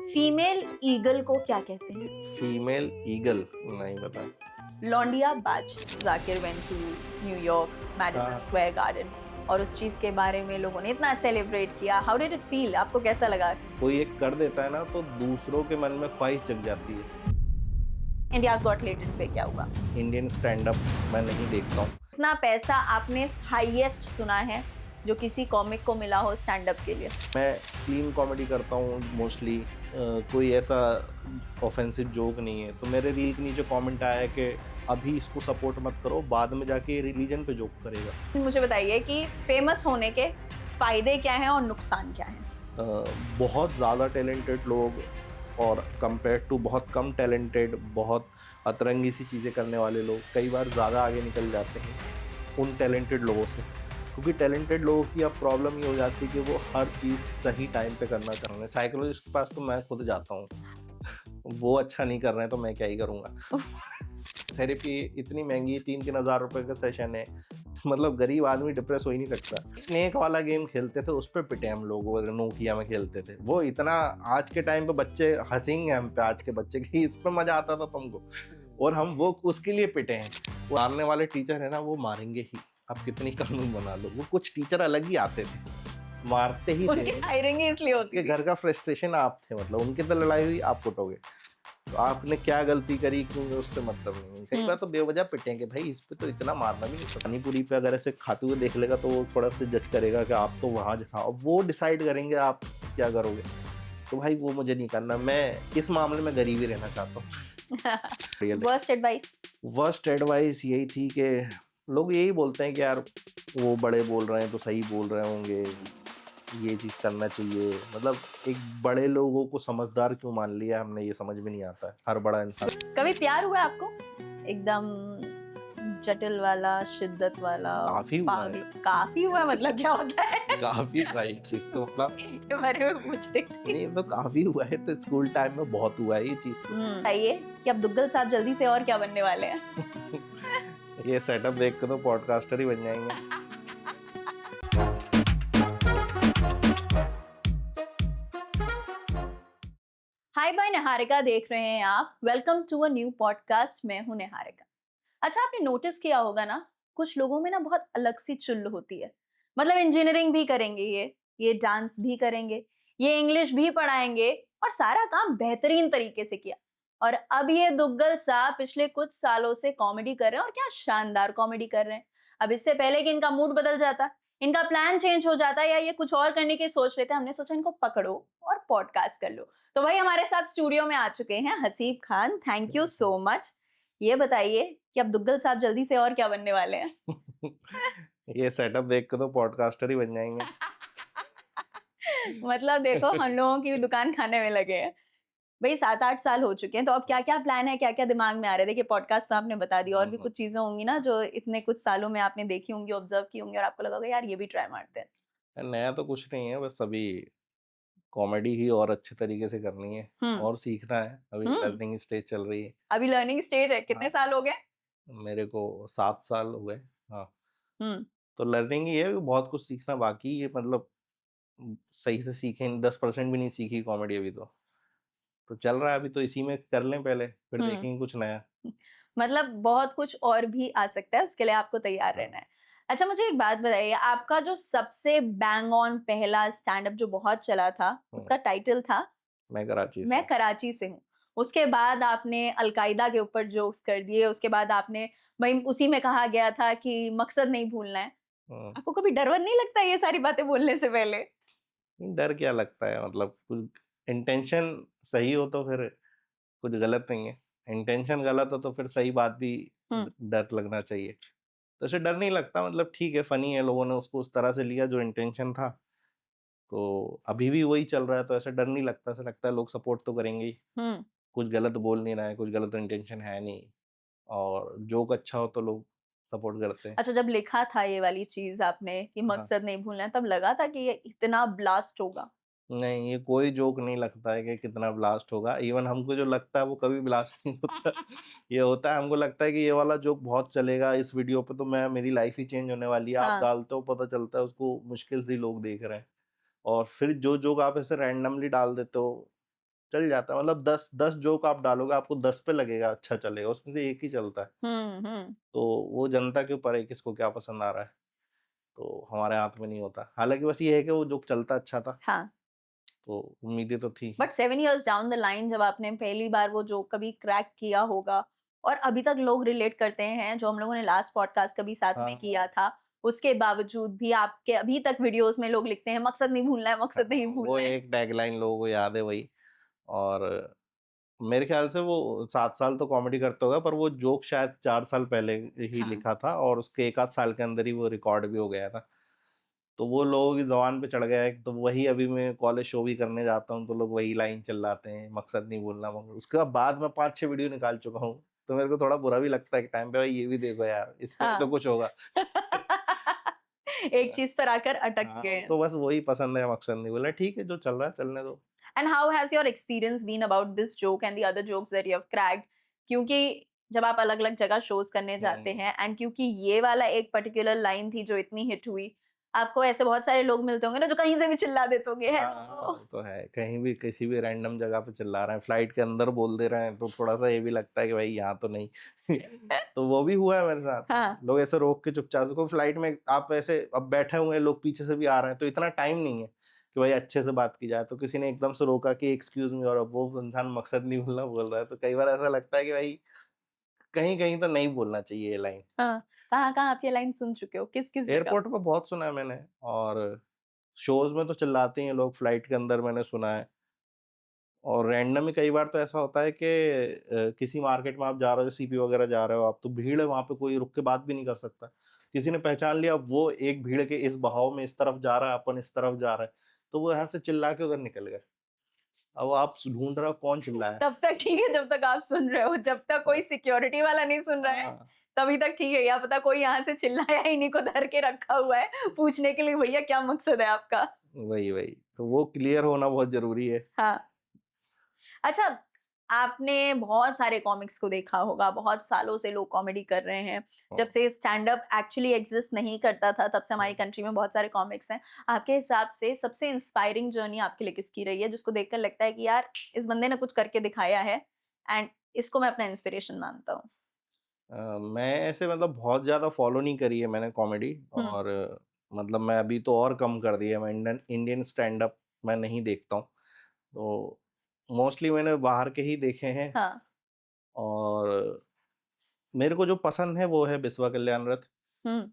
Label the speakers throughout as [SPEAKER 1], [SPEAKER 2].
[SPEAKER 1] Female eagle को क्या कहते हैं?
[SPEAKER 2] फीमेल ईगल नहीं पता।
[SPEAKER 1] लौंडिया बाज। Zakir went to New York, Madison
[SPEAKER 2] हाँ।
[SPEAKER 1] स्क्वायर गार्डन, और उस चीज के बारे में लोगों ने इतना सेलिब्रेट किया। How did it feel? आपको कैसा लगा?
[SPEAKER 2] कोई एक कर देता है ना तो दूसरों के मन में ख्वाहिश जग जाती है।
[SPEAKER 1] इंडियाज गॉट टैलेंट पे क्या हुआ?
[SPEAKER 2] इंडियन स्टैंड अप मैं नहीं देखता हूँ।
[SPEAKER 1] इतना पैसा आपने हाईएस्ट सुना है जो किसी कॉमिक को मिला हो स्टैंड अप के लिए?
[SPEAKER 2] मैं क्लीन कॉमेडी करता हूँ मोस्टली। कोई ऐसा ऑफेंसिव जोक नहीं है। तो मेरे रील के नीचे कमेंट आया है कि अभी इसको सपोर्ट मत करो, बाद में जाके रिलीजन पे जोक करेगा।
[SPEAKER 1] मुझे बताइए कि फेमस होने के फायदे क्या हैं और नुकसान क्या हैं?
[SPEAKER 2] बहुत ज़्यादा टैलेंटेड लोग और कंपेयर टू बहुत कम टैलेंटेड, बहुत अतरंगी सी चीज़ें करने वाले लोग कई बार ज़्यादा आगे निकल जाते हैं उन टैलेंटेड लोगों से। क्योंकि टैलेंटेड लोगों की अब प्रॉब्लम ये हो जाती है कि वो हर चीज़ सही टाइम पे करना चाह रहे हैं। साइकोलॉजिस्ट के पास तो मैं खुद जाता हूँ, वो अच्छा नहीं कर रहे हैं तो मैं क्या ही करूँगा। थेरेपी इतनी महंगी, 3-3 हज़ार रुपये का सेशन है। मतलब गरीब आदमी डिप्रेस हो ही नहीं सकता। स्नेक वाला गेम खेलते थे, उस पे पिटे हम लोग। वो नोकिया में खेलते थे, वो इतना आज के टाइम पे बच्चे हंसेंगे हम पे, आज के बच्चे की इस पे मजा आता था तुमको, और हम वो उसके लिए पिटे हैं। वो मारने वाले टीचर है ना, वो मारेंगे ही, आप कितनी कानून बना लो। वो कुछ टीचर अलग ही आते थे, मारते ही
[SPEAKER 1] उनकी
[SPEAKER 2] थे।
[SPEAKER 1] हायरिंग इसलिए होती
[SPEAKER 2] के
[SPEAKER 1] थी।
[SPEAKER 2] घर का फ्रस्ट्रेशन आप थे, मतलब उनकी तो लड़ाई हुई, आप कुटोगे। तो आपने क्या गलती करी क्यों, उससे मतलब नहीं है। कई बार तो बेवजह पिटेंगे भाई, इस पे तो इतना मारना भी नहीं। पानी पूरी पे अगर ऐसे खाते हुए देख लेगा तो वो थोड़ा सा जज करेगा कि आप तो वहाँ जाओ, अब वो डिसाइड करेंगे आप क्या करोगे। तो भाई वो मुझे नहीं करना। मैं इस मामले में गरीब ही रहना चाहता हूँ।
[SPEAKER 1] Worst advice?
[SPEAKER 2] वर्स्ट एडवाइस यही थी कि लोग यही बोलते हैं कि यार वो बड़े बोल रहे हैं तो सही बोल रहे होंगे, ये चीज़ करना चाहिए। मतलब एक बड़े लोगों को समझदार क्यों मान लिया हमने, ये समझ में नहीं आता है। हर बड़ा इंसान।
[SPEAKER 1] कभी प्यार हुआ आपको? एकदम जटिल वाला, शिद्दत वाला,
[SPEAKER 2] काफी हुआ है।
[SPEAKER 1] पागल? काफी हुआ है मतलब क्या होता है?
[SPEAKER 2] काफी हुआ है ये चीज तो, मतलब
[SPEAKER 1] के बारे में पूछ रही थी।
[SPEAKER 2] नहीं तो काफी हुआ है। तो स्कूल टाइम में बहुत हुआ है ये चीज तो।
[SPEAKER 1] बताइए कि अब दुग्गल साहब जल्दी से और क्या बनने वाले हैं?
[SPEAKER 2] ये सेटअप देख के तो पॉडकास्टर ही बन जाएंगे।
[SPEAKER 1] हाय बाय, निहारिका देख रहे हैं आप। Welcome to a new podcast. मैं हूं निहारिका। अच्छा, आपने नोटिस किया होगा ना, कुछ लोगों में ना बहुत अलग सी चुल होती है। मतलब इंजीनियरिंग भी करेंगे, ये डांस भी करेंगे, ये इंग्लिश भी पढ़ाएंगे, और सारा काम बेहतरीन तरीके से किया। और अब ये दुग्गल साहब पिछले कुछ सालों से कॉमेडी कर रहे हैं, और क्या शानदार कॉमेडी कर रहे हैं। अब इससे पहले कि इनका मूड बदल जाता, इनका प्लान चेंज हो जाता, या ये कुछ और करने की सोच लेते, हमने सोचा इनको पकड़ो और पॉडकास्ट कर लो। तो भाई हमारे साथ स्टूडियो में आ चुके हैं Haseeb Khan. Thank you so much. ये बताइए कि अब दुग्गल साहब जल्दी से और क्या बनने वाले हैं?
[SPEAKER 2] ये सेटअप देख के तो पॉडकास्टर ही बन जाएंगे।
[SPEAKER 1] मतलब देखो, हम लोगों की भी दुकान खाने में लगे हैं। भाई 7-8 साल हो चुके हैं, तो अब क्या-क्या प्लान है, क्या-क्या दिमाग में आ रहा है? देखिए, पॉडकास्ट तो आपने बता दिया, और भी कुछ चीजें होंगी ना जो इतने कुछ सालों में आपने देखी होंगी, ऑब्जर्व की होंगी, और आपको लगा होगा यार ये भी ट्राई मारते हैं।
[SPEAKER 2] नया तो कुछ नहीं है, बस अभी कॉमेडी ही और अच्छे तरीके से करनी है
[SPEAKER 1] हम्म।
[SPEAKER 2] और सीखना है। अभी
[SPEAKER 1] हम्म।
[SPEAKER 2] लर्निंग स्टेज चल रही है।
[SPEAKER 1] अभी लर्निंग स्टेज है। कितने
[SPEAKER 2] हाँ,
[SPEAKER 1] साल हो गए?
[SPEAKER 2] मेरे को 7 साल हुए। हाँ,
[SPEAKER 1] हम्म।
[SPEAKER 2] तो लर्निंग ही है, बहुत कुछ सीखना बाकी है। मतलब सही से सीखें, 10% भी नहीं सीखी कॉमेडी अभी तो चल रहा है। अभी तो इसी में कर लें पहले, फिर
[SPEAKER 1] हम्म।
[SPEAKER 2] देखेंगे कुछ नया।
[SPEAKER 1] मतलब बहुत कुछ और भी आ सकता है, उसके लिए आपको तैयार
[SPEAKER 2] हाँ।
[SPEAKER 1] रहना है। अच्छा, मुझे एक बात बताइए, आपका जो सबसे बैंग ऑन पहला स्टैंड अप जो बहुत चला था, उसका टाइटल था
[SPEAKER 2] मैं कराची से
[SPEAKER 1] मैं
[SPEAKER 2] हूँ।
[SPEAKER 1] कराची से हूँ। उसके बाद आपने अलकायदा के ऊपर जोक्स कर दिए। उसके बाद आपने वही उसी में कहा गया था कि मकसद नहीं भूलना है।
[SPEAKER 2] हम्म,
[SPEAKER 1] आपको कभी डर वर नहीं लगता ये सारी बातें बोलने से पहले?
[SPEAKER 2] डर क्या लगता है, मतलब कुछ इंटेंशन सही हो तो फिर कुछ गलत नहीं है। इंटेंशन गलत हो तो फिर सही बात भी
[SPEAKER 1] हम्म।
[SPEAKER 2] डर लगना चाहिए। तो ऐसे डर नहीं लगता, मतलब ठीक है, फनी है, लोगों ने उसको उस तरह से लिया जो इंटेंशन था। तो अभी भी वही चल रहा है, तो ऐसा डर नहीं लगता। ऐसा लगता है लोग सपोर्ट तो करेंगे ही।
[SPEAKER 1] हम्म।
[SPEAKER 2] कुछ गलत बोल नहीं रहा है, कुछ गलत इंटेंशन है नहीं, और जोक अच्छा हो तो लोग सपोर्ट करते हैं।
[SPEAKER 1] अच्छा, जब लिखा था ये वाली चीज आपने कि
[SPEAKER 2] हाँ।
[SPEAKER 1] मकसद नहीं भूलना है, तब लगा था कि ये इतना ब्लास्ट होगा?
[SPEAKER 2] नहीं, ये कोई जोक नहीं लगता है कि कितना ब्लास्ट होगा। इवन हमको जो लगता है वो कभी ब्लास्ट नहीं होता। ये होता है, हमको लगता है कि ये वाला जोक बहुत चलेगा, इस वीडियो पे तो मैं मेरी लाइफ ही चेंज होने वाली है। आप
[SPEAKER 1] हाँ।
[SPEAKER 2] डालते हो, पता चलता है उसको मुश्किल से ही लोग देख रहे हैं। और फिर जो जोक आप ऐसे रैंडमली डाल देते हो, चल जाता है। मतलब 10 जोक आप डालोगे, आपको 10 पे लगेगा अच्छा चलेगा, उसमें से एक ही चलता है।
[SPEAKER 1] हम्म।
[SPEAKER 2] तो वो जनता के ऊपर है किसको क्या पसंद आ रहा है, तो हमारे हाथ में नहीं होता। हालाँकि बस ये है कि वो जोक चलता अच्छा था,
[SPEAKER 1] हाँ,
[SPEAKER 2] तो उम्मीदें तो थी।
[SPEAKER 1] But 7 years down the line जब आपने पहली बार वो जोक कभी क्रैक किया होगा और अभी तक लोग रिलेट करते हैं, जो हम लोगों ने लास्ट पॉडकास्ट कभी साथ में
[SPEAKER 2] हाँ,
[SPEAKER 1] किया था, उसके बावजूद भी आपके अभी तक वीडियोस में लोग लिखते हैं मकसद नहीं भूलना है, मकसद नहीं
[SPEAKER 2] वो
[SPEAKER 1] भूलना है।
[SPEAKER 2] एक टैगलाइन लोगों को याद है वही। और मेरे ख्याल से वो 7 साल तो कॉमेडी करता होगा, पर वो जोक शायद 4 साल पहले ही
[SPEAKER 1] हाँ,
[SPEAKER 2] लिखा था और उसके 1 आध साल के अंदर ही वो रिकॉर्ड भी हो गया था। तो वो लोगों की ज़ुबान पे चढ़ गया है, तो वही अभी मैं कॉलेज शो भी करने जाता हूँ, तो लोग वही लाइन चिल्लाते हैं, मकसद नहीं भूलना मगर उसके बाद मैं 5-6 वीडियो निकाल चुका हूँ, तो मेरे को थोड़ा बुरा भी लगता है कि टाइम पे भाई ये भी देखो यार, इसमें भी तो
[SPEAKER 1] हाँ।
[SPEAKER 2] कुछ होगा।
[SPEAKER 1] एक चीज पर आकर अटक
[SPEAKER 2] हाँ,
[SPEAKER 1] गए।
[SPEAKER 2] तो बस वही पसंद है, मकसद नहीं भूलना, ठीक है जो चल रहा है चलने दो।
[SPEAKER 1] And how has your experience been about this joke and the other jokes that you have cracked? क्योंकि जब आप अलग-अलग जगह शोज करने जाते
[SPEAKER 2] हुँ।
[SPEAKER 1] हैं एंड क्योंकि ये वाला एक पर्टिकुलर लाइन थी जो इतनी हिट हुई, आपको ऐसे बहुत सारे लोग मिलते होंगे ना जो कहीं से भी चिल्ला देते होंगे
[SPEAKER 2] हाँ, हाँ,
[SPEAKER 1] हेलो।
[SPEAKER 2] वो तो है। कहीं भी किसी भी रैंडम जगह पे चिल्ला रहे हैं, फ्लाइट के अंदर बोल दे रहे हैं, तो थोड़ा-सा ये भी लगता है कि भाई यहाँ तो नहीं। तो वो भी हुआ है मेरे साथ।
[SPEAKER 1] हाँ,
[SPEAKER 2] लोग ऐसे रोक के चुपचाप से, कोई फ्लाइट में आप ऐसे अब बैठे हुए हैं, लोग पीछे से भी आ रहे हैं, तो इतना टाइम नहीं है कि भाई अच्छे से बात की जाए। तो किसी ने एकदम से रोका कि एक्सक्यूज़ मी, और अब वो इंसान मकसद नहीं भूलना बोल रहा है, तो कई बार ऐसा लगता है कि भाई कहीं-कहीं तो नहीं बोलना चाहिए ये लाइन।
[SPEAKER 1] हाँ। कहाँ-कहाँ आप ये लाइन सुन चुके हो? किस-किस जगह
[SPEAKER 2] एयरपोर्ट
[SPEAKER 1] पे?
[SPEAKER 2] पे बहुत सुना है मैंने, और शोज़ में तो चिल्लाते ही हैं लोग, फ्लाइट के अंदर मैंने सुना है। और रैंडम ही कई बार तो ऐसा होता है कि किसी मार्केट में आप जा रहे हो, सीपी वगैरह जा रहे हो आप, तो भीड़ है वहाँ पे, कोई रुक के बात भी नहीं कर सकता। किसी ने पहचान लिया, वो एक भीड़ के इस बहाव में इस तरफ जा रहा है, अपन इस तरफ जा रहे हैं, तो वो यहाँ से चिल्ला के उधर निकल गए। अब आप ढूँढ रहे हो कौन चिल्लाया।
[SPEAKER 1] तब तक ठीक है जब तक आप सुन रहे हो, जब तक कोई सिक्योरिटी वाला नहीं सुन रहा है,
[SPEAKER 2] हाँ,
[SPEAKER 1] तभी तक ठीक है। या पता कोई यहाँ से चिल्लाया ही नहीं को धर के रखा हुआ है, पूछने के लिए भैया क्या मकसद है आपका?
[SPEAKER 2] वही। तो वो क्लियर होना बहुत ज़रूरी है।
[SPEAKER 1] हाँ। अच्छा, आपने बहुत सारे कॉमिक्स को देखा होगा, बहुत सालों से लोग कॉमेडी कर रहे हैं। जब
[SPEAKER 2] हाँ,
[SPEAKER 1] से स्टैंड अप एक्चुअली एक्सिस्ट नहीं करता था, तब से हमारी
[SPEAKER 2] हाँ।
[SPEAKER 1] कंट्री में बहुत सारे कॉमिक्स हैं। आपके हिसाब से सबसे इंस्पायरिंग जर्नी आपके लिए किसकी रही है, जिसको देखकर लगता है कि यार इस बंदे ने कुछ करके दिखाया है एंड इसको मैं अपना इंस्पिरेशन मानता हूँ?
[SPEAKER 2] मैं ऐसे मतलब बहुत ज़्यादा फ़ॉलो नहीं करी है मैंने कॉमेडी,
[SPEAKER 1] हुँ,
[SPEAKER 2] और मतलब मैं अभी तो और कम कर दिया है, मैं इंडियन इंडियन स्टैंड अप मैं नहीं देखता हूँ। तो मोस्टली मैंने बाहर के ही देखे हैं,
[SPEAKER 1] हाँ।
[SPEAKER 2] और मेरे को जो पसंद है वो है बिस्वा कल्याण रथ।
[SPEAKER 1] हुँ,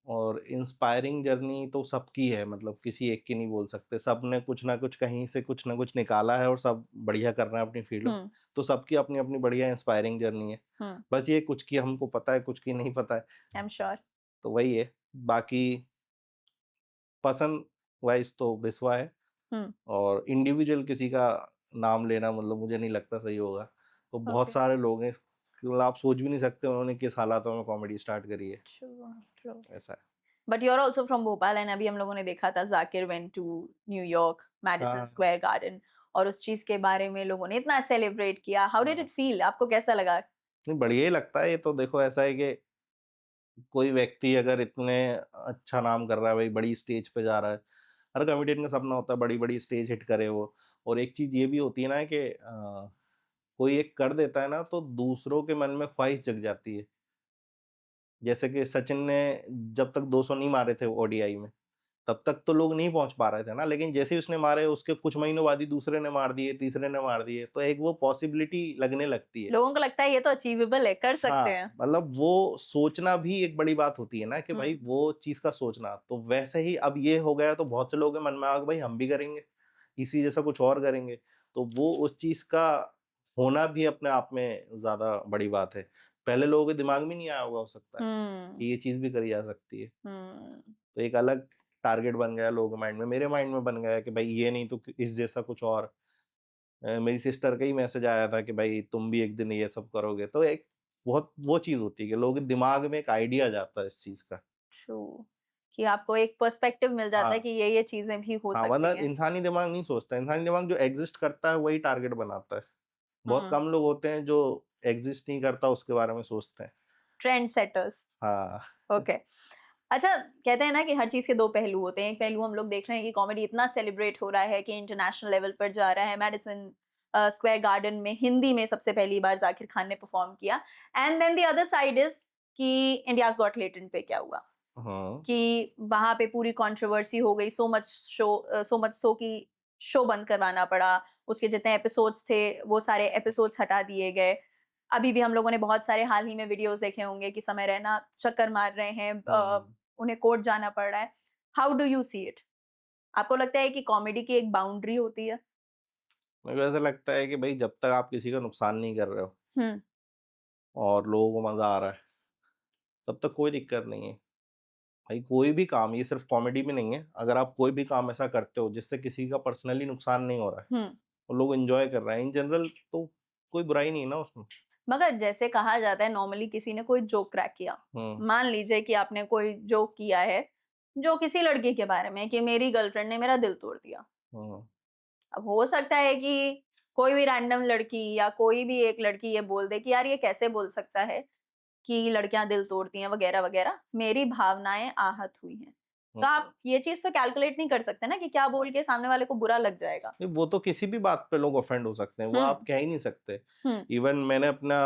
[SPEAKER 2] और इंस्पायरिंग जर्नी तो सबकी है, मतलब किसी एक की नहीं बोल सकते, सब ने कुछ ना कुछ कहीं से कुछ ना कुछ निकाला है और सब बढ़िया कर रहे हैं अपनी फील्ड में।
[SPEAKER 1] हुँ,
[SPEAKER 2] तो सबकी अपनी अपनी बढ़िया इंस्पायरिंग जर्नी है।
[SPEAKER 1] हुँ,
[SPEAKER 2] बस ये कुछ की हमको पता है, कुछ की नहीं पता है,
[SPEAKER 1] आई एम श्योर।
[SPEAKER 2] तो वही है। बाकी पसंद वाइज तो बिस्वा है,
[SPEAKER 1] हुँ,
[SPEAKER 2] और इंडिविजुअल किसी का नाम लेना मतलब मुझे नहीं लगता सही होगा। तो बहुत
[SPEAKER 1] ओके।
[SPEAKER 2] सारे लोग हैं, मतलब आप सोच भी नहीं सकते उन्होंने किस हालातों में कॉमेडी स्टार्ट करी है,
[SPEAKER 1] ट्रू, ट्रू।
[SPEAKER 2] ऐसा है।
[SPEAKER 1] But you are also from Bhopal and अभी हम लोगों ने देखा था Zakir went to New York, Madison
[SPEAKER 2] हाँ,
[SPEAKER 1] स्क्वायर गार्डन और उस चीज़ के बारे में लोगों ने इतना सेलिब्रेट किया। हाउ डिड
[SPEAKER 2] हाँ।
[SPEAKER 1] It feel? आपको कैसा लगा?
[SPEAKER 2] नहीं, बढ़िया ही लगता है ये तो। देखो ऐसा है कि कोई व्यक्ति अगर इतने अच्छा नाम कर रहा है, भाई बड़ी स्टेज पे जा रहा है, हर कॉमेडियन का सपना होता है बड़ी-बड़ी स्टेज हिट करे वो। और एक चीज़ ये भी होती है ना कि कोई एक कर देता है ना, तो दूसरों के मन में ख्वाहिश जग जाती है। जैसे कि सचिन ने जब तक 200 नहीं मारे थे ओडीआई में, तब तक तो लोग नहीं पहुँच पा रहे थे ना, लेकिन जैसे ही उसने मारे उसके कुछ महीनों बाद ही दूसरे ने मार दिए, तीसरे ने मार दिए, तो एक वो पॉसिबिलिटी लगने लगती है।
[SPEAKER 1] लोगों को लगता है ये तो अचीवेबल है, कर सकते
[SPEAKER 2] हाँ,
[SPEAKER 1] हैं।
[SPEAKER 2] मतलब वो सोचना भी एक बड़ी बात होती है ना कि
[SPEAKER 1] हुँ,
[SPEAKER 2] भाई वो चीज़ का सोचना, तो वैसे ही अब ये हो गया तो बहुत से लोगों के मन में आ गया भाई हम भी करेंगे, इसी जैसा कुछ और करेंगे। तो वो उस चीज़ का होना भी अपने आप में ज़्यादा बड़ी बात है। पहले लोगों के दिमाग में नहीं आया होगा हो सकता है,
[SPEAKER 1] हुँ,
[SPEAKER 2] कि ये चीज़ भी करी जा सकती है।
[SPEAKER 1] हुँ।
[SPEAKER 2] तो एक अलग टारगेट बन गया लोगों के माइंड में, मेरे माइंड में बन गया कि भाई ये नहीं तो इस जैसा कुछ और। मेरी सिस्टर का ही मैसेज आया था कि भाई तुम भी एक दिन ये सब करोगे। तो एक बहुत वो चीज़ होती है कि लोगों के दिमाग में एक आइडिया जाता है इस चीज़ का।
[SPEAKER 1] ट्रू कि आपको एक पर्सपेक्टिव मिल जाता है
[SPEAKER 2] हाँ,
[SPEAKER 1] कि ये चीज़ें भी हो
[SPEAKER 2] हाँ, वरना
[SPEAKER 1] सकती हैं।
[SPEAKER 2] इंसानी दिमाग नहीं सोचता, इंसानी दिमाग जो एग्ज़िस्ट करता है वही टारगेट बनाता है। बहुत
[SPEAKER 1] हुँ,
[SPEAKER 2] कम लोग होते हैं जो एग्ज़िस्ट नहीं करता उसके बारे में सोचते हैं।
[SPEAKER 1] Trendsetters.
[SPEAKER 2] हाँ।
[SPEAKER 1] ओके। अच्छा, कहते हैं ना कि हर चीज़ के 2 पहलू होते हैं। एक पहलू हम लोग देख रहे हैं कि कॉमेडी इतना सेलिब्रेट हो रहा है कि इंटरनेशनल लेवल पर जा रहा है। मैडिसन स्क्वायर गार्डन में हिंदी में सबसे पहली बार जाकिर खान ने परफॉर्म किया। And then the other side is कि इंडियाज गॉट टैलेंट पे क्या हुआ,
[SPEAKER 2] हाँ।
[SPEAKER 1] कि वहां पे पूरी कंट्रोवर्सी हो गई, सो मच सो कि शो बंद करवाना पड़ा, उसके जितने एपिसोड्स थे वो सारे एपिसोड्स हटा दिए गए। अभी भी हम लोगों ने बहुत सारे हाल ही में वीडियोस देखे होंगे कि समय रैना चक्कर मार रहे हैं,
[SPEAKER 2] हुँ।
[SPEAKER 1] उन्हें कोर्ट जाना पड़ रहा है। How do you see it? आपको लगता है कि कॉमेडी की एक बाउंड्री होती है?
[SPEAKER 2] मेरे को ऐसा लगता है कि भाई जब तक आप किसी का नुकसान नहीं कर रहे हो
[SPEAKER 1] हुँ,
[SPEAKER 2] और लोगों को मज़ा आ रहा है, तब तक कोई दिक्कत नहीं है। भाई कोई भी काम, ये सिर्फ़ कॉमेडी में नहीं है, अगर आप कोई भी काम ऐसा करते हो जिससे किसी का पर्सनली नुकसान नहीं हो रहा है
[SPEAKER 1] हुँ।
[SPEAKER 2] और लोग एन्जॉय कर रहे हैं, इन जनरल तो कोई बुराई नहीं है ना उसमें।
[SPEAKER 1] मगर जैसे कहा जाता है नॉर्मली किसी ने कोई जोक क्रैक किया,
[SPEAKER 2] हुँ,
[SPEAKER 1] मान लीजिए कि आपने कोई जोक किया है, जो किसी लड़की के बारे में कि मेरी गर्लफ्रेंड ने मेरा दिल तोड़ दिया।
[SPEAKER 2] हुँ,
[SPEAKER 1] अब हो सकता है कि कोई भी रैंडम लड़की या कोई भी एक लड़की ये बोल दे कि यार ये कैसे बोल सकता है कि लड़कियां दिल तोड़ती हैं वगैरह वगैरह, मेरी भावनाएं आहत हुई हैं।
[SPEAKER 2] हुँ।
[SPEAKER 1] सो आप ये चीज तो कैलकुलेट नहीं कर सकते ना कि क्या बोल के सामने वाले को बुरा लग जाएगा।
[SPEAKER 2] नहीं, वो तो किसी भी बात पे लोग ऑफेंड हो सकते हैं, वो
[SPEAKER 1] हम्म।
[SPEAKER 2] आप कह ही नहीं सकते।
[SPEAKER 1] हम्म।
[SPEAKER 2] इवन मैंने अपना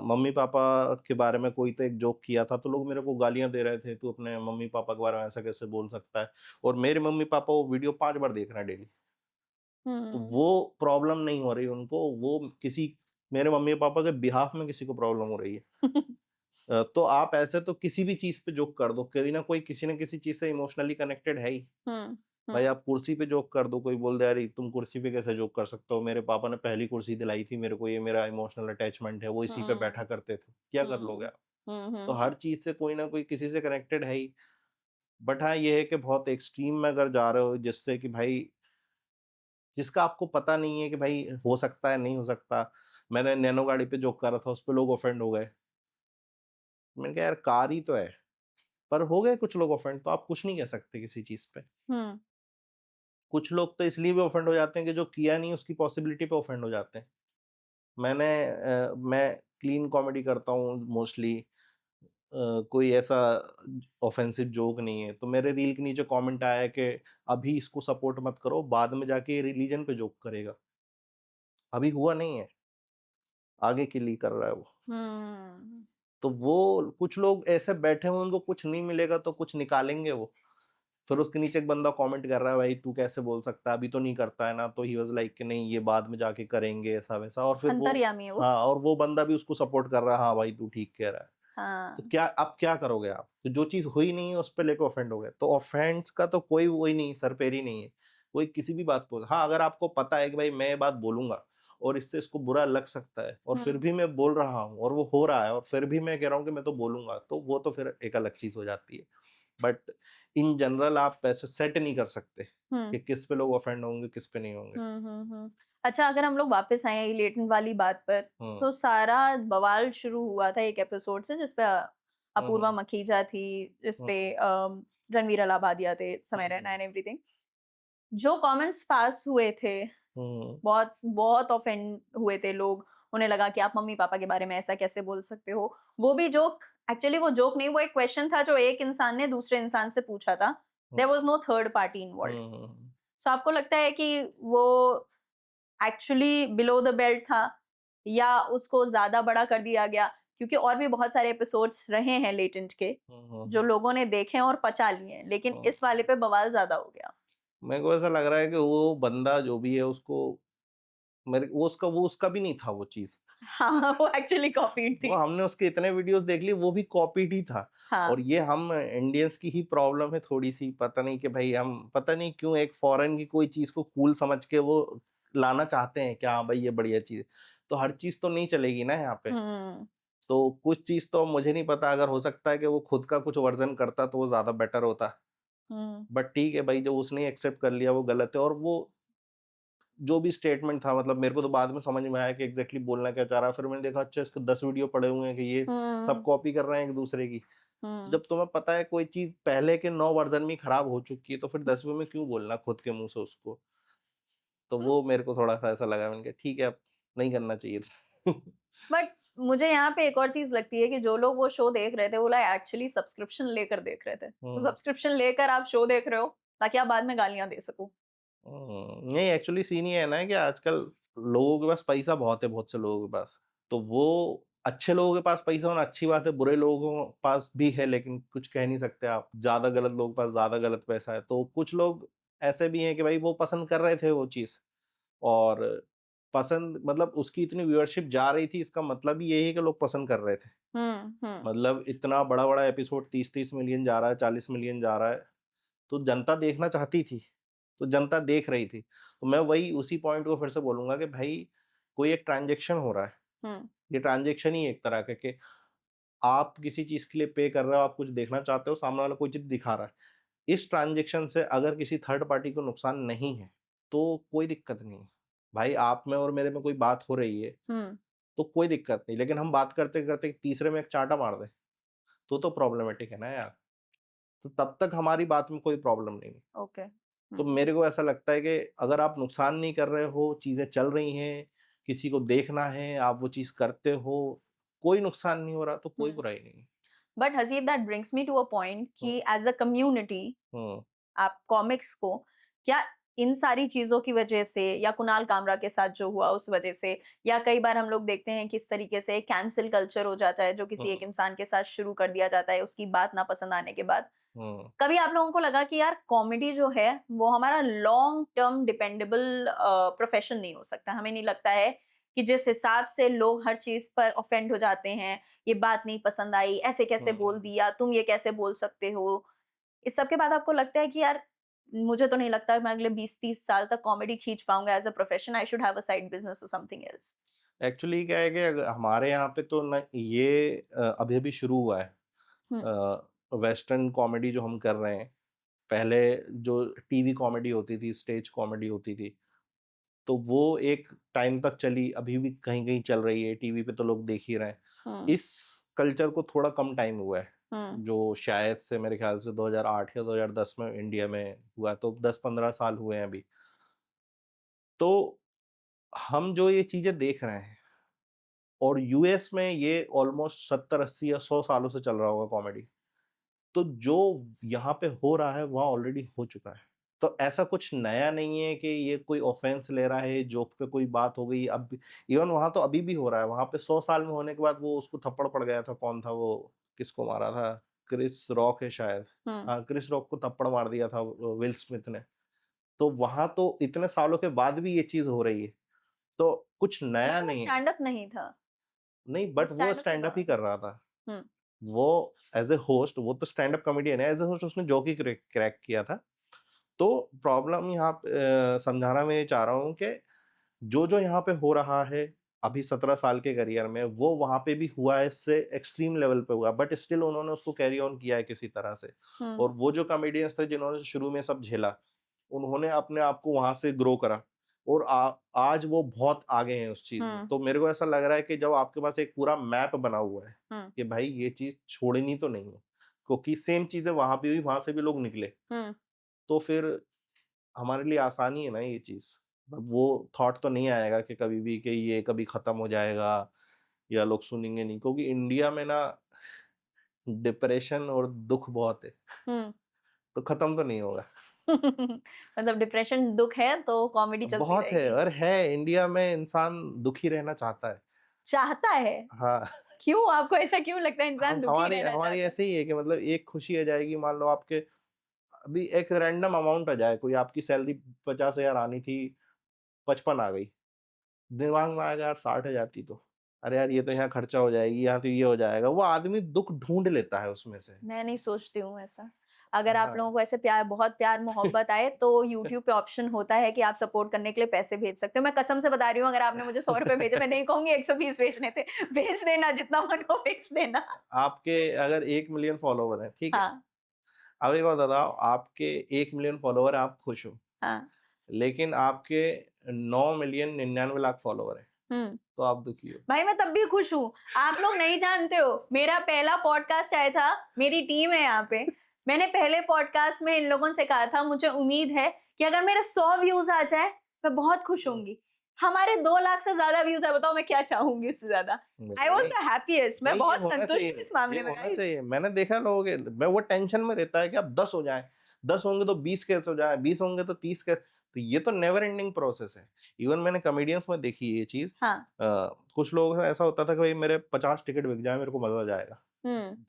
[SPEAKER 2] मम्मी-पापा के बारे में कोई तो एक जोक किया था, तो लोग मेरे को गालियाँ दे रहे थे, "तू अपने मम्मी-पापा के बारे में ऐसा कैसे बोल सकता है?" और मेरे मम्मी-पापा वो वीडियो 5 बार देख रहे हैं डेली। तो
[SPEAKER 1] हम्म।
[SPEAKER 2] वो प्रॉब्लम नहीं हो रही उनको, वो किसी मेरे मम्मी-पापा के बिहाफ़ में किसी को प्रॉब्लम हो रही है। तो आप ऐसे तो किसी भी चीज़ पे जोक कर दो, कोई ना कोई किसी न किसी चीज़ से इमोशनली कनेक्टेड है ही।
[SPEAKER 1] हम्म।
[SPEAKER 2] भाई
[SPEAKER 1] हम्म।
[SPEAKER 2] आप कुर्सी पे जोक कर दो, कोई बोल दे अरे तुम कुर्सी पे कैसे जोक कर सकते हो? मेरे पापा ने पहली कुर्सी दिलाई थी मेरे को, ये मेरा इमोशनल अटैचमेंट है, वो इसी पे बैठा
[SPEAKER 1] हम्म।
[SPEAKER 2] करते थे। क्या कर लोगे
[SPEAKER 1] हम्म।
[SPEAKER 2] आप? तो
[SPEAKER 1] हम्म।
[SPEAKER 2] हर चीज़ से कोई ना कोई किसी से कनेक्टेड है ही। बट हाँ, ये है कि बहुत एक्सट्रीम में अगर जा रहे हो जिससे कि भाई जिसका आपको पता नहीं है कि भाई हो सकता है, नहीं हो सकता। मैंने नैनो गाड़ी पे जोक करा था, उस पे लोग ऑफेंड हो गए। मैंने कहा यार कार ही तो है, पर हो गए कुछ लोग ऑफेंड, तो आप कुछ नहीं कह सकते किसी चीज़ पे।
[SPEAKER 1] हम्म।
[SPEAKER 2] कुछ लोग तो इसलिए भी ऑफेंड हो जाते हैं कि जो किया नहीं उसकी पॉसिबिलिटी पे ऑफेंड हो जाते हैं। मैं क्लीन कॉमेडी करता हूँ मोस्टली, कोई ऐसा ऑफेंसिव जोक नहीं है, तो मेरे रील के नीचे कमेंट आया है कि अभी इसको सपोर्ट मत करो, बाद में जाके ये रिलीजन पे जोक करेगा। अभी हुआ नहीं है, आगे के लिए कर रहा है वो।
[SPEAKER 1] हम्म।
[SPEAKER 2] तो वो कुछ लोग ऐसे बैठे हुए उनको कुछ नहीं मिलेगा तो कुछ निकालेंगे वो। फिर उसके नीचे एक बंदा कमेंट कर रहा है, भाई तू कैसे बोल सकता है, अभी तो नहीं करता है ना, तो ही वाज़ लाइक कि नहीं ये बाद में जाके करेंगे ऐसा-वैसा, और फिर वो
[SPEAKER 1] अंतर्यामी है वो।
[SPEAKER 2] हाँ, और वो बंदा भी उसको सपोर्ट कर रहा है, हाँ भाई तू ठीक कह रहा है। तो
[SPEAKER 1] हाँ।
[SPEAKER 2] क्या अब क्या करोगे आप? तो जो चीज़ हुई नहीं है उस पे लेके ऑफेंड हो गए। तो ऑफेंस का तो कोई वही नहीं, सर-पैर ही नहीं है। कोई किसी भी बात पे हाँ, अगर आपको पता है कि भाई मैं ये बात बोलूँगा और इससे इसको बुरा लग सकता है और फिर
[SPEAKER 1] हम्म।
[SPEAKER 2] भी मैं बोल रहा हूँ और वो हो रहा है और फिर भी मैं कह रहा हूँ कि मैं तो बोलूँगा, तो वो तो फिर एक अलग चीज़ हो जाती है। बट इन जनरल आप ऐसे सेट नहीं कर सकते
[SPEAKER 1] हम्म।
[SPEAKER 2] कि किस पे लोग ऑफेंड होंगे, किस पे नहीं होंगे।
[SPEAKER 1] हुँ। अच्छा, अगर हम लोग वापस आएँ लेटेंट वाली बात पर,
[SPEAKER 2] हुँ।
[SPEAKER 1] तो सारा बवाल शुरू हुआ था एक एपिसोड से जिस पे
[SPEAKER 2] हुँ,
[SPEAKER 1] अपूर्वा
[SPEAKER 2] हुँ।
[SPEAKER 1] मखीजा थी, जिस
[SPEAKER 2] हुँ,
[SPEAKER 1] पे रणवीर अलाहाबादिया थे, समय
[SPEAKER 2] हुँ,
[SPEAKER 1] रैना एंड एवरीथिंग। जो कमेंट्स पास हुए थे,
[SPEAKER 2] हुँ,
[SPEAKER 1] बहुत बहुत ऑफेंड हुए थे लोग। उन्हें लगा कि आप मम्मी-पापा के बारे में ऐसा कैसे बोल सकते हो? वो भी जोक, एक्चुअली वो जोक नहीं, वो एक क्वेश्चन था जो एक इंसान ने दूसरे इंसान से पूछा था।
[SPEAKER 2] Hmm,
[SPEAKER 1] there was no third party involved.
[SPEAKER 2] Hmm, hmm.
[SPEAKER 1] So आपको लगता है कि वो एक्चुअली बिलो द बेल्ट था या उसको ज़्यादा बड़ा कर दिया गया? क्योंकि और भी बहुत सारे एपिसोड्स रहे हैं लेटेंट के,
[SPEAKER 2] हुँ, हुँ,
[SPEAKER 1] जो लोगों ने देखे और पचा लिए हैं, लेकिन
[SPEAKER 2] हुँ।
[SPEAKER 1] इस वाले पे बवाल ज़्यादा हो गया।
[SPEAKER 2] मेरे को ऐसा लग रहा है कि वो बंदा जो भी है उसको वो उसका भी नहीं था वो चीज़।
[SPEAKER 1] हाँ, वो एक्चुअली कॉपीड
[SPEAKER 2] वो
[SPEAKER 1] थी।
[SPEAKER 2] हमने उसके इतने वीडियोज़ देख लिए, वो भी कॉपीड ही था।
[SPEAKER 1] हाँ।
[SPEAKER 2] और ये हम इंडियंस की ही प्रॉब्लम है थोड़ी-सी, पता नहीं कि भाई हम पता नहीं क्यों एक फ़ॉरेन की कोई चीज़ को कूल समझ के वो लाना चाहते हैं कि हाँ भाई ये बढ़िया चीज़ है। तो हर चीज़ तो नहीं चलेगी ना यहाँ पे।
[SPEAKER 1] हुँ।
[SPEAKER 2] तो कुछ चीज़ तो मुझे नहीं पता, अगर हो सकता है कि वो खुद का कुछ वर्ज़न करता तो वो ज़्यादा बेटर होता।
[SPEAKER 1] हुँ।
[SPEAKER 2] बट ठीक है भाई, जो उसने एक्सेप्ट कर लिया वो गलत है, और वो जो भी स्टेटमेंट था, मतलब मेरे को तो बाद में समझ में आया कि एग्ज़ैक्टली बोलना क्या चाह रहा है। फिर मैंने देखा अच्छा इसके 10 वीडियो पड़े हुए हैं कि ये सब
[SPEAKER 1] हुँ।
[SPEAKER 2] कॉपी कर रहे हैं एक-दूसरे की। तो
[SPEAKER 1] हुँ।
[SPEAKER 2] जब तुम्हें पता है कोई चीज़ पहले के 9 वर्ज़न में ही खराब हो चुकी है, तो फिर 10वें में क्यों बोलना खुद के मुँह से उसको? तो वो मेरे को थोड़ा-सा ऐसा लगा, मैंने कहा ठीक है अब नहीं करना चाहिए था।
[SPEAKER 1] बट मुझे यहाँ पे एक और चीज़ लगती है कि जो लोग वो शो देख रहे थे, वो लोग एक्चुअली सब्सक्रिप्शन लेकर देख रहे थे। तो
[SPEAKER 2] हुँ।
[SPEAKER 1] सब्सक्रिप्शन लेकर आप शो देख रहे हो, ताकि आप बाद में गालियाँ दे सको।
[SPEAKER 2] नहीं एक्चुअली सीन ये है ना कि आजकल लोगों के पास पैसा बहुत है, बहुत से लोगों के पास, तो वो अच्छे लोगों के पास पैसा होना अच्छी बात है, बुरे लोगों के पास भी है, लेकिन कुछ कह नहीं सकते आप। ज़्यादा गलत लोगों के पास ज़्यादा गलत पैसा है, तो कुछ लोग ऐसे भी हैं कि भाई वो पसंद कर रहे थे वो चीज़, और पसंद मतलब उसकी इतनी व्यूअरशिप जा रही थी, इसका मतलब ही यही है कि लोग पसंद कर रहे थे।
[SPEAKER 1] हम्म।
[SPEAKER 2] मतलब इतना बड़ा-बड़ा एपिसोड 30-30 मिलियन जा रहा है, 40 मिलियन जा रहा है, तो जनता देखना चाहती थी, तो जनता देख रही थी। तो मैं वही उसी पॉइंट को फिर से बोलूँगा कि भाई कोई एक ट्रांज़ैक्शन हो रहा है,
[SPEAKER 1] हम्म।
[SPEAKER 2] ये ट्रांज़ैक्शन ही एक तरह का कि आप किसी चीज़ के लिए पे कर रहे हो, आप कुछ देखना चाहते हो, सामने वाला कोई चीज़ दिखा रहा है। इस ट्रांज़ैक्शन से अगर किसी थर्ड पार्टी को नुकसान नहीं है, तो कोई दिक्कत नहीं है। भाई आप में और मेरे में कोई बात हो रही है,
[SPEAKER 1] हम्म।
[SPEAKER 2] तो कोई दिक्कत नहीं, लेकिन हम बात करते-करते तीसरे में एक चाँटा मार दें, तो प्रॉब्लमैटिक है ना यार। तो तब तक हमारी बात में कोई प्रॉब्लम नहीं है।
[SPEAKER 1] ओके।
[SPEAKER 2] तो मेरे को ऐसा लगता है कि अगर आप नुकसान नहीं कर रहे हो, चीज़ें चल रही हैं, किसी को देखना है, आप वो चीज़ करते हो, कोई नुकसान नहीं हो रहा, तो कोई बुराई नहीं है।
[SPEAKER 1] But Haseeb, that brings me to a point कि एज अ कम्युनिटी
[SPEAKER 2] हुँ,
[SPEAKER 1] आप कॉमिक्स को क्या इन सारी चीजों की वजह से, या कुणाल कामरा के साथ जो हुआ उस वजह से, या कई बार हम लोग देखते हैं किस तरीके से कैंसिल कल्चर हो जाता है जो किसी एक
[SPEAKER 2] हुँ,
[SPEAKER 1] इंसान के साथ शुरू कर दिया जाता है उसकी बात ना पसंद आने के बाद,
[SPEAKER 2] हुँ,
[SPEAKER 1] कभी आप लोगों को लगा कि यार कॉमेडी जो है वो हमारा लॉन्ग टर्म डिपेंडेबल प्रोफेशन नहीं हो सकता? हमें नहीं लगता है कि जिस हिसाब से लोग हर चीज पर ऑफेंड हो जाते हैं, ये बात नहीं पसंद आई, ऐसे कैसे बोल
[SPEAKER 2] हुँ।
[SPEAKER 1] दिया, तुम ये कैसे बोल सकते हो, इस सब के बाद आपको लगता है कि यार मुझे तो नहीं लगता मैं अगले 20-30 साल तक कॉमेडी खींच पाऊंगा as a profession, I should have a side business और समथिंग एल्स?
[SPEAKER 2] एक्चुअली क्या है कि हमारे यहाँ पे तो ना ये अभी-अभी शुरू हुआ है।
[SPEAKER 1] हम्म।
[SPEAKER 2] वेस्टर्न कॉमेडी जो हम कर रहे हैं, पहले जो टीवी कॉमेडी होती थी, स्टेज कॉमेडी होती थी, तो वो एक टाइम तक चली, अभी भी कहीं-कहीं चल रही है, टीवी पे तो लोग देख ही रहे हैं।
[SPEAKER 1] हम्म।
[SPEAKER 2] इस कल्चर को थोड़ा कम टाइम हुआ है,
[SPEAKER 1] हम्म।
[SPEAKER 2] जो शायद से मेरे ख्याल से 2008 या 2010 में इंडिया में हुआ, तो 10-15 साल हुए हैं अभी। तो हम जो ये चीज़ें देख रहे हैं, और यूएस में ये ऑलमोस्ट 70-80 या 100 सालों से चल रहा होगा कॉमेडी। तो जो यहाँ पे हो रहा है, वहाँ ऑलरेडी हो चुका है। तो ऐसा कुछ नया नहीं है कि ये कोई ऑफेंस ले रहा है, जोक पे कोई बात हो गई, अब इवन वहाँ तो अभी भी हो रहा है। वहाँ पे 100 साल में होने के बाद वो उसको थप्पड़ पड़ गया था, कौन था वो? किसको मारा था? क्रिस रॉक है शायद।
[SPEAKER 1] हम्म।
[SPEAKER 2] हाँ, क्रिस रॉक को थप्पड़ मार दिया था विल स्मिथ ने। तो वहाँ तो इतने सालों के बाद भी ये चीज़ हो रही है। तो कुछ नया
[SPEAKER 1] बट वो
[SPEAKER 2] नहीं है।
[SPEAKER 1] स्टैंड अप नहीं था,
[SPEAKER 2] नहीं,
[SPEAKER 1] वो
[SPEAKER 2] बट वो
[SPEAKER 1] स्टैंड अप नहीं
[SPEAKER 2] स्टैंड
[SPEAKER 1] था।
[SPEAKER 2] अप ही कर रहा था।
[SPEAKER 1] हम्म।
[SPEAKER 2] वो एज़ अ होस्ट, वो तो स्टैंड अप कॉमेडियन है, एज़ अ होस्ट उसने जोक ही क्रैक किया था। तो प्रॉब्लम यहाँ पे समझाना मैं ये चाह रहा हूँ कि जो-जो यहाँ पे हो रहा है, अभी 17 साल के करियर में, वो वहाँ पे भी हुआ है, इससे एक्सट्रीम लेवल पे हुआ, बट स्टिल उन्होंने उसको कैरी ऑन किया है किसी तरह से।
[SPEAKER 1] हम्म।
[SPEAKER 2] और वो जो कॉमेडियंस थे जिन्होंने शुरू में सब झेला, उन्होंने अपने आप को वहाँ से ग्रो करा, और आज वो बहुत आगे हैं उस चीज़ में।
[SPEAKER 1] हम्म।
[SPEAKER 2] तो मेरे को ऐसा लग रहा है कि जब आपके पास एक पूरा मैप बना हुआ है,
[SPEAKER 1] हम्म।
[SPEAKER 2] कि भाई ये चीज़ छोड़नी तो नहीं है, क्योंकि सेम चीज़ें वहाँ पे हुई, वहाँ से भी लोग निकले,
[SPEAKER 1] हम्म।
[SPEAKER 2] तो फिर हमारे लिए आसानी है ना ये चीज़। अब वो थॉट तो नहीं आएगा कि कभी भी कि ये कभी खत्म हो जाएगा या लोग सुनेंगे नहीं, क्योंकि इंडिया में ना डिप्रेशन और दुःख बहुत है,
[SPEAKER 1] हम्म।
[SPEAKER 2] तो खत्म तो नहीं होगा।
[SPEAKER 1] मतलब डिप्रेशन दुख है तो कॉमेडी चलती
[SPEAKER 2] बहुत है,
[SPEAKER 1] रहेगी।
[SPEAKER 2] और है, इंडिया में इंसान दुखी रहना चाहता है।
[SPEAKER 1] चाहता है?
[SPEAKER 2] हाँ,
[SPEAKER 1] क्यों, आपको ऐसा क्यों लगता है इंसान
[SPEAKER 2] हम
[SPEAKER 1] दुखी
[SPEAKER 2] हमारी
[SPEAKER 1] रहना
[SPEAKER 2] हमारी
[SPEAKER 1] चाहता है?
[SPEAKER 2] ऐसे ही है कि मतलब एक खुशी आ जाएगी, मान लो आपके अभी एक रैंडम अमाउंट आ जाए, कोई आपकी सैलरी 50,000 आनी थी, 55 आ गई। दिमाग में आएगा यार 60 हो जाती तो, अरे यार ये तो यहाँ खर्चा हो जाएगी, यहाँ तो ये हो जाएगा, वो आदमी दुःख ढूँढ लेता है उसमें से।
[SPEAKER 1] मैं नहीं सोचती हूँ ऐसा। अगर आप
[SPEAKER 2] हाँ,
[SPEAKER 1] लोगों को ऐसे प्यार, बहुत प्यार मोहब्बत आए तो यूट्यूब पे ऑप्शन होता है कि आप सपोर्ट करने के लिए पैसे भेज सकते हो। मैं कसम से बता रही हूँ, अगर आपने मुझे 100 रुपए भेजे, मैं नहीं कहूँगी 120 भेजने थे। भेज देना, जितना मन हो भेज देना।
[SPEAKER 2] आपके अगर 1 मिलियन फॉलोवर हैं, ठीक है?
[SPEAKER 1] हाँ।
[SPEAKER 2] अब एक बात बताओ, आपके 1 मिलियन फॉलोवर हैं, आप खुश हो,
[SPEAKER 1] हाँ।
[SPEAKER 2] लेकिन आपके 9 मिलियन 99 लाख फॉलोवर हैं,
[SPEAKER 1] हुँ।
[SPEAKER 2] तो आप दुखी हो।
[SPEAKER 1] भाई मैं तब भी खुश हूँ। आप लोग नहीं जानते हो, मेरा पहला पॉडकास्ट आया था, मेरी टीम है यहाँ पे। मैंने पहले पॉडकास्ट में इन लोगों से कहा था, मुझे उम्मीद है कि अगर मेरे 100 व्यूज़ आ जाए, मैं बहुत खुश
[SPEAKER 2] हुँ,
[SPEAKER 1] होंगी। हमारे 2 लाख से ज़्यादा व्यूज़ है, बताओ मैं क्या चाहूँगी इससे ज़्यादा? आई वाज़
[SPEAKER 2] नहीं,
[SPEAKER 1] द हैप्पिएस्ट, मैं
[SPEAKER 2] नहीं, ये
[SPEAKER 1] बहुत
[SPEAKER 2] होना
[SPEAKER 1] संतुष्ट
[SPEAKER 2] चाहिए,
[SPEAKER 1] हूँ इस
[SPEAKER 2] ये
[SPEAKER 1] मामले में
[SPEAKER 2] होना
[SPEAKER 1] गाइज़।
[SPEAKER 2] चाहिए। मैंने देखा है लोगों के, मैं वो टेंशन में रहता है कि अब 10 हो जाएँ, 10 होंगे तो 20 कैसे हो जाए, 20 होंगे तो 30 कैसे, तो ये तो नेवर एंडिंग प्रोसेस है। इवन मैंने कॉमेडियंस में देखी ये चीज।
[SPEAKER 1] हाँ।
[SPEAKER 2] कुछ लोगों का ऐसा होता था कि भाई मेरे 50 टिकट बिक जाए मेरे को मजा आ जाएगा।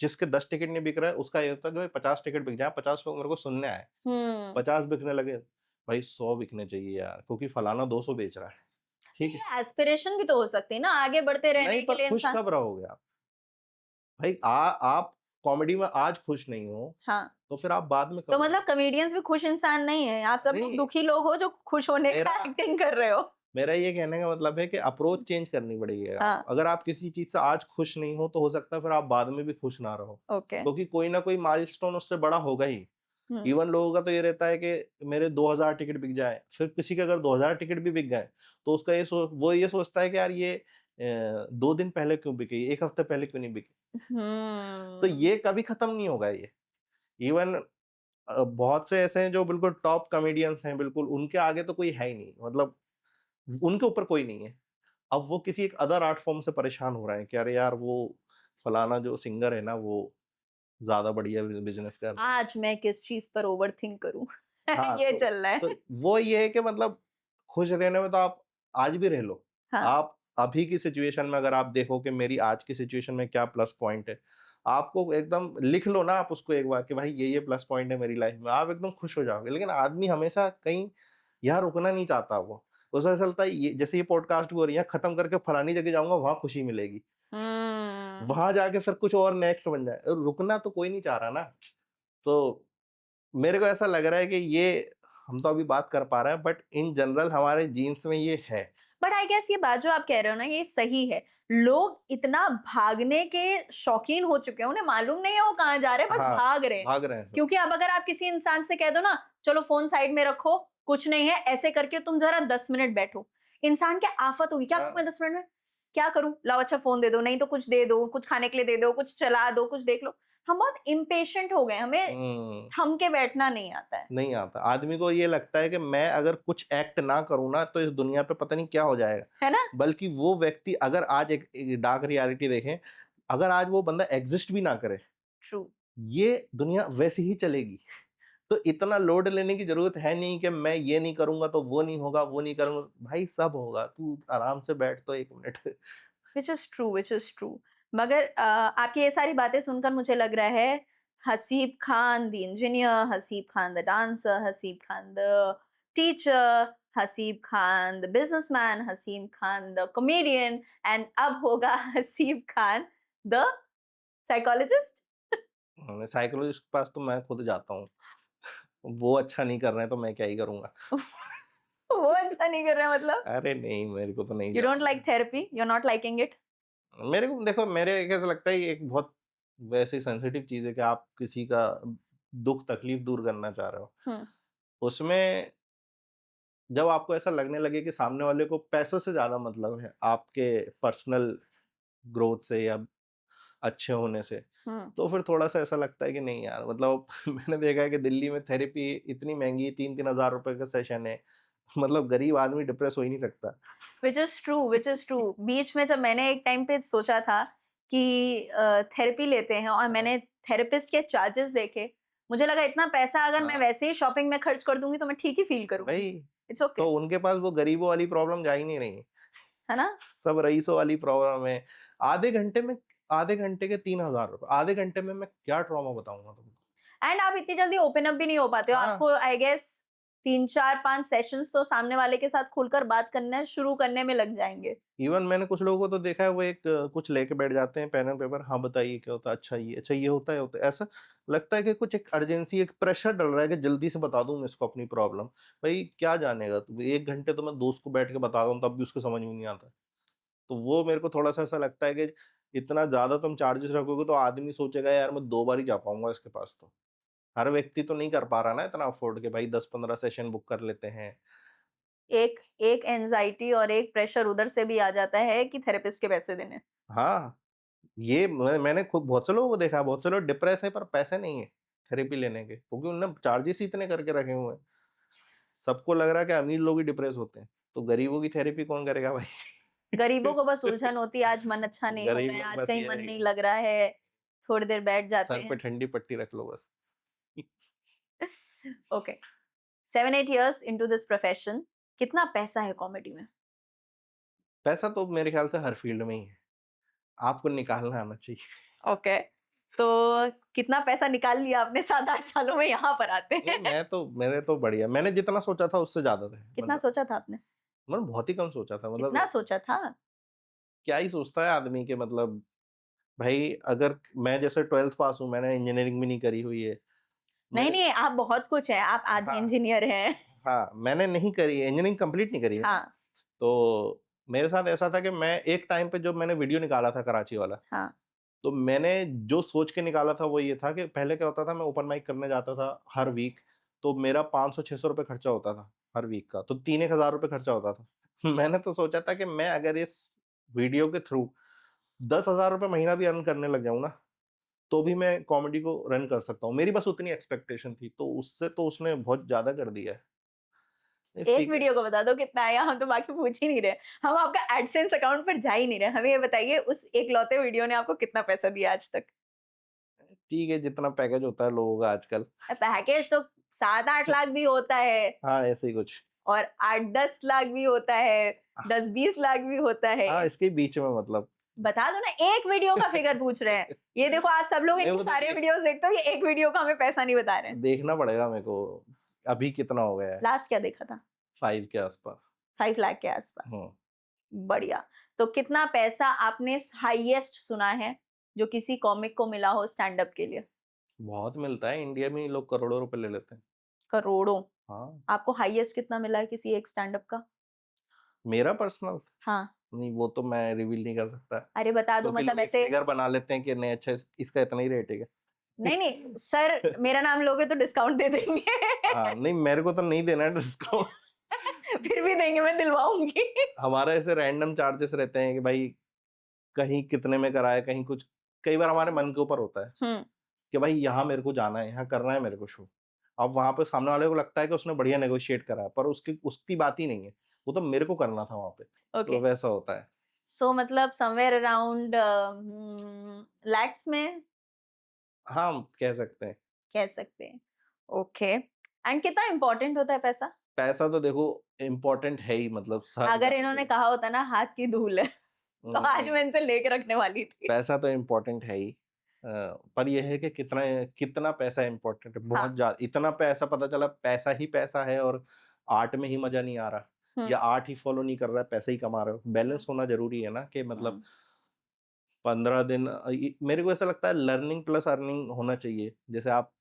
[SPEAKER 2] जिसके 10 टिकट नहीं बिक रहा है उसका ये होता है कि भाई 50 टिकट बिक जाए, 50 लोग मेरे को सुनने आए। 50 बिकने लगे, भाई 100 बिकने चाहिए यार, क्योंकि फलाना 200 बेच रहा है। ठीक है,
[SPEAKER 1] एस्पिरेशन भी तो हो सकती है ना आगे बढ़ते रहने
[SPEAKER 2] नहीं
[SPEAKER 1] के
[SPEAKER 2] पर
[SPEAKER 1] लिए
[SPEAKER 2] खुश
[SPEAKER 1] इंसान।
[SPEAKER 2] कब रहोगे आप? भाई आप कॉमेडी में आज खुश नहीं हो
[SPEAKER 1] हाँ,
[SPEAKER 2] तो फिर आप बाद में
[SPEAKER 1] तो
[SPEAKER 2] कब
[SPEAKER 1] मतलब
[SPEAKER 2] रहोगे?
[SPEAKER 1] कॉमेडियंस भी खुश इंसान नहीं है, आप सब लोग
[SPEAKER 2] नहीं,
[SPEAKER 1] दुखी लोग हो जो खुश होने का
[SPEAKER 2] मेरा
[SPEAKER 1] एक्टिंग कर रहे हो।
[SPEAKER 2] मेरा ये कहने का मतलब है कि अप्रोच चेंज करनी पड़ेगी।
[SPEAKER 1] हाँ,
[SPEAKER 2] अगर आप किसी चीज से आज खुश नहीं हो तो हो सकता है फिर आप बाद में भी खुश ना रहो,
[SPEAKER 1] ओके।
[SPEAKER 2] क्योंकि कोई ना कोई माइलस्टोन उससे बड़ा होगा ही।
[SPEAKER 1] हुँ,
[SPEAKER 2] इवन लोगों का तो ये रहता है कि मेरे 2000 टिकट बिक जाए, फिर किसी के अगर 2000 टिकट भी बिक गए तो उसका वो ये सोचता है कि यार ये 2 दिन पहले क्यों बिके, 1 हफ्ते पहले क्यों नहीं बिके। तो
[SPEAKER 1] हुँ,
[SPEAKER 2] ये कभी खत्म नहीं होगा ये। इवन बहुत से ऐसे हैं जो बिल्कुल टॉप कॉमेडियंस हैं, बिल्कुल उनके आगे तो कोई है ही नहीं, मतलब उनके ऊपर कोई नहीं है। अब वो किसी एक अदर आर्ट फॉर्म से परेशान हो रहे हैं कि अरे यार वो फलाना जो सिंगर है ना वो ज्यादा बढ़िया बिजनेस कर रहा है।
[SPEAKER 1] आज मैं किस चीज़ पर ओवरथिंक करूँ?
[SPEAKER 2] हाँ,
[SPEAKER 1] ये चल रहा
[SPEAKER 2] तो
[SPEAKER 1] है।
[SPEAKER 2] वो ये है कि मतलब खुश रहने में तो आप आज भी रह लो।
[SPEAKER 1] हाँ,
[SPEAKER 2] आप अभी की सिचुएशन में अगर आप देखो कि मेरी आज की सिचुएशन में क्या प्लस पॉइंट है, आपको एकदम लिख लो ना आप उसको एक बार कि भाई ये प्लस पॉइंट है मेरी लाइफ में, आप एकदम खुश हो जाओगे। लेकिन आदमी हमेशा कहीं यहाँ रुकना नहीं चाहता वो। उसे ऐसा लगता है ये जैसे ये पॉडकास्ट भी हो रही है, खत्म करके फलानी जगह जाऊँगा वहाँ खुशी मिलेगी।
[SPEAKER 1] हुँ।
[SPEAKER 2] वहाँ जाके फिर कुछ और नेक्स्ट बन जाए। रुकना तो कोई नहीं चाह रहा ना। तो मेरे को ऐसा लग रहा है कि ये हम तो अभी बात कर पा रहे हैं बट इन जनरल हमारे जीन्स में ये है।
[SPEAKER 1] बट आई गेस ये बात जो आप कह रहे हो ना ये सही है। लोग इतना भागने के शौकीन हो चुके हैं, उन्हें मालूम नहीं है वो कहाँ जा रहे हैं, बस
[SPEAKER 2] हाँ,
[SPEAKER 1] भाग रहे हैं।
[SPEAKER 2] भाग रहे हैं सब।
[SPEAKER 1] क्योंकि अब अगर आप किसी इंसान से कह दो ना, चलो फ़ोन साइड में रखो, कुछ नहीं है, ऐसे करके तुम ज़रा 10 मिनट बैठो। इंसान क्या आफ़त होगी, क्या करूँ
[SPEAKER 2] हाँ।
[SPEAKER 1] मैं 10 मिनट में? क्या करूँ? लाओ अच्छा फ़ोन दे दो, नहीं तो कुछ दे दो, कुछ खाने के लिए दे दो, कुछ चला दो, कुछ देख लो। हम बहुत इम्पेशेंट हो गए, हमें
[SPEAKER 2] हुँ,
[SPEAKER 1] थम के बैठना नहीं आता है।
[SPEAKER 2] नहीं आता। आदमी को ये लगता है कि मैं अगर कुछ एक्ट ना करूँ ना तो इस दुनिया पे पता नहीं क्या हो जाएगा।
[SPEAKER 1] है ना?
[SPEAKER 2] बल्कि वो व्यक्ति अगर आज एक डार्क रियलिटी देखें, अगर आज वो बंदा एग्ज़िस्ट भी ना करे,
[SPEAKER 1] ट्रू।
[SPEAKER 2] ये दुनिया वैसे ही चलेगी। तो इतना लोड लेने की ज़रूरत है नहीं कि मैं ये नहीं करूँगा तो वो नहीं होगा, वो नहीं करूँगा। भाई सब होगा, तू आराम से बैठ तो 1 मिनट।
[SPEAKER 1] Which is true. मगर आपकी ये सारी बातें सुनकर मुझे लग रहा है Haseeb Khan the engineer, Haseeb Khan the dancer, Haseeb Khan the teacher, Haseeb Khan the businessman, Haseeb Khan the comedian and अब होगा Haseeb Khan the psychologist.
[SPEAKER 2] Psychologist के पास तो मैं खुद जाता हूँ। वो अच्छा नहीं कर रहे हैं तो मैं क्या ही करूँगा।
[SPEAKER 1] वो अच्छा नहीं कर रहा है मतलब?
[SPEAKER 2] अरे नहीं, मेरे को तो नहीं
[SPEAKER 1] यू डोंट
[SPEAKER 2] जाना
[SPEAKER 1] like therapy? You are not liking it?
[SPEAKER 2] मेरे को देखो मेरे कैसा लगता है ये एक बहुत वैसे सेंसिटिव चीज़ है कि आप किसी का दुःख तकलीफ दूर करना चाह रहे हो।
[SPEAKER 1] हुँ,
[SPEAKER 2] उसमें जब आपको ऐसा लगने लगे कि सामने वाले को पैसों से ज़्यादा मतलब है, आपके पर्सनल ग्रोथ से या अच्छे होने से,
[SPEAKER 1] हुँ।
[SPEAKER 2] तो फिर थोड़ा-सा ऐसा लगता है कि नहीं यार मतलब मैंने देखा है कि दिल्ली में थेरेपी इतनी महँगी 3-3 हज़ार रुपए का सेशन है। मतलब गरीब आदमी डिप्रेस हो ही नहीं सकता।
[SPEAKER 1] Which is true. बीच में जब मैंने एक टाइम पे सोचा था कि थेरेपी लेते हैं और
[SPEAKER 2] हाँ,
[SPEAKER 1] मैंने थेरेपिस्ट के चार्जेस देखे, मुझे लगा इतना पैसा अगर मैं
[SPEAKER 2] हाँ,
[SPEAKER 1] वैसे ही शॉपिंग में खर्च कर दूँगी तो मैं ठीक ही फ़ील करूँगी।
[SPEAKER 2] वही।
[SPEAKER 1] इट्स ओके,
[SPEAKER 2] तो उनके पास वो गरीबों वाली प्रॉब्लम जा ही नहीं रही।
[SPEAKER 1] है ना?
[SPEAKER 2] सब रईसों वाली प्रॉब्लम है। आधे घंटे के 3,000 रुपए, आधे घंटे में मैं क्या ट्रॉमा बताऊँगा तुमको?
[SPEAKER 1] एंड आप इतनी जल्दी ओपन अप भी नहीं हो पाते हो।
[SPEAKER 2] हाँ,
[SPEAKER 1] आपको आई गेस 3, 4, 5 सेशंस तो सामने वाले के साथ खुलकर बात करना शुरू करने में लग जाएँगे।
[SPEAKER 2] इवन मैंने कुछ लोगों को तो देखा है वो कुछ लेके बैठ जाते हैं पेन एंड पेपर, हाँ बताइए क्या होता है? अच्छा ये होता है, होता है। ऐसा लगता है कि कुछ एक अर्जेंसी, एक प्रेशर डल रहा है कि जल्दी से बता दूँ मैं इसको अपनी प्रॉब्लम। भाई क्या जानेगा तू? 1 घंटे तो मैं दोस्त को बैठ के बताता हूँ तब भी उसको समझ में नहीं आता। तो वो मेरे को थोड़ा-सा ऐसा लगता है कि इतना ज़्यादा तुम चार्जेस रखोगे तो आदमी सोचेगा यार मैं 2 बार ही जा पाऊँगा इसके पास तो। हर व्यक्ति तो नहीं कर पा रहा ना इतना अफ़ोर्ड कि भाई 10-15 सेशन बुक कर लेते हैं।
[SPEAKER 1] एक एक एंग्ज़ायटी और एक प्रेशर उधर से भी आ जाता है कि थेरेपिस्ट के पैसे देने।
[SPEAKER 2] हाँ, ये मैंने खुद बहुत से लोगों को देखा है, बहुत से लोग डिप्रेस हैं पर पैसे नहीं है थेरेपी लेने के, क्योंकि उन्होंने चार्जेस ही इतने करके रखे हुए हैं। सबको लग रहा है कि अमीर लोग ही डिप्रेस होते हैं, तो गरीबों की थेरेपी कौन करेगा
[SPEAKER 1] गरीबों
[SPEAKER 2] भाई?
[SPEAKER 1] को बस उलझन होती है, आज मन अच्छा नहीं हो
[SPEAKER 2] गरीब
[SPEAKER 1] रहा है,
[SPEAKER 2] लोग
[SPEAKER 1] आज
[SPEAKER 2] बस
[SPEAKER 1] कहीं
[SPEAKER 2] ये
[SPEAKER 1] मन
[SPEAKER 2] है
[SPEAKER 1] नहीं
[SPEAKER 2] कि
[SPEAKER 1] लग रहा है, थोड़ी देर बैठ जाते
[SPEAKER 2] सर पे
[SPEAKER 1] हैं।
[SPEAKER 2] ठंडी पट्टी रख लो बस।
[SPEAKER 1] Okay, 7-8 years into this profession, कितना पैसा है कॉमेडी में?
[SPEAKER 2] पैसा तो मेरे ख्याल से हर फील्ड में ही है, आपको निकालना आना चाहिए।
[SPEAKER 1] ओके, तो कितना पैसा निकाल लिया आपने 7-8 सालों में यहाँ पर आते
[SPEAKER 2] नहीं,
[SPEAKER 1] हैं?
[SPEAKER 2] मेरे तो बढ़िया, मैंने जितना सोचा था उससे ज़्यादा थे।
[SPEAKER 1] कितना
[SPEAKER 2] मतलब
[SPEAKER 1] सोचा था आपने?
[SPEAKER 2] मैंने बहुत ही कम सोचा था,
[SPEAKER 1] कितना
[SPEAKER 2] मतलब
[SPEAKER 1] सोचा था?
[SPEAKER 2] क्या ही सोचता है आदमी के, मतलब भाई अगर मैं जैसे 12th पास हूँ, मैंने इंजीनियरिंग भी नहीं करी हुई है।
[SPEAKER 1] नहीं,
[SPEAKER 2] मेरे
[SPEAKER 1] नहीं, आप बहुत कुछ हैं, आप आधे
[SPEAKER 2] हाँ,
[SPEAKER 1] इंजीनियर हैं।
[SPEAKER 2] हाँ, मैंने नहीं करी है, इंजीनियरिंग कंप्लीट नहीं करी है।
[SPEAKER 1] हाँ,
[SPEAKER 2] तो मेरे साथ ऐसा था कि मैं एक टाइम पे जब मैंने वीडियो निकाला था कराची वाला,
[SPEAKER 1] हाँ,
[SPEAKER 2] तो मैंने जो सोच के निकाला था वो ये था कि पहले क्या होता था, मैं ओपन माइक करने जाता था हर वीक, तो मेरा 500-600 रुपए खर्चा होता था हर वीक का, तो 3-1 हज़ार रुपए खर्चा होता था। मैंने तो सोचा था कि मैं अगर इस वीडियो के थ्रू 10,000 रुपए महीना भी अर्न करने लग जाऊँ ना, तो भी मैं कॉमेडी को रन कर सकता हूँ। मेरी बस उतनी एक्सपेक्टेशन थी, तो उससे तो उसने बहुत ज़्यादा कर दिया है। नहीं,
[SPEAKER 1] एक वीडियो को बता दो कितना आया, हम तो बाकी पूछ ही नहीं रहे। हम आपका एडसेंस अकाउंट पर जा ही नहीं रहे। हमें ये बताइए उस इकलौते वीडियो ने आपको कितना पैसा दिया आज तक?
[SPEAKER 2] ठीक है, जितना पैकेज होता है लोगों का आजकल।
[SPEAKER 1] पैकेज तो 7-8 लाख भी होता है
[SPEAKER 2] हाँ, ऐसे ही कुछ।
[SPEAKER 1] और 8-10 लाख भी होता है, 10-20 लाख भी होता है।
[SPEAKER 2] हाँ, इसके बीच में मतलब।
[SPEAKER 1] बता दो ना, एक वीडियो का फिगर पूछ रहे हैं। ये देखो आप सब लोग
[SPEAKER 2] नहीं,
[SPEAKER 1] इतने
[SPEAKER 2] वो तो
[SPEAKER 1] सारे वीडियोस देखते हो, ये एक वीडियो का हमें पैसा नहीं बता रहे हैं।
[SPEAKER 2] देखना पड़ेगा मेरे को, अभी कितना हो गया है,
[SPEAKER 1] लास्ट क्या देखा था?
[SPEAKER 2] 5 के आसपास।
[SPEAKER 1] 5 लाख के आसपास।
[SPEAKER 2] हुँ।
[SPEAKER 1] बढ़िया। तो कितना पैसा आपने हाईएस्ट सुना है जो किसी कॉमिक को मिला हो स्टैंड अप के लिए?
[SPEAKER 2] बहुत मिलता है, इंडिया में ही लोग करोड़ों रुपए ले लेते हैं।
[SPEAKER 1] करोड़ों।
[SPEAKER 2] हाँ,
[SPEAKER 1] आपको हाईएस्ट कितना मिला है किसी एक स्टैंड अप का?
[SPEAKER 2] मेरा पर्सनल
[SPEAKER 1] हाँ।
[SPEAKER 2] नहीं, वो तो मैं रिवील नहीं कर सकता,
[SPEAKER 1] अरे बता दो,
[SPEAKER 2] क्योंकि
[SPEAKER 1] मतलब
[SPEAKER 2] लोग एक
[SPEAKER 1] ऐसे।
[SPEAKER 2] फिगर बना लेते हैं कि नहीं अच्छा इसका इतना ही रेट है क्या?
[SPEAKER 1] नहीं, नहीं, सर मेरा नाम लोगे तो डिस्काउंट दे देंगे।
[SPEAKER 2] हाँ, नहीं मेरे को तो नहीं देना है डिस्काउंट।
[SPEAKER 1] फिर भी देंगे, मैं दिलवाऊँगी।
[SPEAKER 2] हमारा ऐसे रैंडम चार्जेस रहते हैं कि भाई कहीं कितने में कराए, कहीं कुछ। कई बार हमारे मन के ऊपर होता है
[SPEAKER 1] हुँ,
[SPEAKER 2] कि भाई यहाँ मेरे को जाना है, यहाँ करना है मेरे को शो। अब वहाँ पे सामने वाले को लगता है कि उसने बढ़िया नेगोशिएट करा है, पर उसकी उसकी बात ही नहीं है। वो तो मेरे को करना था वहाँ पे,
[SPEAKER 1] ओके।
[SPEAKER 2] तो वैसा होता है।
[SPEAKER 1] सो मतलब समवेयर अराउंड लैक्स में
[SPEAKER 2] हाँ, कह सकते हैं।
[SPEAKER 1] कह सकते हैं। ओके। एंड कितना इम्पोर्टेंट होता है पैसा?
[SPEAKER 2] पैसा तो देखो इम्पोर्टेंट है ही, मतलब सब
[SPEAKER 1] अगर
[SPEAKER 2] जानते
[SPEAKER 1] इन्होंने
[SPEAKER 2] हैं।
[SPEAKER 1] कहा होता ना हाथ की धूल है, तो आज
[SPEAKER 2] नहीं,
[SPEAKER 1] मैं इनसे लेके रखने वाली थी।
[SPEAKER 2] पैसा तो इम्पोर्टेंट है ही। पर ये है कि कितना कितना पैसा इम्पोर्टेंट है,
[SPEAKER 1] हाँ।
[SPEAKER 2] बहुत ज़्यादा। इतना पैसा, पता चला पैसा ही पैसा है और आर्ट में ही मज़ा नहीं आ रहा,
[SPEAKER 1] हुँ,
[SPEAKER 2] या आर्ट ही फ़ॉलो नहीं कर रहा है, पैसे ही कमा रहे हो।
[SPEAKER 1] हुँ,
[SPEAKER 2] बैलेंस होना ज़रूरी है ना, कि मतलब
[SPEAKER 1] हुँ,
[SPEAKER 2] 15 दिन मेरे को ऐसा लगता है लर्निंग प्लस अर्निंग होना चाहिए। जैसे आप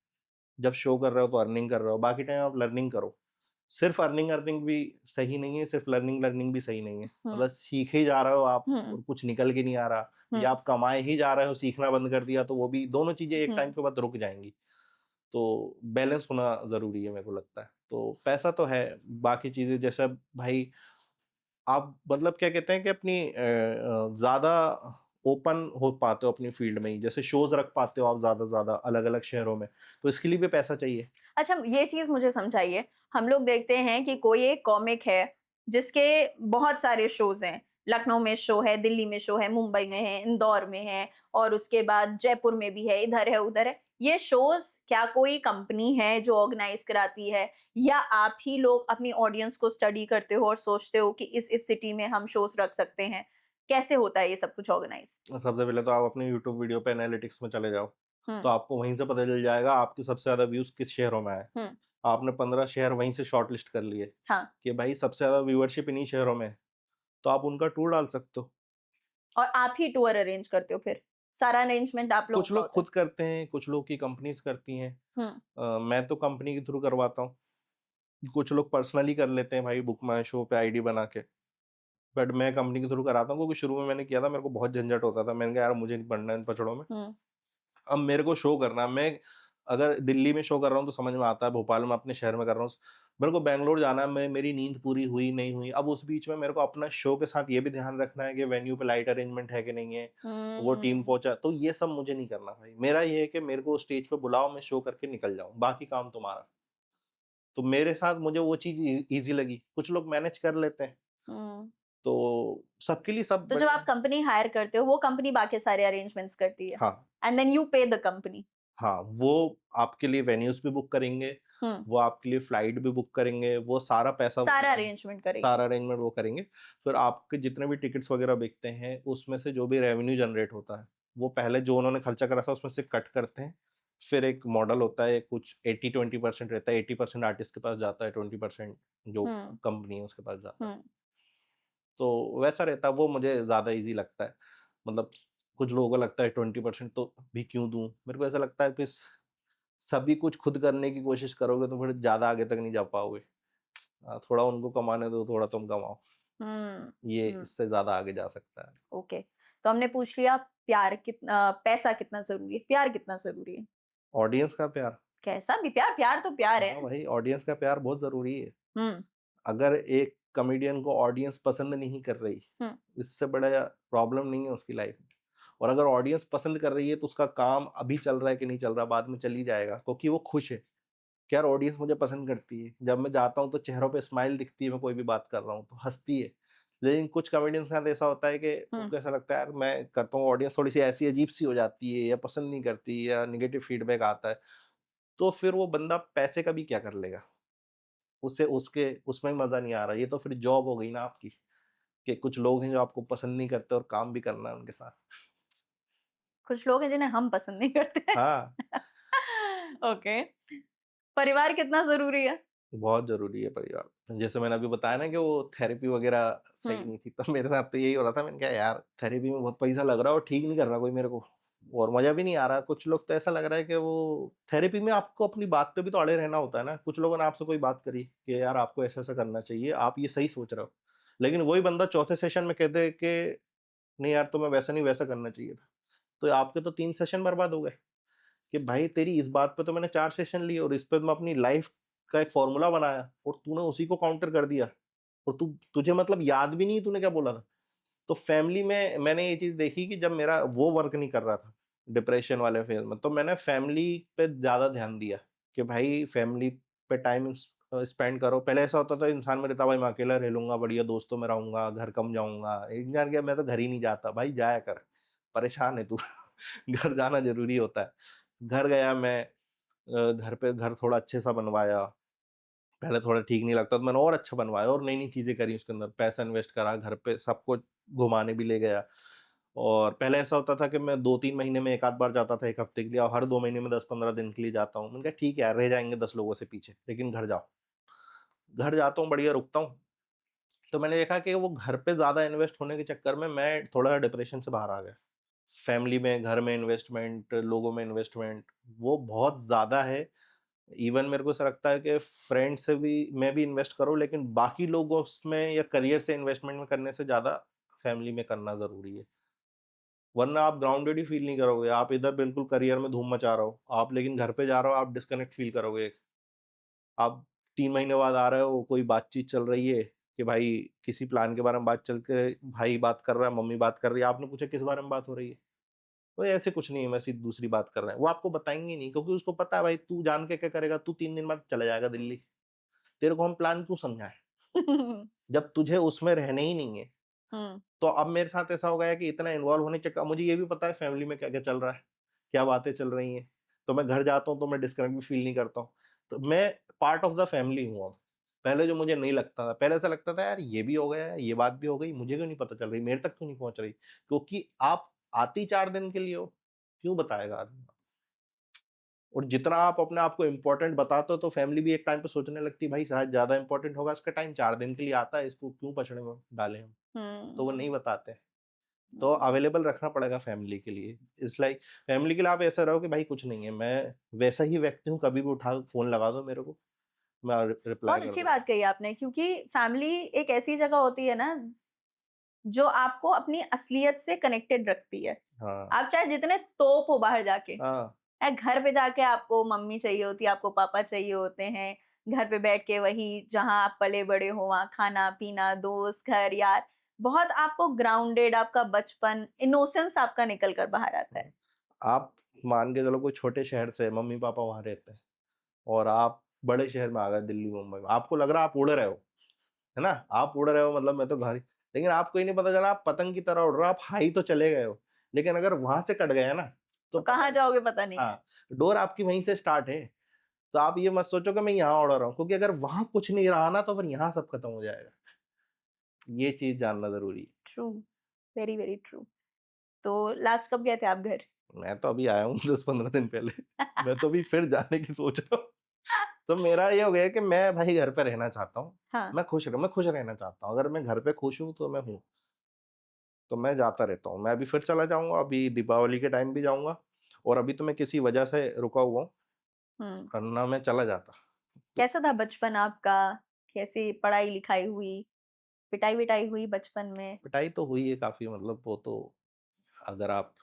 [SPEAKER 2] जब शो कर रहे हो तो अर्निंग कर रहे हो, बाकी टाइम आप लर्निंग करो। सिर्फ़ अर्निंग भी सही नहीं है, सिर्फ़ लर्निंग भी सही नहीं है।
[SPEAKER 1] हुँ,
[SPEAKER 2] मतलब सीखे ही जा रहे हो आप
[SPEAKER 1] हुँ,
[SPEAKER 2] और कुछ निकल के नहीं आ रहा,
[SPEAKER 1] हुँ,
[SPEAKER 2] या आप कमाए ही जा रहे हो, सीखना बंद कर दिया, तो वो भी दोनों चीज़ें एक
[SPEAKER 1] हुँ,
[SPEAKER 2] टाइम के बाद रुक जाएँगी। तो बैलेंस होना ज़रूरी है मेरे को लगता है। तो पैसा तो है, बाकी चीज़ें जैसे भाई आप मतलब क्या कहते हैं कि अपनी ज़्यादा ओपन हो पाते हो अपनी फ़ील्ड में ही। जैसे शोज़ रख पाते हो आप ज़्यादा से ज़्यादा अलग-अलग शहरों में, तो इसके लिए भी पैसा चाहिए।
[SPEAKER 1] अच्छा, ये चीज़ मुझे समझाइए। हम लोग देखते हैं कि कोई एक कॉमिक है, जिसके बहुत सारे शोज़ हैं। लखनऊ में शो है, दिल्ली में शो है, मुंबई में है, इंदौर में है और उसके बाद जयपुर में भी है, इधर है, उधर है। ये शोज़ क्या कोई कंपनी है जो ऑर्गनाइज़ कराती है या आप ही लोग अपनी ऑडियंस को स्टडी करते हो और सोचते हो कि इस सिटी में हम शोज़ रख सकते हैं? कैसे होता है ये सब कुछ ऑर्गनाइज़?
[SPEAKER 2] सबसे पहले तो आप अपने यूट्यूब वीडियो पे एनालिटिक्स में चले जाओ,
[SPEAKER 1] हुँ,
[SPEAKER 2] तो आपको वहीं से पता चल जाएगा आपके सबसे ज़्यादा व्यूज़ किस शहरों में आए।
[SPEAKER 1] हुँ,
[SPEAKER 2] आपने 15 शहर वहीं से शॉर्टलिस्ट कर लिए
[SPEAKER 1] हाँ।
[SPEAKER 2] कि भाई सबसे ज़्यादा व्यूअरशिप इन्हीं शहरों में है, तो आप उनका टूर डाल सकते हो।
[SPEAKER 1] और आप ही टूर अरेंज करते हो फिर? सारा अरेंजमेंट आप लोगों
[SPEAKER 2] कुछ
[SPEAKER 1] का
[SPEAKER 2] लोग
[SPEAKER 1] होता है?
[SPEAKER 2] खुद करते हैं, कुछ लोग की कंपनीज़ करती हैं।
[SPEAKER 1] हुँ,
[SPEAKER 2] मैं तो कंपनी के थ्रू करवाता हूँ। कुछ लोग पर्सनली कर लेते हैं भाई, बुक माय शो पे आईडी बना के। बट मैं कंपनी के थ्रू कराता हूँ, क्योंकि शुरू में मैंने किया था, मेरे को बहुत झंझट होता था। मैंने कहा यार मुझे नहीं पड़ना इन पचड़ों में।
[SPEAKER 1] हुँ,
[SPEAKER 2] अब मेरे को शो करना है, मैं अगर दिल्ली में शो कर रहा हूँ तो समझ में आता है, भोपाल में अपने शहर में कर रहा हूँ। मेरे को बैंगलोर जाना है, मैं मेरी नींद पूरी हुई, नहीं हुई। अब उस बीच में मेरे को अपना शो के साथ ये भी ध्यान रखना है कि वेन्यू पे लाइट अरेंजमेंट है कि नहीं है, वो टीम
[SPEAKER 1] हुँ।
[SPEAKER 2] पहुँचा, तो ये सब मुझे नहीं करना भाई। मेरा ये है कि मेरे को स्टेज पे बुलाओ, मैं शो करके निकल जाऊँ, बाकी काम तुम्हारा। तो मेरे साथ मुझे वो चीज़ ईज़ी लगी। कुछ लोग मैनेज कर लेते हैं,
[SPEAKER 1] हुँ।
[SPEAKER 2] तो सबके लिए सब
[SPEAKER 1] तो जब
[SPEAKER 2] बढ़िया
[SPEAKER 1] आप
[SPEAKER 2] है।
[SPEAKER 1] कंपनी हायर करते हो, वो कंपनी बाकी सारे अरेंजमेंट्स करती है
[SPEAKER 2] हाँ,
[SPEAKER 1] एंड देन यू पे द कंपनी।
[SPEAKER 2] हाँ, वो आपके लिए वेन्यूज़ भी बुक करेंगे,
[SPEAKER 1] हम्म,
[SPEAKER 2] वो आपके लिए फ्लाइट भी बुक करेंगे, वो सारा पैसा
[SPEAKER 1] सारा अरेंजमेंट करेंगे।
[SPEAKER 2] सारा अरेंजमेंट वो करेंगे। फिर आपके जितने भी टिकट्स वगैरह बिकते हैं उसमें से जो भी रेवेन्यू जनरेट होता है वो पहले जो उन्होंने खर्चा करा था उसमें से कट करते हैं। फिर एक मॉडल होता है, कुछ 80-20% रहता है, 80% आर्टिस्ट के पास जाता है, 20% जो
[SPEAKER 1] हम्म,
[SPEAKER 2] कंपनी है उसके पास जाता है।
[SPEAKER 1] हम्म,
[SPEAKER 2] तो वैसा रहता है, वो मुझे ज़्यादा ईज़ी लगता है। मतलब कुछ लोगों को लगता है 20% तो भी क्यों दूँ? मेरे को ऐसा लगता है कि सभी कुछ खुद करने की कोशिश करोगे तो फिर ज़्यादा आगे तक नहीं जा पाओगे। थोड़ा उनको कमाने दो, थोड़ा तुम कमाओ।
[SPEAKER 1] हम्म,
[SPEAKER 2] ये
[SPEAKER 1] हम्म,
[SPEAKER 2] इससे ज़्यादा आगे जा सकता है।
[SPEAKER 1] ओके। तो हमने पूछ लिया प्यार कितना, पैसा कितना जरूरी है, प्यार कितना जरूरी है।
[SPEAKER 2] ऑडियंस का प्यार।
[SPEAKER 1] कैसा भी प्यार, प्यार तो प्यार
[SPEAKER 2] हाँ
[SPEAKER 1] है।
[SPEAKER 2] भाई, ऑडियंस का प्यार बहुत ज़रूरी है।
[SPEAKER 1] हम्म,
[SPEAKER 2] अगर एक कॉमेडियन को ऑडियंस पसंद नहीं कर रही,
[SPEAKER 1] हम्म,
[SPEAKER 2] इससे बड़ा प्रॉब्लम नहीं है उसकी लाइफ में। और अगर ऑडियंस पसंद कर रही है तो उसका काम अभी चल रहा है कि नहीं चल रहा, बाद में चल ही जाएगा, क्योंकि वो खुश है कि यार ऑडियंस मुझे पसंद करती है। जब मैं जाता हूँ तो चेहरों पे स्माइल दिखती है, मैं कोई भी बात कर रहा हूँ तो हँसती है। लेकिन कुछ कॉमेडियंस के साथ ऐसा होता है कि
[SPEAKER 1] हम्म,
[SPEAKER 2] उनको ऐसा लगता है यार मैं करता हूँ, ऑडियंस थोड़ी-सी ऐसी अजीब-सी हो जाती है या पसंद नहीं करती या नेगेटिव फीडबैक आता है, तो फिर वो बंदा पैसे का भी क्या कर लेगा? उसे उसके उसमें मज़ा नहीं आ रहा। ये तो फिर जॉब हो गई ना आपकी, कि कुछ लोग हैं जो आपको पसंद नहीं करते और काम भी करना है उनके साथ।
[SPEAKER 1] कुछ लोग हैं जिन्हें हम पसंद नहीं करते।
[SPEAKER 2] हाँ,
[SPEAKER 1] ओके। परिवार कितना जरूरी है।
[SPEAKER 2] बहुत ज़रूरी है परिवार। जैसे मैंने अभी बताया ना कि वो थेरेपी वग़ैरह सही
[SPEAKER 1] हम्म,
[SPEAKER 2] नहीं थी, तो मेरे साथ तो यही हो रहा था। मैंने कहा यार थेरेपी में बहुत पैसा लग रहा है और ठीक नहीं कर रहा कोई मेरे को, और मज़ा भी नहीं आ रहा। कुछ लोग तो ऐसा लग रहा है कि वो थेरेपी में आपको अपनी बात पे भी तो अड़े रहना होता है ना। कुछ लोगों ने आपसे कोई बात करी कि यार आपको ऐसा-ऐसा करना चाहिए, आप ये सही सोच रहे हो। लेकिन वही बंदा चौथे सेशन में कह दे कि नहीं यार तुम्हें वैसा नहीं, वैसा करना चाहिए था। तो आपके तो 3 सेशन बर्बाद हो गए। कि भाई तेरी इस बात पे तो मैंने 4 सेशन लिए और इस पे मैं अपनी लाइफ का एक फ़ॉर्मूला बनाया और तूने उसी को काउंटर कर दिया। और तुझे मतलब याद भी नहीं तूने क्या बोला था। तो फैमिली में मैंने ये चीज़ देखी कि जब मेरा वो वर्क नहीं कर रहा था, डिप्रेशन वाले फ़ेज़ में, तो मैंने फैमिली पे ज़्यादा ध्यान दिया कि भाई फैमिली पे टाइम स्पेंड करो। पहले ऐसा होता था इंसान में रहता भाई मैं अकेला रह लूँगा, बढ़िया दोस्तों में रहूँगा, घर कम जाऊँगा। एक जान गया मैं तो घर ही नहीं जाता। भाई जाया कर, परेशान है तू। घर जाना ज़रूरी होता है। घर गया मैं, घर थोड़ा अच्छे सा बनवाया। पहले थोड़ा ठीक नहीं लगता तो मैंने और अच्छा बनवाया और नई-नई चीज़ें करी उसके अंदर, पैसा इन्वेस्ट करा, घर पे सबको घुमाने भी ले गया। और पहले ऐसा होता था कि मैं 2-3 महीने में 1 आध बार जाता था 1 हफ्ते के लिए, अब हर 2 महीने में 10-15 दिन के लिए जाता हूँ। मैंने कहा ठीक है यार, रह जाएँगे 10 लोगों से पीछे, लेकिन घर जाओ। घर जाता हूँ, बढ़िया रुकता हूँ। तो मैंने देखा कि वो घर पे ज़्यादा इन्वेस्ट होने के चक्कर में मैं थोड़ा डिप्रेशन से बाहर आ गया। फैमिली में, घर में इन्वेस्टमेंट, लोगों में इन्वेस्टमेंट, वो बहुत ज़्यादा है। इवन मेरे को ऐसा लगता है कि फ्रेंड से भी मैं भी इन्वेस्ट करूँ, लेकिन बाकी लोगों में या करियर से इन्वेस्टमेंट में करने से ज़्यादा फैमिली में करना ज़रूरी है। वरना आप ग्राउंडेड ही फील नहीं करोगे। आप इधर बिल्कुल करियर में धूम मचा रहे हो, आप लेकिन घर पे जा रहे हो, आप डिस्कनेक्ट फील करोगे। आप 3 महीने बाद आ रहे हो, कोई बातचीत चल रही है कि भाई किसी प्लान के बारे में बात चल के भाई बात कर रहा है, मम्मी बात कर रही है, आपने पूछा किस बारे में बात हो रही है? "ओए ऐसे कुछ नहीं है, मैं सीधी दूसरी बात कर रहे हैं।" वो आपको बताएँगे नहीं, क्योंकि उसको पता है भाई तू जान के क्या करेगा, तू 3 दिन बाद चला जाएगा दिल्ली। तेरे को हम प्लान क्यों समझाएँ? जब तुझे उसमें रहना ही नहीं है।
[SPEAKER 1] हम्म,
[SPEAKER 2] तो अब मेरे साथ ऐसा हो गया है कि इतना इन्वॉल्व होने के चक्कर, मुझे ये भी पता है फैमिली में क्या-क्या चल रहा है, क्या बातें चल रही हैं। तो मैं घर जाता हूँ तो मैं डिस्कनेक्ट भी फील नहीं करता हूँ। तो मैं पार्ट ऑफ द फैमिली हूँ अब। पहले जो मुझे नहीं लगता था, पहले ऐसा लगता था यार ये भी हो गया है, ये बात भी हो गई, मुझे क्यों नहीं पता चल रही, मेरे तक क्यों नहीं पहुँच रही? क्योंकि आप आते ही 4 दिन के लिए हो, क्यों बताएगा आदमी? और जितना आप अपने आप को इम्पोर्टेंट बताते हो तो फैमिली भी एक टाइम पे सोचने लगती है भाई शायद ज़्यादा इम्पोर्टेंट होगा इसका टाइम, 4 दिन के लिए आता है, इसको क्यों पछड़े में डालें हम? तो वो नहीं बताते। तो
[SPEAKER 1] हम्म।
[SPEAKER 2] अवेलेबल रखना पड़ेगा फैमिली के लिए। इट्स लाइक फैमिली के लिए आप ऐसा रहो कि भाई कुछ नहीं है, मैं वैसा ही व्यक्ति हूँ, कभी भी उठा फ़ोन लगा दो मेरे को, मैं रिप्लाई
[SPEAKER 1] बहुत
[SPEAKER 2] कर
[SPEAKER 1] अच्छी
[SPEAKER 2] दूँगा।
[SPEAKER 1] बात कही आपने, क्योंकि फैमिली एक ऐसी जगह होती है ना जो आपको अपनी असलियत से कनेक्टेड रखती है।
[SPEAKER 2] हाँ,
[SPEAKER 1] आप चाहे जितने तोप हो बाहर जाके,
[SPEAKER 2] हाँ,
[SPEAKER 1] घर पे जाके आपको मम्मी चाहिए होती है, आपको पापा चाहिए होते हैं। घर पे बैठ के वही जहाँ आप पले-बड़े हो, वहाँ खाना-पीना, दोस्त, घर, यार, बहुत आपको ग्राउंडेड, आपका बचपन, इनोसेंस आपका निकल कर बाहर आता है।
[SPEAKER 2] हाँ। आप मान के चलो कोई छोटे शहर से मम्मी-पापा वहाँ रहते हैं और आप बड़े शहर में आ गए दिल्ली, मुंबई में। आपको लग रहा है आप उड़ रहे हो, है ना? आप उड़ रहे हो मतलब मैं तो घर ही, लेकिन आपको ये नहीं पता चला आप पतंग की तरह उड़ रहे हो, आप हाई तो चले गए हो। लेकिन अगर वहाँ से कट गए ना, तो
[SPEAKER 1] तो
[SPEAKER 2] पता
[SPEAKER 1] कहाँ
[SPEAKER 2] नहीं।
[SPEAKER 1] जाओगे पता नहीं।
[SPEAKER 2] हाँ, डोर आपकी वहीं से स्टार्ट है। तो आप ये मत सोचो कि मैं यहाँ ऑर्डर रहा हूँ, क्योंकि अगर वहां कुछ नहीं रहा ना तो फिर यहाँ सब खत्म हो जाएगा। ये चीज जानना जरूरी है।
[SPEAKER 1] True, very very true. तो लास्ट कब गए थे आप घर?
[SPEAKER 2] मैं तो अभी आया हूँ 10-15 दिन पहले। मैं तो अभी फिर जाने की सोच रहा हूँ। तो मेरा ये हो गया कि मैं भाई घर पे रहना चाहता हूँ।
[SPEAKER 1] हाँ।
[SPEAKER 2] मैं खुश रहना चाहता हूँ। अगर मैं घर पे खुश हूँ तो मैं हूँ। तो मैं जाता रहता हूँ। मैं अभी फिर चला जाऊंगा, अभी दीपावली के टाइम भी जाऊंगा। और अभी तो मैं किसी वजह से रुका हुआ हूँ,
[SPEAKER 1] हम्म।
[SPEAKER 2] वरना मैं चला जाता। तो
[SPEAKER 1] कैसा था बचपन आपका? कैसे पढ़ाई लिखाई हुई? पिटाई विटाई हुई बचपन में?
[SPEAKER 2] पिटाई तो हुई है काफी, मतलब वो तो अगर आप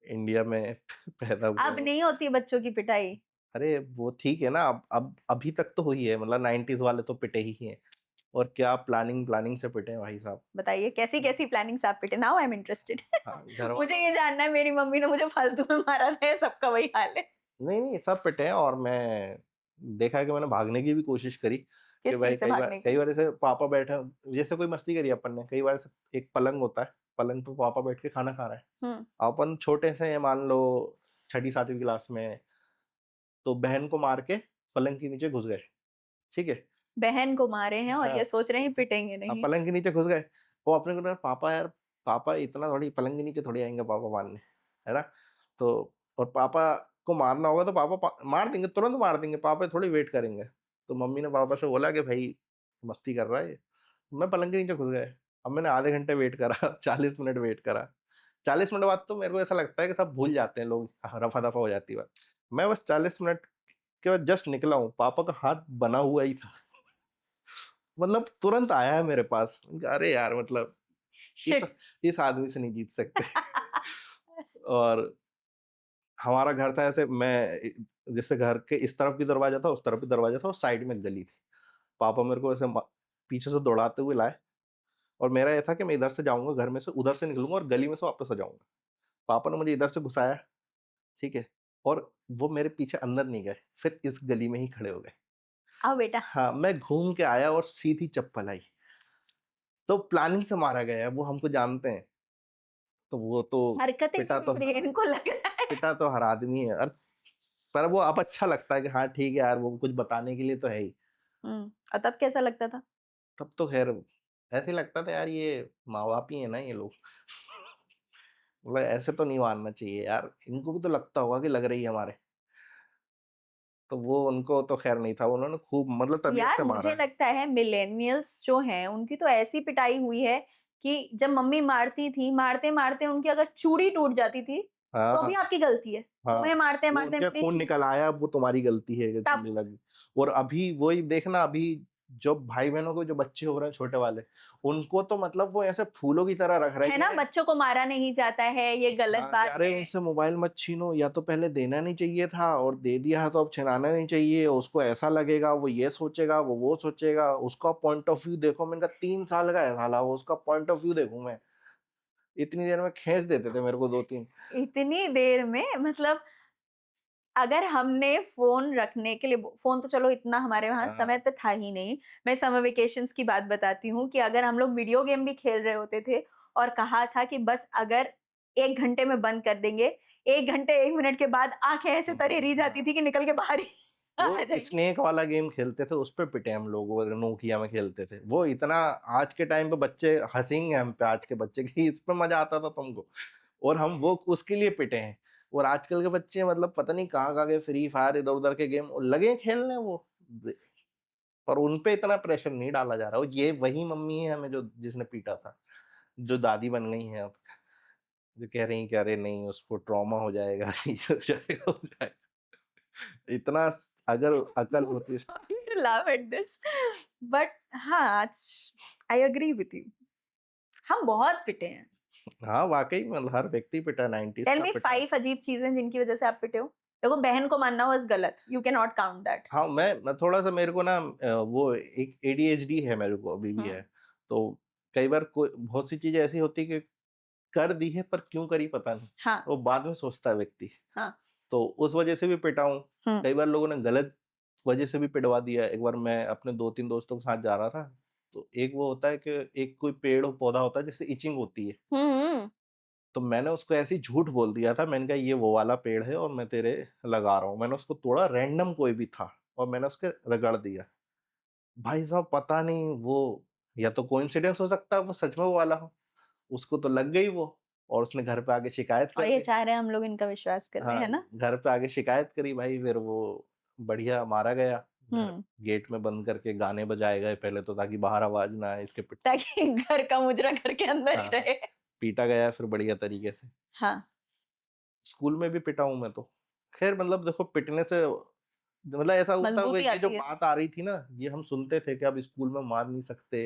[SPEAKER 2] इंडिया में पैदा हुए
[SPEAKER 1] अब
[SPEAKER 2] हो।
[SPEAKER 1] नहीं होती बच्चों की पिटाई?
[SPEAKER 2] अरे वो ठीक है ना, अब अभी तक तो हुई है, मतलब 90s वाले तो पिटे ही हैं। और क्या प्लानिंग प्लानिंग से पिटे हैं भाई साहब।
[SPEAKER 1] बताइए कैसी कैसी प्लानिंग्स आप पिटे? Now I am interested.
[SPEAKER 2] हाँ, घर
[SPEAKER 1] मुझे
[SPEAKER 2] वालों
[SPEAKER 1] ये जानना है, मेरी मम्मी ने मुझे फालतू में मारा था, सबका वही हाल है।
[SPEAKER 2] नहीं नहीं सब पिटे हैं। और मैं देखा है कि मैंने भागने की भी कोशिश करी कि
[SPEAKER 1] किस
[SPEAKER 2] भाई
[SPEAKER 1] चीज से भागने की?
[SPEAKER 2] कई बार ऐसे पापा बैठे, जैसे कोई मस्ती करी अपन ने, कई बार ऐसे एक पलंग होता है, पलंग पे पापा बैठ के खाना खा रहे हैं,
[SPEAKER 1] हम्म।
[SPEAKER 2] अपन छोटे से हैं, मान लो 6ठी 7वीं क्लास में, तो बहन को मार के पलंग के नीचे घुस गए। ठीक है।
[SPEAKER 1] बहन को मारे हैं और
[SPEAKER 2] हाँ,
[SPEAKER 1] ये सोच रहे हैं पिटेंगे नहीं।
[SPEAKER 2] पलंग के नीचे घुस गए। वो अपने को लगा, पापा यार, पापा इतना थोड़ी पलंग के नीचे थोड़ी आएंगे पापा मारने, है ना। तो और पापा को मारना होगा तो पापा मार देंगे, तुरंत मार देंगे, पापा थोड़ी वेट करेंगे। तो मम्मी ने पापा से बोला कि भाई मस्ती कर रहा है ये। मैं पलंग के नीचे घुस गए। अब मैंने आधे घंटे वेट करा 40 मिनट वेट करा। 40 मिनट बाद तो मेरे को ऐसा लगता है कि सब भूल जाते हैं लोग, रफा दफा हो जाती है बात। मैं बस 40 मिनट के बाद जस्ट निकला हूँ, पापा का हाथ बना हुआ ही था। मतलब तुरंत आया है मेरे पास। अरे यार, मतलब इस
[SPEAKER 1] शिट।
[SPEAKER 2] इस आदमी से नहीं जीत सकते। और हमारा घर था ऐसे, मैं जैसे घर के इस तरफ भी दरवाजा था, उस तरफ भी दरवाजा था, और साइड में गली थी। पापा मेरे को ऐसे पीछे से दौड़ाते हुए लाए। और मेरा ये था कि मैं इधर से जाऊंगा, घर में से उधर से निकलूंगा और गली में से वापस आ जाऊंगा। पापा ने मुझे इधर से घुसाया। ठीक है। और वो मेरे पीछे अंदर नहीं गए, फिर इस गली में ही खड़े हो गए।
[SPEAKER 1] आओ बेटा।
[SPEAKER 2] हाँ, मैं घूम के आया और सीधी चप्पल आई। तो प्लानिंग से मारा गया है, वो हमको जानते हैं। तो वो तो
[SPEAKER 1] हरकतें
[SPEAKER 2] पिटा
[SPEAKER 1] क्यों
[SPEAKER 2] तो
[SPEAKER 1] दिख रही है इनको, लग रहा है?
[SPEAKER 2] पिटा तो हर आदमी है। पर वो अब अच्छा लगता है कि हाँ ठीक है यार, वो कुछ बताने के लिए तो है ही।
[SPEAKER 1] और तब कैसा लगता था?
[SPEAKER 2] तब तो खैर ऐसे ही लगता था यार, ये माँ बाप ही है ना ये लोग। मतलब ऐसे तो नहीं मारना चाहिए यार, इनको भी तो लगता होगा कि लग रही है हमारे। तो वो उनको तो खैर नहीं था, उन्होंने खूब मतलब तबीयत
[SPEAKER 1] यार
[SPEAKER 2] से मारा
[SPEAKER 1] मुझे
[SPEAKER 2] है।
[SPEAKER 1] लगता है मिलेनियल्स जो हैं उनकी तो ऐसी पिटाई हुई है कि जब मम्मी मारती थी, मारते मारते उनकी अगर चूड़ी टूट जाती थी तो भी
[SPEAKER 2] हाँ
[SPEAKER 1] आपकी गलती है।
[SPEAKER 2] हाँ,
[SPEAKER 1] तुम्हें मारते
[SPEAKER 2] वो
[SPEAKER 1] मारते
[SPEAKER 2] उनके
[SPEAKER 1] मेरी
[SPEAKER 2] खून निकल आया, वो तुम्हारी गलती है कि
[SPEAKER 1] तब
[SPEAKER 2] चुनने लगी। और अभी वही देखना, अभी जो भाई बहनों के जो बच्चे हो रहे हैं छोटे वाले, उनको तो मतलब वो ऐसे फूलों की तरह रख
[SPEAKER 1] है
[SPEAKER 2] रही
[SPEAKER 1] ना,
[SPEAKER 2] है।
[SPEAKER 1] बच्चों को मारा नहीं जाता है, ये गलत
[SPEAKER 2] हाँ, कि
[SPEAKER 1] बात
[SPEAKER 2] अरे
[SPEAKER 1] है।
[SPEAKER 2] उनसे मोबाइल मत छीनो, या तो पहले देना नहीं चाहिए था, और दे दिया है तो अब छिनाना नहीं चाहिए, उसको ऐसा लगेगा, वो ये सोचेगा, वो सोचेगा, उसका पॉइंट ऑफ व्यू देखो। मैंने कहा 3 साल का है साला, वो उसका पॉइंट ऑफ व्यू देखूं मैं। इतनी देर में खींच देते थे मेरे को 2-3।
[SPEAKER 1] इतनी देर में मतलब अगर हमने फ़ोन रखने के लिए, फ़ोन तो चलो इतना हमारे वहाँ
[SPEAKER 2] हाँ
[SPEAKER 1] समय पे था ही नहीं। मैं समर वेकेशंस की बात बताती हूँ कि अगर हम लोग वीडियो गेम भी खेल रहे होते थे और कहा था कि बस अगर 1 घंटे में बंद कर देंगे, 1 घंटे 1 मिनट के बाद आँखें ऐसे तरेरी जाती थी कि निकल के बाहर ही
[SPEAKER 2] वो
[SPEAKER 1] आ जाएँगे।
[SPEAKER 2] स्नेक वाला गेम खेलते थे, उस पे पिटे हम लोग, वो नोकिया में खेलते थे वो इतना। आज के टाइम पे बच्चे हंसेंगे हम पे, आज के बच्चे की इस पे मजा आता था तुमको, और हम वो उसके लिए पिटे हैं। और आजकल के बच्चे मतलब पता नहीं कहाँ कहाँ गए, फ्री फायर इधर उधर के गेम लगे खेलने वो। पर उन पे इतना प्रेशर नहीं डाला जा रहा। वो ये वही मम्मी है हमें जो जिसने पीटा था, जो दादी बन गई हैं अब, जो कह रही हैं कि अरे नहीं उसको ट्रॉमा हो जाएगा, ये हो जाएगा, हो जाएगा। इतना अगर अकल होती।
[SPEAKER 1] Sorry to laugh at this but हाँ, आज आई एग्री विथ यू। हम बहुत पिटे हैं।
[SPEAKER 2] हाँ वाकई में, मतलब हर व्यक्ति पिटा, 90s
[SPEAKER 1] टेल
[SPEAKER 2] का
[SPEAKER 1] मी
[SPEAKER 2] पिटा है।
[SPEAKER 1] 5 अजीब चीज़ें जिनकी वज़ह से आप पिटे हो। देखो बहन को मारना वाज़ गलत, you can not count that.
[SPEAKER 2] हाँ, मैं थोड़ा सा, मेरे को ना वो एक एडीएचडी है मेरे को, अभी भी
[SPEAKER 1] हुँ।
[SPEAKER 2] है। तो कई बार कोई बहुत सी चीजें ऐसी होती है कि कर दी है पर क्यों करी पता नहीं,
[SPEAKER 1] हाँ,
[SPEAKER 2] वो बाद में सोचता है व्यक्ति।
[SPEAKER 1] हाँ।
[SPEAKER 2] तो उस वजह से भी पिटा हूँ।
[SPEAKER 1] हुँ।
[SPEAKER 2] कई बार लोगों ने गलत वजह से भी पिटवा दिया। एक बार मैं अपने 2-3 दोस्तों के साथ जा रहा था, तो एक वो होता है कि एक कोई पेड़ और पौधा होता है जिससे इचिंग होती है।
[SPEAKER 1] हुँ, हुँ।
[SPEAKER 2] तो मैंने उसको ऐसे ही झूठ बोल दिया था, मैंने कहा ये वो वाला पेड़ है और मैं तेरे लगा रहा हूँ। मैंने उसको तोड़ा, रैंडम कोई भी था और मैंने उसके रगड़ दिया। भाई साहब पता नहीं वो, या तो कोइंसिडेंस हो सकता है वो सच में वो वाला हो, उसको तो लग गई वो, और उसने घर पे आके शिकायत
[SPEAKER 1] और
[SPEAKER 2] कर
[SPEAKER 1] ये
[SPEAKER 2] दी।
[SPEAKER 1] चाह रहे हैं हम लोग इनका विश्वास कर लें,
[SPEAKER 2] हाँ,
[SPEAKER 1] है ना?
[SPEAKER 2] घर पे आके शिकायत करी भाई, फिर वो बढ़िया मारा गया। घर
[SPEAKER 1] हुँ,
[SPEAKER 2] गेट में बंद करके गाने बजाए गए पहले तो, ताकि बाहर आवाज ना आए इसके पिट।
[SPEAKER 1] ताकि घर का मुजरा घर के अंदर ही
[SPEAKER 2] हाँ,
[SPEAKER 1] रहे।
[SPEAKER 2] पीटा गया फिर बढ़िया तरीके से।
[SPEAKER 1] हाँ,
[SPEAKER 2] स्कूल में भी पिटा हूँ मैं तो। खैर मतलब देखो पिटने से मतलब ऐसा हुआ था, वो
[SPEAKER 1] मजबूती
[SPEAKER 2] ये जो
[SPEAKER 1] आती है।
[SPEAKER 2] बात आ रही थी ना, ये हम सुनते थे कि अब स्कूल में मार नहीं सकते,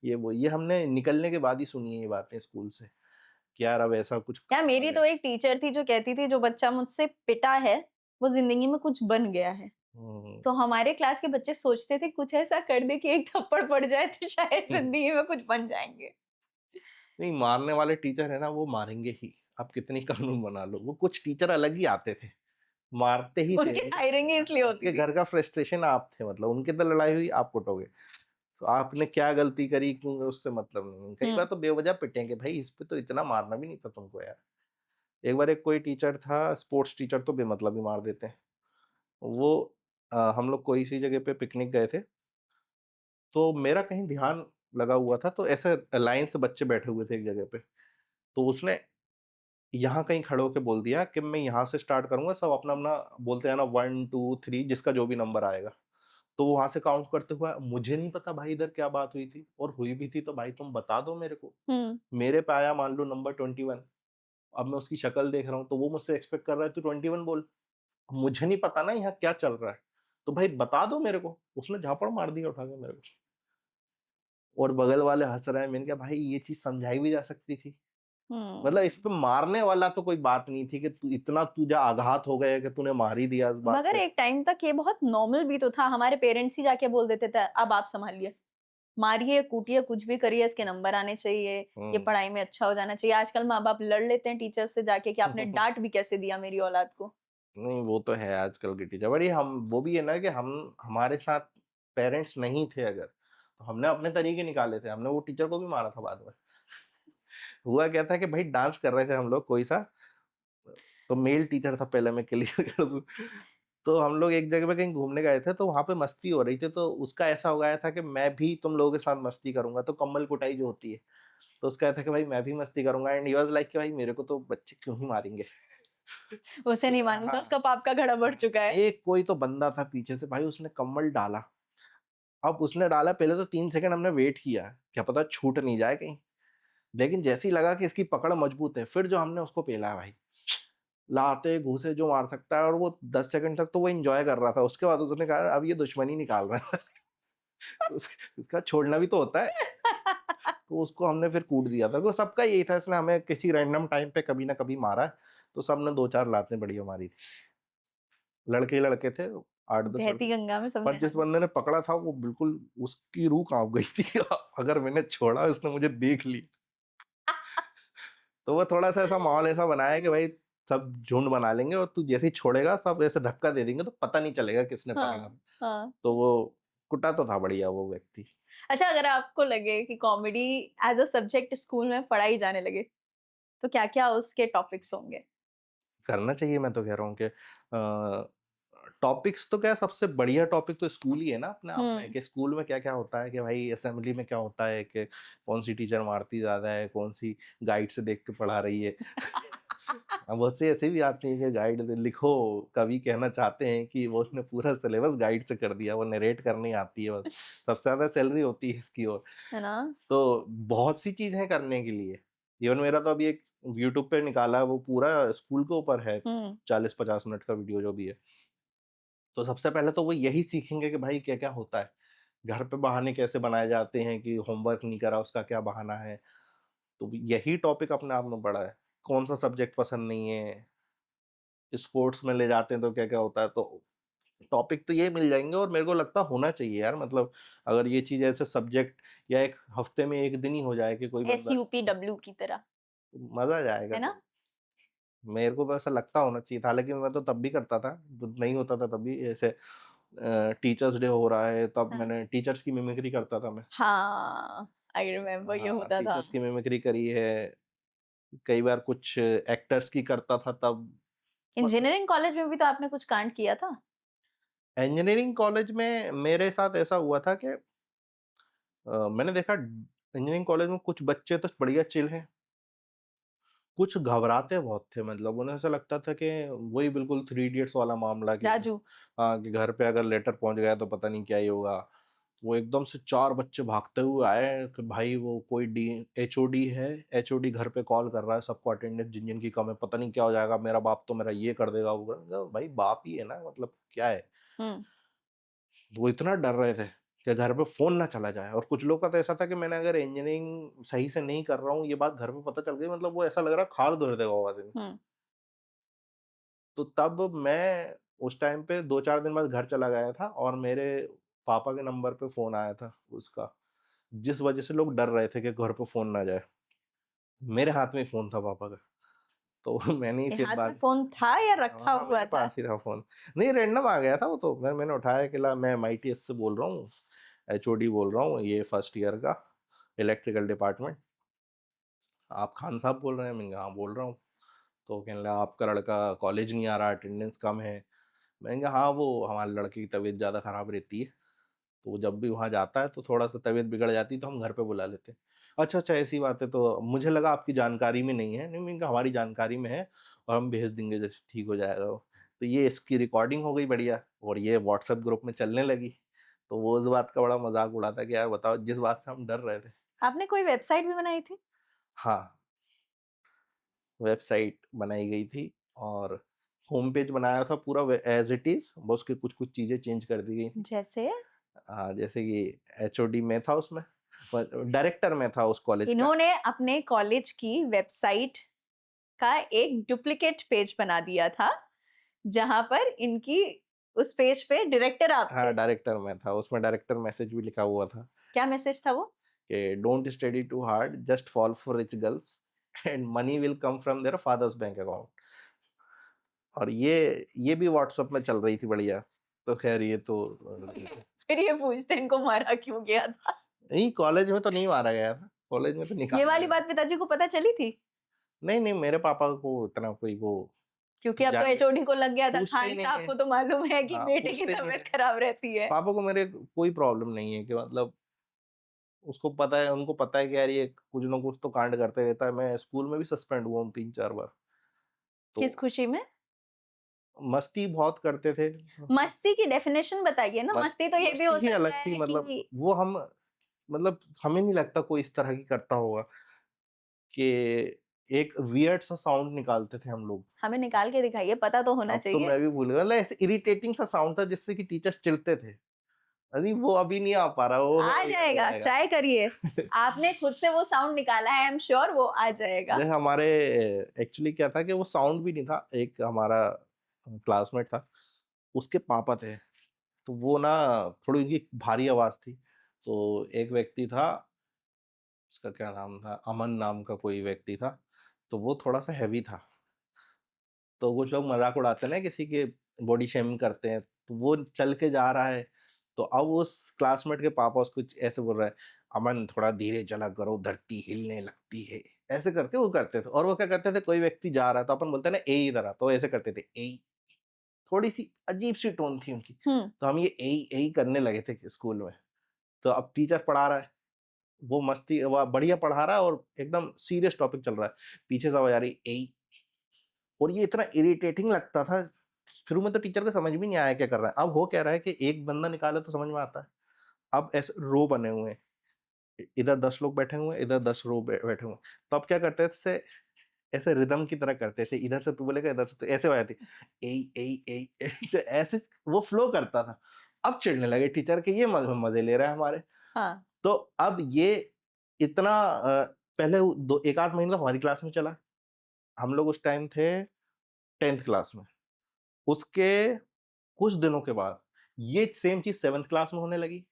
[SPEAKER 2] ये वो, ये हमने निकलने के बाद ही सुनी है ये बातें स्कूल से, कि यार अब ऐसा कुछ
[SPEAKER 1] यार
[SPEAKER 2] कहा
[SPEAKER 1] मेरी
[SPEAKER 2] गया।
[SPEAKER 1] तो एक टीचर थी जो कहती थी जो बच्चा मुझसे पिटा है, वो ज़िंदगी में कुछ बन गया है।
[SPEAKER 2] हम्म,
[SPEAKER 1] तो हमारे क्लास के बच्चे सोचते थे कुछ ऐसा कर दे कि एक थप्पड़ पड़ जाए तो शायद ज़िंदगी में कुछ बन जाएँगे।
[SPEAKER 2] नहीं मारने वाले टीचर है ना वो मारेंगे ही, आप कितनी कानून बना लो, वो कुछ टीचर अलग ही आते थे, मारते ही थे।
[SPEAKER 1] उनकी हायरिंग ही इसलिए होती
[SPEAKER 2] उनके
[SPEAKER 1] थी।
[SPEAKER 2] घर का फ्रस्ट्रेशन आप थे, मतलब उनके तो लड़ाई हुई आप कुटोगे, तो आपने क्या गलती करी क्यों उससे मतलब नहीं है। कई
[SPEAKER 1] हुँ,
[SPEAKER 2] बार तो बेवजह पिटेंगे भाई, इस पे तो इतना मारना भी नहीं था तुमको यार। एक बार एक कोई टीचर था, स्पोर्ट्स टीचर तो बेमतलब ही मार देते हैं। वो हम लोग कोई सी जगह पे पिकनिक गए थे, तो मेरा कहीं ध्यान लगा हुआ था, तो ऐसे लाइन से बच्चे बैठे हुए थे एक जगह पे, तो उसने यहाँ कहीं खड़े होके बोल दिया कि मैं यहाँ से स्टार्ट करूँगा, सब अपना-अपना बोलते हैं ना 1, 2, 3 जिसका जो भी नंबर आएगा। तो वो वहाँ से काउंट करते हुए मुझे नहीं पता भाई इधर क्या बात हुई थी, और हुई भी थी तो भाई तुम बता दो मेरे को।
[SPEAKER 1] हुँ,
[SPEAKER 2] मेरे पे आया मान लो नंबर 21, अब मैं उसकी शक्ल देख रहा हूँ, तो वो मुझसे एक्सपेक्ट कर रहा है तू 21 बोल। मुझे नहीं पता ना यहाँ क्या चल रहा है, तो भाई बता दो मेरे को। उसने झापड़ मार दिया उठा के मेरे को, और बगल वाले हँस रहे हैं। मैंने कहा भाई ये चीज़ समझाई भी जा सकती थी। मतलब इस
[SPEAKER 1] हुँ।
[SPEAKER 2] पे मारने वाला तो कोई बात नहीं थी कि तू इतना तुझे आघात हो गया कि तूने मार ही दिया इस बात
[SPEAKER 1] मगर
[SPEAKER 2] पे।
[SPEAKER 1] एक टाइम तक ये बहुत नॉर्मल भी तो था, हमारे पेरेंट्स ही जाके बोल देते थे, अब आप सँभालिए। मारिए, कूटिए, कुछ भी करिए, इसके नंबर आने चाहिए, ये
[SPEAKER 2] हुँ।
[SPEAKER 1] पढ़ाई में अच्छा हो जाना चाहिए। आजकल माँ-बाप लड़ लेते हैं टीचर्स से जाके कि आपने डाँट भी कैसे दिया मेरी औलाद को।
[SPEAKER 2] नहीं वो तो है आजकल की टीचर, बट ये हम वो भी है ना कि हम हमारे साथ पेरेंट्स नहीं थे अगर, तो हमने अपने तरीके निकाले थे, हमने वो टीचर को भी मारा था बाद में। हुआ क्या था कि भाई डांस कर रहे थे हम लोग कोई सा, तो मेल टीचर था पहले, मैं क्लियर कर दूँ। तो हम लोग एक जगह पे कहीं घूमने गए थे, तो वहाँ पे मस्ती हो रही थी, तो उसका ऐसा हो गया था कि मैं भी तुम लोगों के साथ मस्ती करूँगा, तो कम्बल कुटाई जो होती है, तो उसका था कि भाई मैं भी मस्ती करूँगा, एंड ही वाज़ लाइक कि भाई मेरे को तो बच्चे क्यों ही मारेंगे।
[SPEAKER 1] उसे नहीं मालूम था
[SPEAKER 2] हाँ,
[SPEAKER 1] उसका पाप का घड़ा बढ़
[SPEAKER 2] हाँ,
[SPEAKER 1] चुका है।
[SPEAKER 2] एक कोई तो बंदा था पीछे से, भाई उसने कम्बल डाला। अब उसने डाला पहले तो 3 सेकंड हमने वेट किया, क्या पता छूट नहीं जाए कहीं। लेकिन जैसे ही लगा कि इसकी पकड़ मजबूत है, फिर जो हमने उसको पेला भाई। लाते घूसे जो मार सकता है, और वो 10 सेकंड तक तो वो एन्जॉय कर रहा था। उसके बाद उसने कहा अब ये दुश्मनी निकाल रहा है। उस उसका छोड़ना भी तो होता है। तो उसको हमने फिर कूट दिया था। तो सबका यही था, इसने हमें किसी रैंडम टाइम पे कभी ना कभी मारा है। तो सबने 2-4 लातें बढ़िया मारी थी। लड़के ही लड़के थे, 8-10
[SPEAKER 1] बहती
[SPEAKER 2] लड़के।
[SPEAKER 1] गंगा में
[SPEAKER 2] पर
[SPEAKER 1] सबने
[SPEAKER 2] जिस
[SPEAKER 1] हाथ
[SPEAKER 2] बंदे ने पकड़ा था वो बिल्कुल उसकी रूह काँप गई थी। अगर मैंने छोड़ा उसने मुझे देख लिया। तो वो थोड़ा-सा ऐसा माहौल ऐसा बनाया कि भाई सब झुंड बना लेंगे और तू जैसे ही छोड़ेगा सब ऐसे धक्का दे देंगे तो पता नहीं चलेगा किसने पकड़ा।
[SPEAKER 1] हाँ, हाँ।
[SPEAKER 2] तो वो कुटा तो था बढ़िया वो व्यक्ति।
[SPEAKER 1] अच्छा अगर आपको लगे कि comedy as a subject school में पढ़ाई जाने लगे, तो क्या-क्या उसके टॉपिक्स होंगे?
[SPEAKER 2] करना चाहिए, मैं तो कह रहा हूँ कि टॉपिक्स तो क्या, सबसे बढ़िया टॉपिक तो स्कूल ही है ना अपने आप में,
[SPEAKER 1] हुँ।
[SPEAKER 2] कि स्कूल में क्या-क्या होता है, कि भाई असेंबली में क्या होता है, कि कौन-सी टीचर मारती ज़्यादा है, कौन-सी गाइड से देख के पढ़ा रही है। अब बहुत सी ऐसी भी आती है कि गाइड से लिखो, कवि कहना चाहते हैं कि वो उसने पूरा सिलेबस गाइड से कर दिया, वो नरेट करनी आती है बस। सबसे ज़्यादा सैलरी होती है इसकी ओर।
[SPEAKER 1] है ना?
[SPEAKER 2] तो बहुत सी चीज़ है करने के लिए। इवन मेरा तो अभी एक यूट्यूब पे निकाला है, वो पूरा स्कूल के ऊपर है,
[SPEAKER 1] हुँ।
[SPEAKER 2] 40-50 मिनट का वीडियो जो भी है। तो सबसे पहले तो वो यही सीखेंगे कि भाई क्या-क्या होता है। घर पे बहाने कैसे बनाए जाते हैं, कि होमवर्क नहीं करा उसका क्या बहाना है। तो यही टॉपिक अपने आप में बड़ा है। कौन-सा सब्जेक्ट पसंद नहीं है, स्पोर्ट्स में ले जाते हैं तो क्या-क्या होता है। तो टॉपिक तो ये मिल जाएँगे, और मेरे को लगता है होना चाहिए यार, मतलब अगर ये चीज़ ऐसे सब्जेक्ट या 1 हफ्ते में 1 दिन ही हो जाए कि कोई बंदा,
[SPEAKER 1] एसयूपीडब्ल्यू की तरह,
[SPEAKER 2] मज़ा आ जाएगा
[SPEAKER 1] है ना?
[SPEAKER 2] तो। मेरे को तो ऐसा लगता होना चाहिए था, हालाँकि मैं तो तब भी करता था, जब नहीं होता था तब भी ऐसे टीचर्स डे हो रहा है तब
[SPEAKER 1] हाँ।
[SPEAKER 2] मैंने टीचर्स की मिमिक्री करता था मैं।
[SPEAKER 1] हाँ, आई रिमेंबर ये
[SPEAKER 2] हाँ,
[SPEAKER 1] होता था।
[SPEAKER 2] टीचर्स की मिमिक्री करी है। कई बार कुछ एक्टर्स की करता था तब। मतलब
[SPEAKER 1] इंजीनियरिंग कॉलेज में भी तो आपने कुछ कांड किया था?
[SPEAKER 2] इंजीनियरिंग कॉलेज में मेरे साथ ऐसा हुआ था कि मैंने देखा इंजीनियरिंग कॉलेज में कुछ बच्चे तो बढ़िया चिल हैं, कुछ घबराते बहुत थे, मतलब उन्हें ऐसा लगता था कि वही बिल्कुल थ्री इडियट्स वाला मामला कि
[SPEAKER 1] राजू।
[SPEAKER 2] हाँ, कि घर पे अगर लेटर पहुंच गया तो पता नहीं क्या ही होगा। वो एकदम से 4 बच्चे भागते हुए आए कि भाई वो कोई डी एचओडी है, एचओडी घर पे कॉल कर रहा है सबको, अटेंडेंस जिन जिन की कम है, पता नहीं क्या हो जाएगा, मेरा बाप तो मेरा ये कर देगा, वो कर देगा। भाई बाप ही है ना, मतलब क्या है।
[SPEAKER 1] हुँ।
[SPEAKER 2] वो इतना डर रहे थे कि घर पे फोन ना चला जाए, और कुछ लोग का तो ऐसा था कि मैंने अगर इंजीनियरिंग सही से नहीं कर रहा हूँ, ये बात घर पे पता चल गई, मतलब वो ऐसा लग रहा खाल धो देगा वो आदमी।
[SPEAKER 1] हुँ।
[SPEAKER 2] तो तब मैं उस टाइम पे 2-4 दिन बाद घर चला गया था, और मेरे पापा के नंबर पे फ़ोन आया था उसका, जिस वजह से लोग डर रहे थे कि घर पे फ़ोन ना जाए। मेरे हाथ में फ़ोन था पापा का, तो मैंने ही
[SPEAKER 1] ये
[SPEAKER 2] फिर
[SPEAKER 1] हाथ में
[SPEAKER 2] बाद
[SPEAKER 1] फ़ोन था या रखा
[SPEAKER 2] हाँ,
[SPEAKER 1] हुआ
[SPEAKER 2] मेरे
[SPEAKER 1] था?
[SPEAKER 2] पास ही था फ़ोन। नहीं, रैंडम आ गया था वो तो, मैंने उठाया कि ला मैं एमआईटीएस से बोल रहा हूँ, एचओडी बोल रहा हूँ, ये फर्स्ट ईयर का, इलेक्ट्रिकल डिपार्टमेंट। आप खान साहब बोल रहे हैं? मैंने कहा हाँ, बोल रहा हूँ। तो कहने लगा आपका लड़का कॉलेज नहीं आ रहा, अटेंडेंस कम है। मैंने कहा हाँ, वो हमारे लड़के की तबीयत ज़्यादा ख़राब रहती है, तो वो जब भी वहाँ जाता है तो थोड़ा-सा तबीयत बिगड़ जाती है, तो हम घर पे बुला लेते हैं। अच्छा, अच्छा ऐसी बात है, तो मुझे लगा आपकी जानकारी में नहीं है। नहीं, मैंने कहा हमारी जानकारी में है और हम भेज देंगे जैसे ठीक हो जाएगा वो। तो ये इसकी रिकॉर्डिंग हो गई बढ़िया, और ये व्हाट्सएप ग्रुप में चलने लगी। तो वो उस बात का बड़ा मज़ाक उड़ाता कि यार बताओ, जिस बात से हम डर रहे थे।
[SPEAKER 1] आपने कोई वेबसाइट भी बनाई थी?
[SPEAKER 2] हाँ, वेबसाइट बनाई गई थी, और होम पेज बनाया था पूरा एज़ इट इज़, बस उसकी कुछ-कुछ चीज़ें चेंज कर दी गई थी।
[SPEAKER 1] जैसे?
[SPEAKER 2] हाँ, जैसे कि एचओडी मैं था उसमें, पर डायरेक्टर मैं था उस कॉलेज का।
[SPEAKER 1] इन्होंने अपने कॉलेज की वेबसाइट का एक डुप्लीकेट पेज बना दिया था, जहाँ पर इनकी उस पेज पे डायरेक्टर आप
[SPEAKER 2] हाँ,
[SPEAKER 1] थे।
[SPEAKER 2] डायरेक्टर मैं था, उसमें डायरेक्टर मैसेज भी लिखा हुआ था
[SPEAKER 1] क्या मैसेज था वो?
[SPEAKER 2] कि don't study too hard, just fall for rich girls and money will come from their fathers bank account. और ये भी व्हाट्सएप में चल रही थी बढ़िया। तो खैर ये तो
[SPEAKER 1] फिर ये पूछते इनको मारा क्यों गया था?
[SPEAKER 2] नहीं, कॉलेज में तो नहीं मारा गया था, कॉलेज में तो
[SPEAKER 1] ये
[SPEAKER 2] निकाला
[SPEAKER 1] वाली
[SPEAKER 2] गया था।
[SPEAKER 1] बात पिताजी को पता चली थी?
[SPEAKER 2] नहीं, नहीं, मेरे पापा को इतना कोई वो
[SPEAKER 1] क्योंकि अब तो
[SPEAKER 2] जाके
[SPEAKER 1] एचओडी को लग गया था,
[SPEAKER 2] पूछते ही
[SPEAKER 1] खान
[SPEAKER 2] नहीं
[SPEAKER 1] साहब
[SPEAKER 2] है।
[SPEAKER 1] को तो मालूम है कि
[SPEAKER 2] हाँ,
[SPEAKER 1] बेटे की
[SPEAKER 2] पूछते नहीं
[SPEAKER 1] तबीयत
[SPEAKER 2] है।
[SPEAKER 1] खराब रहती है।
[SPEAKER 2] पापा को मेरे कोई प्रॉब्लम नहीं है कि मतलब उसको पता है, उनको पता है कि यार ये कुछ ना कुछ तो कांड करते रहता है। मैं स्कूल में भी सस्पेंड हुआ हूँ 3-4 बार। तो
[SPEAKER 1] किस खुशी में?
[SPEAKER 2] मस्ती बहुत करते थे।
[SPEAKER 1] मस्ती की डेफिनेशन बताइए ना, मस्ती तो ये भी
[SPEAKER 2] मस्ती
[SPEAKER 1] हो
[SPEAKER 2] ही
[SPEAKER 1] सकता
[SPEAKER 2] अलग थी,
[SPEAKER 1] है
[SPEAKER 2] मतलब
[SPEAKER 1] कि
[SPEAKER 2] वो हम, मतलब हमें नहीं लगता कोई इस तरह की करता होगा कि एक वियर्ड सा साउंड निकालते थे हम लोग।
[SPEAKER 1] हमें निकाल के दिखाइए, पता तो होना
[SPEAKER 2] अब तो
[SPEAKER 1] चाहिए।
[SPEAKER 2] मैं भी भूल गया, मतलब ऐसे इरिटेटिंग सा साउंड था जिससे कि टीचर्स चिढ़ते थे। अरे वो अभी नहीं आ पा रहा, वो
[SPEAKER 1] आ
[SPEAKER 2] याद हो
[SPEAKER 1] जाएगा,
[SPEAKER 2] जाएगा।
[SPEAKER 1] ट्राई करिए। आपने खुद से वो साउंड निकाला है, आई एम श्योर वो आ जाएगा।
[SPEAKER 2] जैसे हमारे एक्चुअली क्या था कि वो साउंड भी नहीं था, एक हमारा क्लासमेट था, उसके पापा थे, तो वो ना थोड़ी उनकी भारी आवाज़ थी, तो एक व्यक्ति था, उसका क्या नाम था, अमन नाम का कोई व्यक्ति था, तो वो थोड़ा-सा हेवी था। तो कुछ लोग मज़ाक उड़ाते हैं ना, किसी के बॉडी शेमिंग करते हैं, तो वो चल के जा रहा है, तो अब उस क्लासमेट के पापा उसको ऐसे बोल रहे हैं, "अमन थोड़ा धीरे चला करो, धरती हिलने लगती है।" ऐसे करके वो करते थे, और वो क्या करते थे, कोई व्यक्ति जा रहा है, तो अपन बोलते हैं ना, "ए इधर आ", तो ऐसे करते थे, "ए", थोड़ी-सी अजीब-सी टोन थी उनकी।
[SPEAKER 1] हुँ।
[SPEAKER 2] तो हम ये एई एई करने लगे थे स्कूल में। तो अब टीचर पढ़ा रहा है, वो मस्ती व बढ़िया पढ़ा रहा है और एकदम सीरियस टॉपिक चल रहा है। पीछे से आवाज़ आ रही है एई, और ये इतना इरिटेटिंग लगता था, शुरू में तो टीचर को समझ भी नहीं आया क्या कर रहा है। अब हो क्या रहा है कि एक बंदा निकाले तो समझ में आता है। अब ऐसे रो बने हुए हैं, इधर 10 लोग बैठे हुए हैं, इधर 10 रो बैठे हुए हैं। तो अब क्या करते थे, ऐसे रिदम की तरह करते थे, इधर से तू बोलेगा, इधर से तू, ऐसे हो जाती, एई एई एई एई, तो ऐसे वो फ्लो करता था। अब चिढ़ने लगे टीचर कि ये मज़े ले रहा है हमारे।
[SPEAKER 1] हाँ।
[SPEAKER 2] तो अब ये इतना पहले वो 2 1 आध महीना तो हमारी क्लास में चला। हम लोग उस टाइम थे 10th क्लास में। उसके कुछ दिनों के बाद ये सेम चीज़ 7th क्लास में होने लगी,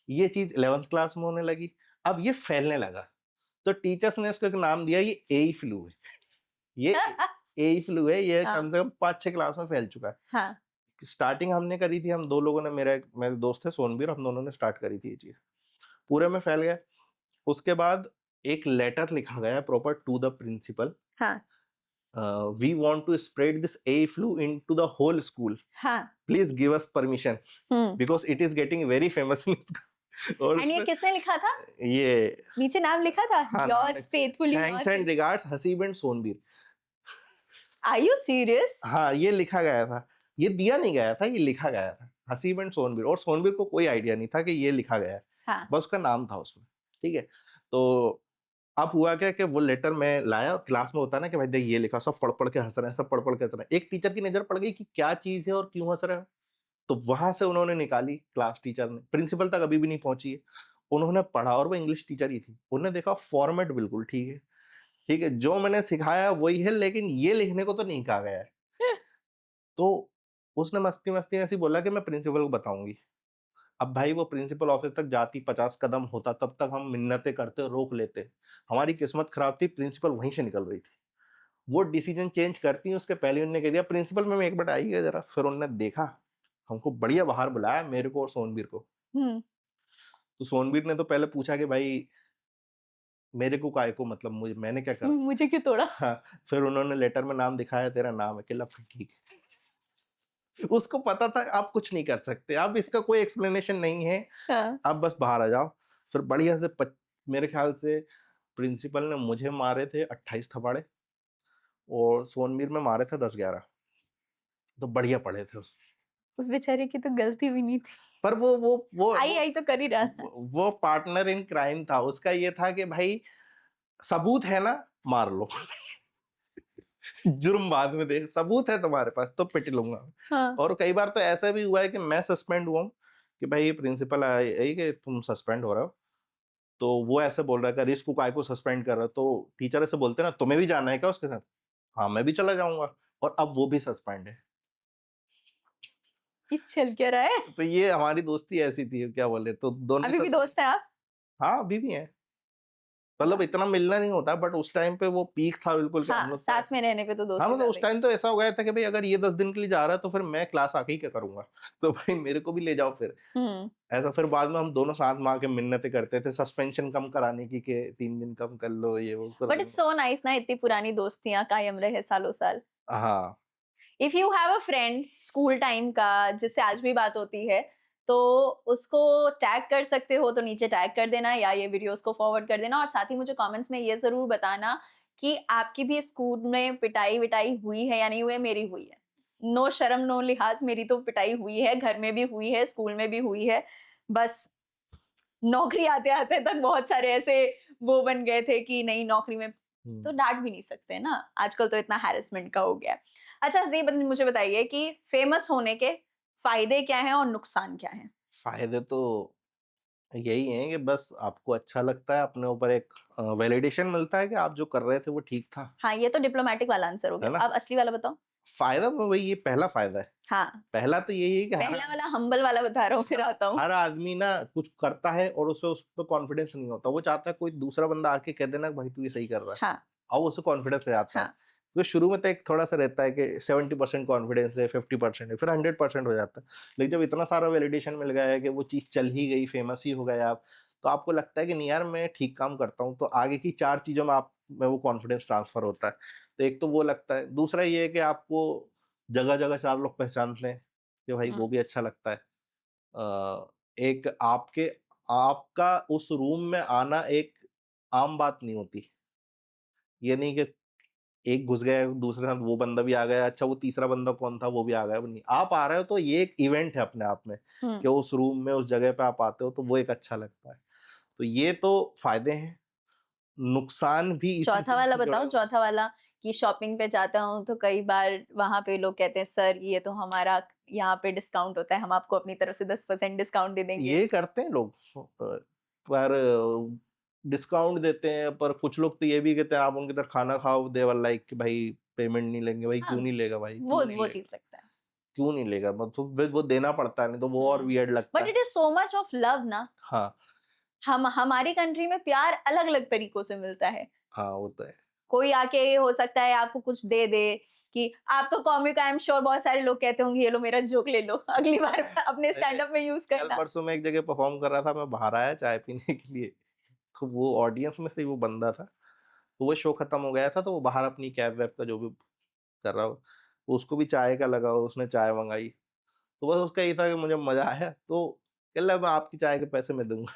[SPEAKER 2] ये चीज़ 11th क्लास में होने लगी, अब ये फैलने लगा। तो टीचर्स ने इसको एक नाम दिया, ये एई फ्लू है। ये एई फ्लू है, ये
[SPEAKER 1] हाँ,
[SPEAKER 2] कम से कम 5-6 क्लास में फैल चुका है।
[SPEAKER 1] हाँ।
[SPEAKER 2] स्टार्टिंग हमने करी थी, हम 2 लोगों ने, मेरे दोस्त थे सोनबीर, हम दोनों ने स्टार्ट करी थी ये चीज़। पूरे में फैल गया। उसके बाद एक लेटर लिखा गया है प्रॉपर टू द प्रिंसिपल,
[SPEAKER 1] हाँ
[SPEAKER 2] we want to spread this a flu into the whole school,
[SPEAKER 1] हाँ
[SPEAKER 2] please give us permission because it is getting very famous in school. और
[SPEAKER 1] एंड ये
[SPEAKER 2] उसमें
[SPEAKER 1] किसने लिखा था?
[SPEAKER 2] ये
[SPEAKER 1] नीचे नाम लिखा था,
[SPEAKER 2] हाँ,
[SPEAKER 1] yours faithfully
[SPEAKER 2] thanks and regards Haseeb and Sonbir.
[SPEAKER 1] Are you serious?
[SPEAKER 2] हाँ, ये लिखा गया था, ये दिया नहीं गया था, ये लिखा गया था हसीब एंड सोनबीर, और सोनबीर को कोई आइडिया नहीं था कि ये लिखा गया है,
[SPEAKER 1] हाँ
[SPEAKER 2] बस उसका नाम था उसमें। ठीक है, तो अब हुआ क्या कि वो लेटर मैं लाया, क्लास में होता है ना कि भाई देख ये लिखा, सब पढ़ पढ़ के हंस रहे हैं, सब पढ़ पढ़ के हंस रहे हैं। एक टीचर की नजर पड़ गई कि क्या चीज है और क्यों हंस रहे हो, तो वहां से उन्होंने निकाली, क्लास टीचर ने, प्रिंसिपल तक अभी भी नहीं पहुंची है। उन्होंने पढ़ा, और वो इंग्लिश टीचर ही थी, उन्होंने देखा फॉर्मेट बिल्कुल ठीक है, ठीक है, जो मैंने सिखाया वही है, लेकिन ये लिखने को तो नहीं कहा गया है। तो उसने मस्ती मस्ती में ऐसे ही बोला कि मैं प्रिंसिपल को बताऊंगी। अब भाई वो प्रिंसिपल ऑफिस तक जाती 50 कदम होता, तब तक हम मिन्नतें करते, रोक लेते। हमारी किस्मत खराब थी, प्रिंसिपल वहीं से निकल रही थी, वो डिसीजन चेंज करती, उसके पहले उन्होंने कह दिया प्रिंसिपल मैम एक बार आइए जरा। फिर उन्होंने देखा, हमको बढ़िया बाहर बुलाया, मेरे को और सोनबीर को।
[SPEAKER 1] हम्म
[SPEAKER 2] तो सोनबीर ने तो पहले पूछा कि भाई मेरे को काय को, मतलब मुझे, मैंने क्या करा।
[SPEAKER 1] मुझे क्यों तोड़ा?
[SPEAKER 2] हाँ, फिर उन्होंने लेटर में नाम दिखाया, तेरा नाम है, कि फिर ठीक है। उसको पता था आप कुछ नहीं कर सकते, अब इसका कोई एक्सप्लेनेशन नहीं है,
[SPEAKER 1] हाँ
[SPEAKER 2] आप बस बाहर आ जाओ। फिर बढ़िया से मेरे ख्याल से प्रिंसिपल ने मुझे मारे थे 28 थप्पड़े, और सोनबीर में मारे थे 10-11, तो बढ़िया पड़े थे
[SPEAKER 1] उस बेचारे की तो गलती भी नहीं थी,
[SPEAKER 2] पर वो
[SPEAKER 1] आई आई तो कर ही रहा था।
[SPEAKER 2] वो पार्टनर इन क्राइम था, उसका ये था कि भाई सबूत है ना, मार लो। जुर्म बाद में देख, सबूत है तुम्हारे पास तो पिट लूंगा।
[SPEAKER 1] हाँ
[SPEAKER 2] और कई बार तो ऐसा भी हुआ है कि मैं सस्पेंड हुआ हूं, कि भाई प्रिंसिपल आई कि तुम सस्पेंड हो रहे हो, तो वो ऐसे बोल रहा है कि रिस्क को काय को सस्पेंड कर रहा है, तो टीचर ऐसे बोलते हैं ना, तुम्हें भी जाना है क्या उसके साथ? हाँ मैं भी चला जाऊंगा, और अब वो भी सस्पेंड है।
[SPEAKER 1] ये चल क्या रहा है?
[SPEAKER 2] तो ये हमारी दोस्ती ऐसी थी, क्या बोले, तो दोनों
[SPEAKER 1] अभी भी दोस्त हैं आप?
[SPEAKER 2] हाँ अभी भी है, मतलब इतना मिलना नहीं होता, बट उस टाइम पे वो पीक था बिल्कुल कि हम
[SPEAKER 1] हाँ
[SPEAKER 2] लोग का
[SPEAKER 1] साथ में रहने पे तो
[SPEAKER 2] हाँ,
[SPEAKER 1] दोस्ती
[SPEAKER 2] मतलब उस
[SPEAKER 1] ज्यादा ही
[SPEAKER 2] टाइम तो ऐसा हो गया था कि भाई अगर ये 10 दिन के लिए जा रहा है तो फिर मैं क्लास आके ही क्या करूंगा, तो भाई मेरे को भी ले जाओ फिर।
[SPEAKER 1] है। हम्म,
[SPEAKER 2] ऐसा फिर बाद में हम दोनों साथ में आके मिन्नतें करते थे, सस्पेंशन कम कराने की, कि 3 दिन कम कर लो, ये वो कर
[SPEAKER 1] but it's
[SPEAKER 2] low.
[SPEAKER 1] So nice ना, इतनी पुरानी दोस्तियां कायम रहे सालों साल।
[SPEAKER 2] हाँ,
[SPEAKER 1] if you have a friend school time का जिससे आज भी बात होती है, तो उसको टैग कर सकते हो, तो नीचे टैग कर देना या ये वीडियो उसको फॉरवर्ड कर देना, और साथ ही मुझे कमेंट्स में ये जरूर बताना कि आपकी भी स्कूल में पिटाई विटाई हुई है या नहीं हुई है। मेरी हुई है, नो शर्म नो लिहाज, मेरी तो पिटाई हुई है, घर में भी हुई है, स्कूल में भी हुई है। बस नौकरी आते आते तक बहुत सारे ऐसे वो बन गए थे कि नहीं नौकरी में तो डांट भी नहीं सकते ना, आजकल तो इतना हैरेसमेंट का हो गया है। अच्छा हसीब, मुझे बताइए कि फेमस होने के फायदे क्या हैं और नुकसान क्या हैं?
[SPEAKER 2] फायदे तो यही हैं कि बस आपको अच्छा लगता है, अपने ऊपर एक वैलिडेशन मिलता है कि आप जो कर रहे थे वो ठीक था,
[SPEAKER 1] हाँ ये तो डिप्लोमेटिक वाला आंसर हो
[SPEAKER 2] है
[SPEAKER 1] गया,
[SPEAKER 2] ना।
[SPEAKER 1] अब असली वाला बताओ।
[SPEAKER 2] फायदा तो वही, ये पहला फायदा है।
[SPEAKER 1] हाँ
[SPEAKER 2] पहला तो यही है कि
[SPEAKER 1] पहला वाला हम्बल वाला बता रहा हूँ, फिर आता हूँ।
[SPEAKER 2] हर आदमी ना कुछ करता है और उस पर कॉन्फिडेंस नहीं होता, वो चाहता है कोई दूसरा बंदा आके कह देना भाई तू ये सही कर रहा है,
[SPEAKER 1] हाँ
[SPEAKER 2] और उसे कॉन्फिडेंस आ जाता है।
[SPEAKER 1] हाँ
[SPEAKER 2] तो शुरू में तो एक थोड़ा सा रहता है कि 70% कॉन्फिडेंस है, 50% है, फिर 100% हो जाता है। लेकिन जब इतना सारा वैलिडेशन मिल गया है कि वो चीज़ चल ही गई, फेमस ही हो गए आप, तो आपको लगता है कि नहीं यार मैं ठीक काम करता हूँ, तो आगे की 4 चीज़ों में आप में वो कॉन्फिडेंस ट्रांसफर होता है। तो एक तो वो लगता है, दूसरा ये है कि आपको जगह-जगह 4 लोग पहचानते हैं कि भाई
[SPEAKER 1] हम्म,
[SPEAKER 2] वो भी अच्छा लगता है। एक आपका उस रूम में आना एक आम बात नहीं होती। ये नहीं कि एक घुस गया, दूसरे साथ वो बंदा भी आ गया, अच्छा वो तीसरा बंदा कौन था वो भी आ गया, वो नहीं। आप आ रहे हो तो ये एक इवेंट है अपने आप में,
[SPEAKER 1] हम्म।
[SPEAKER 2] कि उस रूम में, उस जगह पे आप आते हो तो वो एक अच्छा लगता है। तो ये तो फायदे हैं, नुकसान भी इसी
[SPEAKER 1] चौथा
[SPEAKER 2] से
[SPEAKER 1] वाला
[SPEAKER 2] जुड़े
[SPEAKER 1] बताओ,
[SPEAKER 2] हुए हैं।
[SPEAKER 1] चौथा वाला कि शॉपिंग पे जाता हूँ तो कई बार वहां पे लोग कहते हैं सर ये तो हमारा यहाँ पे डिस्काउंट होता है, हम आपको अपनी तरफ से 10% डिस्काउंट दे देंगे।
[SPEAKER 2] ये करते हैं लोग, पर डिस्काउंट देते हैं, पर कुछ लोग तो ये भी कहते हैं आप उनकी तरह खाना खाओ, दे वर लाइक कि भाई पेमेंट नहीं लेंगे, भाई
[SPEAKER 1] हाँ
[SPEAKER 2] क्यों नहीं लेगा, भाई
[SPEAKER 1] वो
[SPEAKER 2] क्यों नहीं
[SPEAKER 1] वो
[SPEAKER 2] लेगा,
[SPEAKER 1] चीज लगता है।
[SPEAKER 2] क्यों नहीं लेगा, मतलब फिर वो देना पड़ता है, नहीं तो वो और वियर्ड लगता
[SPEAKER 1] बट
[SPEAKER 2] है।
[SPEAKER 1] It is so much of love ना,
[SPEAKER 2] हाँ,
[SPEAKER 1] हम हमारी कंट्री में प्यार अलग अलग तरीकों से मिलता है।
[SPEAKER 2] हाँ वो तो है।
[SPEAKER 1] कोई आके हो सकता है आपको कुछ दे दे कि आप तो कॉमिक, आई एम श्योर बहुत सारे लोग कहते होंगे ये लो मेरा जोक ले लो, अगली बार अपने
[SPEAKER 2] ऐसे
[SPEAKER 1] स्टैंड अप में यूज
[SPEAKER 2] कल
[SPEAKER 1] करना।
[SPEAKER 2] परसों मैं एक जगह परफॉर्म कर रहा था, मैं बाहर आया चाय पीने के लिए, तो वो ऑडियंस में से ही वो बंदा था। तो वो शो खत्म हो गया था, तो वो बाहर अपनी कैब वैब का जो भी कर रहा हो, उसको भी चाय का लगा, उसने चाय मंगाई। तो बस उसका यही था कि मुझे मजा आया, तो कह रहा मैं आपकी चाय के पैसे मैं दूंगा।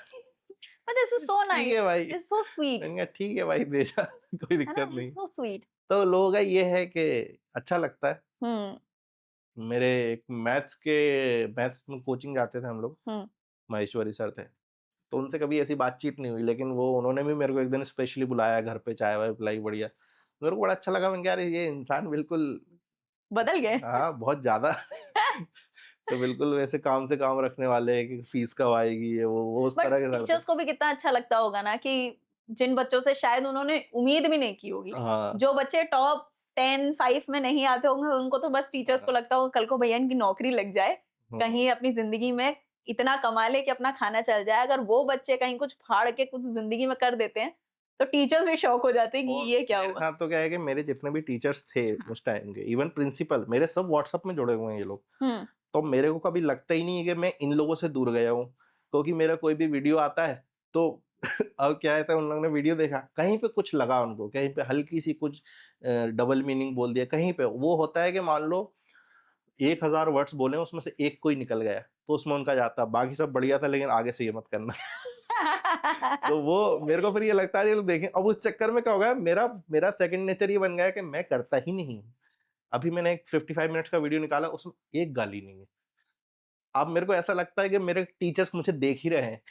[SPEAKER 1] बट दिस इज सो
[SPEAKER 2] ठीक है
[SPEAKER 1] नाइस,
[SPEAKER 2] भाई,
[SPEAKER 1] इट्स सो स्वीट,
[SPEAKER 2] मैंने कहा ठीक है भाई दे जा कोई
[SPEAKER 1] है ना,
[SPEAKER 2] दिक्कत
[SPEAKER 1] इट्स
[SPEAKER 2] नहीं।
[SPEAKER 1] So sweet.
[SPEAKER 2] तो लोगों का ये है कि अच्छा लगता है।
[SPEAKER 1] हम्म।
[SPEAKER 2] मेरे एक मैथ्स में कोचिंग जाते थे हम लोग,
[SPEAKER 1] हम्म।
[SPEAKER 2] माहेश्वरी सर थे। तो उनसे कभी ऐसी बातचीत नहीं हुई, लेकिन वो उन्होंने भी मेरे को एक दिन स्पेशली बुलाया घर पे, चाय वाय पिलाई बढ़िया। मेरे को बड़ा अच्छा लगा, मैंने कहा यार ये इंसान बिल्कुल
[SPEAKER 1] बदल गए।
[SPEAKER 2] हाँ, बहुत ज़्यादा तो बिल्कुल वैसे काम से काम रखने वाले हैं कि फीस कब आएगी ये वो उस
[SPEAKER 1] बट
[SPEAKER 2] तरह के सर थे।
[SPEAKER 1] टीचर्स को भी कितना अच्छा लगता होगा ना कि जिन बच्चों से शायद उन्होंने उम्मीद भी नहीं की होगी,
[SPEAKER 2] हाँ,
[SPEAKER 1] जो बच्चे टॉप 10 5 में नहीं आते होंगे, उनको तो बस टीचर्स को
[SPEAKER 2] हाँ,
[SPEAKER 1] लगता होगा कल को भैया इनकी नौकरी लग जाए,
[SPEAKER 2] हुँ।
[SPEAKER 1] कहीं अपनी जिंदगी में इतना कमा ले कि अपना खाना चल जाए। अगर वो बच्चे कहीं कुछ फाड़ के कुछ जिंदगी में कर देते हैं तो टीचर्स भी शौक हो जाते हैं कि
[SPEAKER 2] और
[SPEAKER 1] ये क्या
[SPEAKER 2] मेरे
[SPEAKER 1] हुआ।
[SPEAKER 2] साथ तो क्या है कि मेरे जितने भी टीचर्स थे उस टाइम के, इवन प्रिंसिपल, मेरे सब व्हाट्सएप में जुड़े हुए हैं ये लोग।
[SPEAKER 1] हम्म।
[SPEAKER 2] तो मेरे को कभी लगता ही नहीं है कि मैं इन लोगों से दूर गया हूँ, क्योंकि मेरा कोई भी वीडियो आता है तो अब क्या है था, उन लोगों ने वीडियो देखा, कहीं पे कुछ लगा उनको, कहीं पे हल्की सी कुछ डबल मीनिंग बोल दिया, कहीं पे वो होता है कि मान लो 1000 वर्ड्स बोले उसमें से एक कोई निकल गया, तो उसमें उनका जाता, बाकी सब बढ़िया था लेकिन आगे से ये मत करना। तो वो मेरे को फिर ये लगता है ये लोग देखें, अब उस चक्कर में क्या हो गया, मेरा मेरा सेकंड नेचर ये बन गया है कि मैं करता ही नहीं। अभी मैंने एक 55 मिनट्स का वीडियो निकाला, उसमें एक गाली नहीं है। अब मेरे को ऐसा लगता है कि मेरे टीचर्स मुझे देख ही रहे हैं।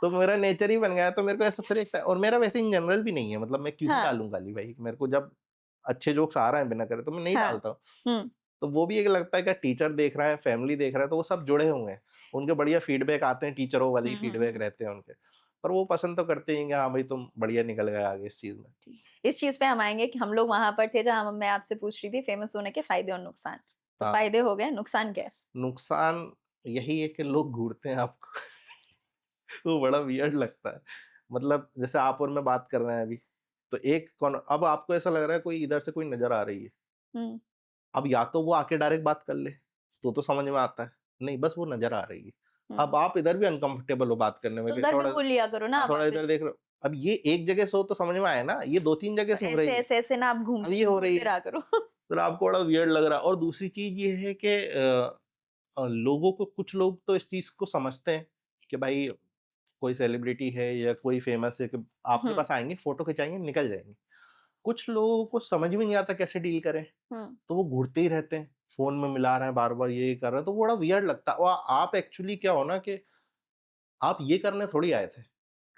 [SPEAKER 2] तो मेरा नेचर ही बन गया है, तो मेरे को ऐसा फिर एक और मेरा वैसे इन जनरल भी नहीं है, मतलब मैं क्यों ही
[SPEAKER 1] हाँ।
[SPEAKER 2] डालूँ गाली भाई? मेरे को जब अच्छे जोक्स आ रहे हैं बिना करे तो मैं नहीं
[SPEAKER 1] हाँ।
[SPEAKER 2] डालता हूँ।
[SPEAKER 1] हम्म।
[SPEAKER 2] तो वो भी एक लगता है कि टीचर देख रहा है, फैमिली देख रहा है, तो वो सब जुड़े हुए हैं। उनके बढ़िया फीडबैक आते हैं, टीचरों वाले ही फीडबैक
[SPEAKER 1] हम्म।
[SPEAKER 2] रहते हैं उनके। पर वो पसंद तो करते ही हैं कि हाँ भाई तुम बढ़िया निकल गए आगे इस चीज़ में।
[SPEAKER 1] इस चीज पे हम आएंगे कि हम लोग वहां पर थे जहां मैं आपसे पूछ रही थी फेमस होने के फायदे और नुकसान। तो
[SPEAKER 2] हाँ,
[SPEAKER 1] फायदे हो गए, नुकसान क्या है?
[SPEAKER 2] नुकसान यही है कि लोग घूरते हैं आपको। वो बड़ा वियर्ड लगता है। मतलब जैसे आप और मैं बात कर रहे हैं अभी, तो एक कौन अब आपको ऐसा लग रहा है कोई इधर से कोई नज़र आ रही है।
[SPEAKER 1] हम्म।
[SPEAKER 2] अब या तो वो आके डायरेक्ट बात कर ले, तो समझ में आता है। नहीं, बस वो नज़र आ रही है। अब
[SPEAKER 1] हम्म।
[SPEAKER 2] आप इधर भी अनकंफर्टेबल हो बात करने में
[SPEAKER 1] तो
[SPEAKER 2] कि
[SPEAKER 1] उधर भी
[SPEAKER 2] थोड़ा
[SPEAKER 1] घूर लिया करो ना आप
[SPEAKER 2] थोड़ा इधर
[SPEAKER 1] वापस।
[SPEAKER 2] देख रहे हो। अब ये एक जगह से हो तो समझ में आया ना, ये 2-3 जगह
[SPEAKER 1] तो
[SPEAKER 2] से हो
[SPEAKER 1] ऐसे
[SPEAKER 2] रही है।
[SPEAKER 1] ऐसे ऐसे ना आप
[SPEAKER 2] अब ये हो रही
[SPEAKER 1] घूमते
[SPEAKER 2] है,
[SPEAKER 1] रहा करो।
[SPEAKER 2] फिर आपको बड़ा वियर्ड लग रहा है। और दूसरी चीज़ ये है कि लोगों को कुछ लोग तो इस चीज़ को समझते हैं कि भाई कोई सेलिब्रिटी है या कोई फेमस है कि आपके
[SPEAKER 1] हम्म।
[SPEAKER 2] पास आएँगे, फ़ोटो खिंचाएँगे, निकल जाएँगे। कुछ लोगों को समझ में नहीं आता कैसे डील करें,
[SPEAKER 1] हम्म।
[SPEAKER 2] तो वो घूरते ही रहते हैं, फ़ोन में मिला रहे हैं बार-बार, ये कर रहे हैं, तो बड़ा वियर्ड लगता है। और आप एक्चुअली क्या हो ना कि आप ये करने थोड़ी आए थे,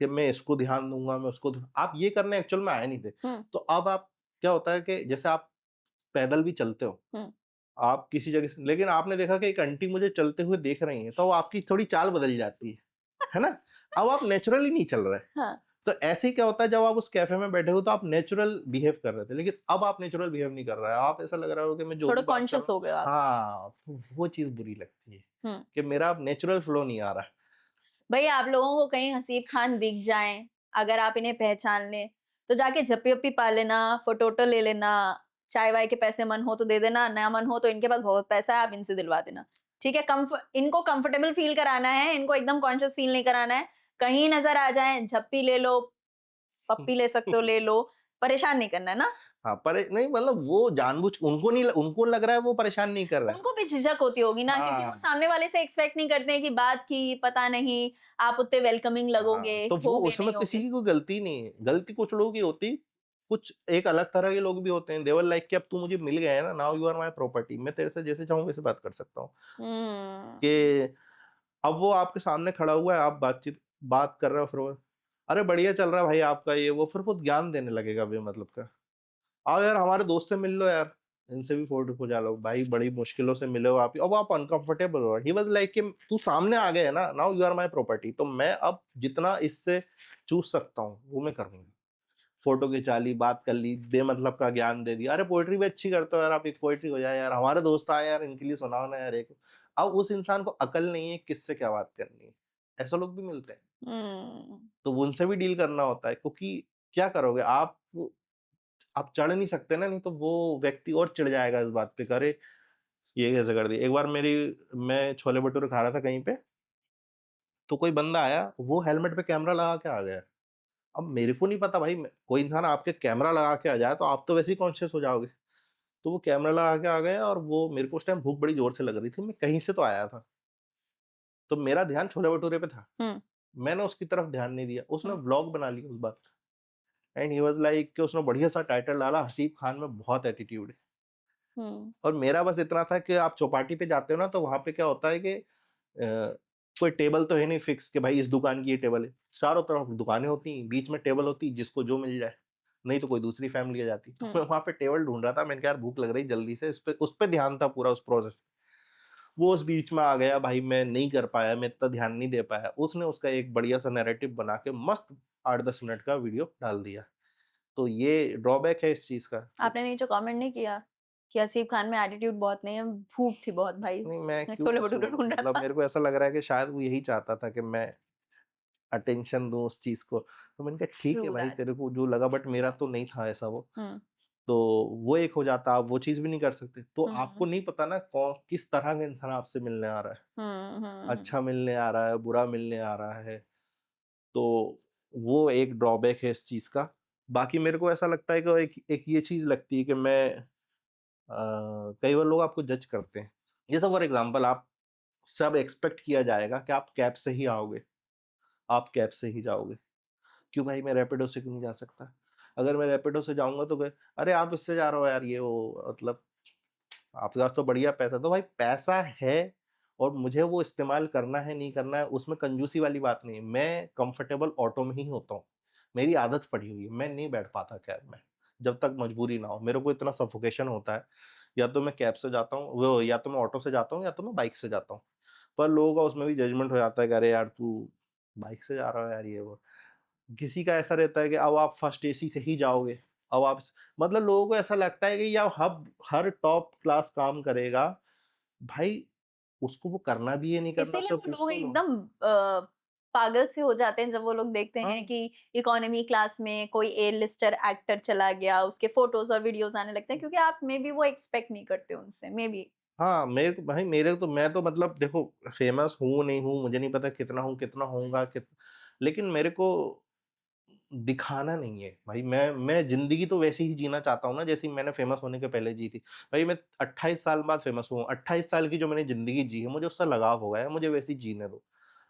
[SPEAKER 2] कि मैं इसको ध्यान दूँगा, मैं उसको आप ये करने एक्चुअल में आए नहीं थे।
[SPEAKER 1] हम्म।
[SPEAKER 2] तो अब आप क्या होता है कि जैसे आप पैदल भी चलते हो,
[SPEAKER 1] हम्म।
[SPEAKER 2] आप किसी जगह से लेकिन आपने देखा कि एक आंटी मुझे चलते हुए देख रही हैं, तो आपकी थोड़ी चाल बदल जाती है ना? अब आप नेचुरली नहीं चल रहे।
[SPEAKER 1] हाँ।
[SPEAKER 2] तो ऐसे ही क्या होता है जब आप उस कैफ़े में बैठे हो तो आप नेचुरल बिहेव कर रहे थे, लेकिन अब आप नेचुरल बिहेव नहीं कर रहे हैं। आप ऐसा लग रहा हो कि मैं जो
[SPEAKER 1] थोड़ा
[SPEAKER 2] भी बात कर
[SPEAKER 1] कॉन्शियस
[SPEAKER 2] रहा
[SPEAKER 1] हो गए हो
[SPEAKER 2] हूँ
[SPEAKER 1] आप।
[SPEAKER 2] हाँ, तो वो चीज़ बुरी लगती है
[SPEAKER 1] हम्म।
[SPEAKER 2] कि मेरा अब नेचुरल फ्लो नहीं आ रहा है।
[SPEAKER 1] भई आप लोगों को कहीं हसीब खान दिख जाएँ, अगर आप इन्हें पहचान लें, तो जाके झप्पी-वप्पी पा लेना, फ़ोटो-वोटो ले लेना, चाय-वाय के पैसे मन हो तो दे देना, ना मन हो तो इनके पास बहुत पैसा है, आप इनसे दिलवा देना। ठीक है? इनको कंफर्टेबल फ़ील कराना है, इनको एकदम कॉन्शियस फ़ील नहीं कराना है। कहीं नज़र आ जाएँ, झप्पी ले लो, पप्पी ले सकते हो, ले लो, परेशान नहीं करना है ना?
[SPEAKER 2] हाँ, नहीं मतलब वो जानबूझ उनको नहीं उनको लग रहा है वो परेशान नहीं कर रहा है।
[SPEAKER 1] उनको भी झिझक होती होगी ना, क्योंकि वो
[SPEAKER 2] हाँ,
[SPEAKER 1] सामने वाले से एक्सपेक्ट नहीं करते हैं कि बात की, पता नहीं, आप उतने वेलकमिंग लगोगे,
[SPEAKER 2] हाँ, तो वो
[SPEAKER 1] होगे,
[SPEAKER 2] उसमें
[SPEAKER 1] नहीं
[SPEAKER 2] किसी
[SPEAKER 1] होगे।
[SPEAKER 2] की कोई गलती नहीं है। गलती कुछ लोगों की होती, कुछ एक अलग तरह के लोग भी होते हैं। दे वर लाइक कि अब तू मुझे मिल गया है ना, now you are my property. मैं तेरे से जैसे चाहूँ वैसे बात कर सकता हूँ।
[SPEAKER 1] हुँ।
[SPEAKER 2] कि अब वो आपके सामने खड़ा हुआ है, आप बात कर रहे हो, फिर वो, "अरे बढ़िया चल रहा है भाई आपका ये वो", फिर वो ज्ञान देने लगेगा बेमतलब का। "आओ यार हमारे दोस्त से मिल लो यार, इनसे भी फ़ोटो खिंचा लो। भाई बड़ी मुश्किलों से मिले हो आप।" अब आप अनकम्फर्टेबल हो। ही वाज़ लाइक कि तू सामने आ गया है ना, now you are my property, तो मैं अब जितना इससे चूस सकता हूँ, वो मैं करूँगा। फ़ोटो खिंचा ली, बात कर ली, बेमतलब का ज्ञान दे दिया। "अरे पोएट्री भी अच्छी करते हो यार आप, एक पोएट्री हो जाए यार, हमारे दोस्त आए यार, इनके लिए सुनाओ ना यार एक।" अब उस इंसान को अकल नहीं है किससे क्या बात करनी है। ऐसे लोग भी मिलते हैं,
[SPEAKER 1] हुँ।
[SPEAKER 2] तो उनसे भी डील करना होता है, क्योंकि क्या करोगे आप चढ़ नहीं सकते ना, नहीं तो वो व्यक्ति और चिढ़ जाएगा इस बात पे कि अरे! ये कैसे कर दिया। एक बार मैं छोले भटूरे खा रहा था कहीं पे, तो कोई बंदा आया, वो हेलमेट पे कैमरा लगा के आ गया। अब मेरे को नहीं पता भाई, कोई इंसान आपके कैमरा लगा के आ जाए तो आप तो वैसे ही कॉन्शियस हो जाओगे। तो वो कैमरा लगा के आ गया, और वो मेरे को उस टाइम भूख बड़ी जोर से लग रही थी, मैं कहीं से तो आया था, तो मेरा ध्यान छोले भटूरे पे था।
[SPEAKER 1] हुँ,
[SPEAKER 2] मैंने उसकी तरफ ध्यान नहीं दिया, उसने
[SPEAKER 1] हुँ,
[SPEAKER 2] व्लॉग बना लिया उस बात, एंड ही वाज लाइक कि उसने बढ़िया सा टाइटल डाला, हसीब खान में बहुत एटीट्यूड है।
[SPEAKER 1] हुँ,
[SPEAKER 2] और मेरा बस इतना था कि आप चौपाटी पे जाते हो ना, तो वहां पे क्या होता है कि कोई टेबल तो है नहीं फिक्स कि भाई इस दुकान की ये टेबल है, चारों तरफ दुकानें होती हैं, बीच में टेबल होती है, जिसको जो मिल जाए, नहीं तो कोई दूसरी फैमिली आ जाती। तो
[SPEAKER 1] हुँ,
[SPEAKER 2] मैं वहां पे टेबल ढूंढ रहा था, मैंने कहा यार भूख लग रही, जल्दी से उस पे ध्यान था पूरा, उस प्रोसेस। वो उस बीच में आ गया भाई, मैं नहीं कर पाया, मैं इतना ध्यान नहीं दे पाया। उसने उसका एक बढ़िया सा नैरेटिव बना के मस्त 8-10 मिनट का वीडियो डाल दिया। तो ये ड्रॉबैक है इस चीज का।
[SPEAKER 1] आपने नीचे कमेंट नहीं किया कि हसीब खान में एटीट्यूड बहुत नहीं है, भूख थी बहुत भाई,
[SPEAKER 2] नहीं, मैं क्यों
[SPEAKER 1] छोले
[SPEAKER 2] किसी
[SPEAKER 1] भटूरे
[SPEAKER 2] को,
[SPEAKER 1] ढूँढ रहा
[SPEAKER 2] मतलब
[SPEAKER 1] था?
[SPEAKER 2] मेरे को ऐसा लग रहा है कि शायद वो यही चाहता था कि मैं अटेंशन दूं उस चीज को। तो मैंने कहा ठीक है
[SPEAKER 1] ट्रू
[SPEAKER 2] भाई,
[SPEAKER 1] दैट।
[SPEAKER 2] तेरे को जो लगा, बट मेरा तो नहीं था ऐसा वो।
[SPEAKER 1] हुँ,
[SPEAKER 2] तो वो एक हो जाता, आप वो चीज भी नहीं कर सकते, तो आपको
[SPEAKER 1] हुँ,
[SPEAKER 2] नहीं पता ना कौन किस तरह का इंसान आपसे मिलने आ रहा है,
[SPEAKER 1] हुँ, हुँ, हुँ,
[SPEAKER 2] अच्छा मिलने आ रहा है, बुरा मिलने आ रहा है। तो वो एक ड्रॉबैक है इस चीज का। बाकी मेरे को ऐसा लगता है कि एक एक ये चीज लगती है कि कई बार लोग आपको जज करते हैं। जैसे फॉर एग्जांपल, आप सब एक्सपेक्ट किया जाएगा कि आप कैब से ही आओगे, आप कैब से ही जाओगे। क्यों भाई, मैं रैपिडो से क्यों नहीं जा सकता? अगर मैं रैपिडो से जाऊंगा तो अरे आप इससे जा रहे हो यार, ये वो, मतलब आपके पास तो बढ़िया पैसा, तो भाई पैसा है और मुझे वो इस्तेमाल करना है नहीं करना है, उसमें कंजूसी वाली बात नहीं है। मैं कंफर्टेबल ऑटो में ही होता हूँ, मेरी आदत पड़ी हुई है, मैं नहीं बैठ पाता कैब में जब तक मजबूरी ना हो। मेरे को इतना सफोकेशन होता है, या तो मैं कैब से जाता हूँ, वो या तो मैं ऑटो से जाता हूँ, या तो मैं बाइक से जाता हूँ। पर लोगों का उसमें भी जजमेंट हो जाता है कि अरे यार तू बाइक से जा रहा है यार, ये वो। किसी का ऐसा रहता है कि अब आप फर्स्ट एसी से ही जाओगे, अब आप, मतलब लोगों को ऐसा लगता है कि या हब हर टॉप क्लास काम करेगा। भाई उसको वो करना भी है, नहीं करना,
[SPEAKER 1] इसीलिए
[SPEAKER 2] उससे
[SPEAKER 1] वो
[SPEAKER 2] पूछ
[SPEAKER 1] लोग
[SPEAKER 2] तो लो।
[SPEAKER 1] एकदम पागल से हो जाते हैं जब वो लोग देखते हैं
[SPEAKER 2] हाँ,
[SPEAKER 1] कि इकोनॉमी क्लास में कोई ए लिस्टर एक्टर चला गया, उसके फोटोज और वीडियोस आने लगते हैं क्योंकि आप मे बी वो एक्सपेक्ट नहीं करते उनसे, मे बी।
[SPEAKER 2] हाँ, मेरे को भाई, मेरे को तो, मैं तो मतलब देखो, फेमस हूँ नहीं हूँ मुझे नहीं पता, कितना हूँ कितना होऊँगा लेकिन मेरे को दिखाना नहीं है भाई। मैं ज़िंदगी तो वैसे ही जीना चाहता हूँ ना, जैसे मैंने फेमस होने के पहले जी थी। भाई मैं 28 साल बाद फेमस हुआ हूँ, 28 साल की जो मैंने ज़िंदगी जी है, मुझे उससे लगाव हो गया है, मुझे वैसी जीने दो।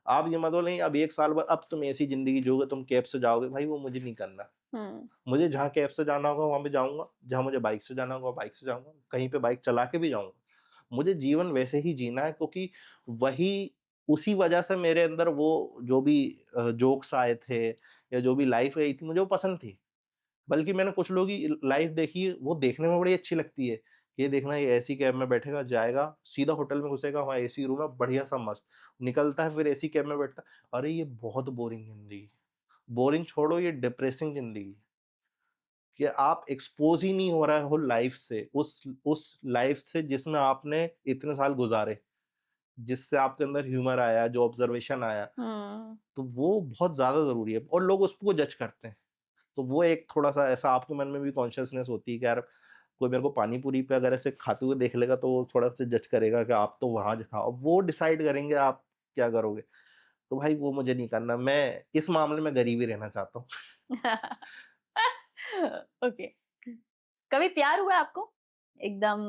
[SPEAKER 2] आप ये मत बोलो नहीं अब 1 साल बाद अब तुम ऐसी ज़िंदगी जियोगे, तुम कैब से जाओगे, भाई वो मुझे नहीं करना।
[SPEAKER 1] हुँ,
[SPEAKER 2] मुझे जहाँ कैब से जाना होगा वहाँ पे जाऊँगा, जहाँ मुझे बाइक से जाना होगा बाइक से जाऊँगा, कहीं पे बाइक चला के भी जाऊँगा। मुझे जीवन वैसे ही जीना है, क्योंकि वही, उसी वजह से मेरे अंदर वो जो भी जोक्स आए थे, या जो भी लाइफ़ गई थी, मुझे वो पसंद थी। बल्कि मैंने कुछ लोगों की लाइफ़ देखी है, वो देखने में बड़ी अच्छी लगती है। ये देखना, ये ऐसी कैब में बैठेगा, जाएगा, सीधा होटल में घुसेगा, वहाँ एसी रूम है, बढ़िया-सा मस्त। निकलता है फिर एसी कैब में बैठता है। अरे! ये बहुत बोरिंग ज़िंदगी है। बोरिंग छोड़ो, ये डिप्रेसिंग ज़िंदगी है। कि आप एक्सपोज़ ही नहीं हो रहे हो लाइफ़ से, उस लाइफ़ से जिसमें आपने इतने साल गुज़ारे, जिससे आपके अंदर ह्यूमर आया, जो ऑब्ज़र्वेशन आया,
[SPEAKER 1] हुँ।
[SPEAKER 2] तो वो बहुत ज़्यादा ज़रूरी है, और लोग उसको जज करते हैं। तो वो एक थोड़ा-सा ऐसा आपके मन में भी कॉन्शियसनेस होती है कि यार कोई मेरे को पानी पूरी पे अगर ऐसे खाते हुए देख लेगा, तो वो थोड़ा-सा जज करेगा कि आप तो वहाँ ज खाओ। वो डिसाइड करेंगे आप क्या करोगे। तो भाई वो मुझे नहीं करना, मैं इस मामले में गरीब ही रहना चाहता हूँ।
[SPEAKER 1] ओके। कभी प्यार हुआ है आपको? एकदम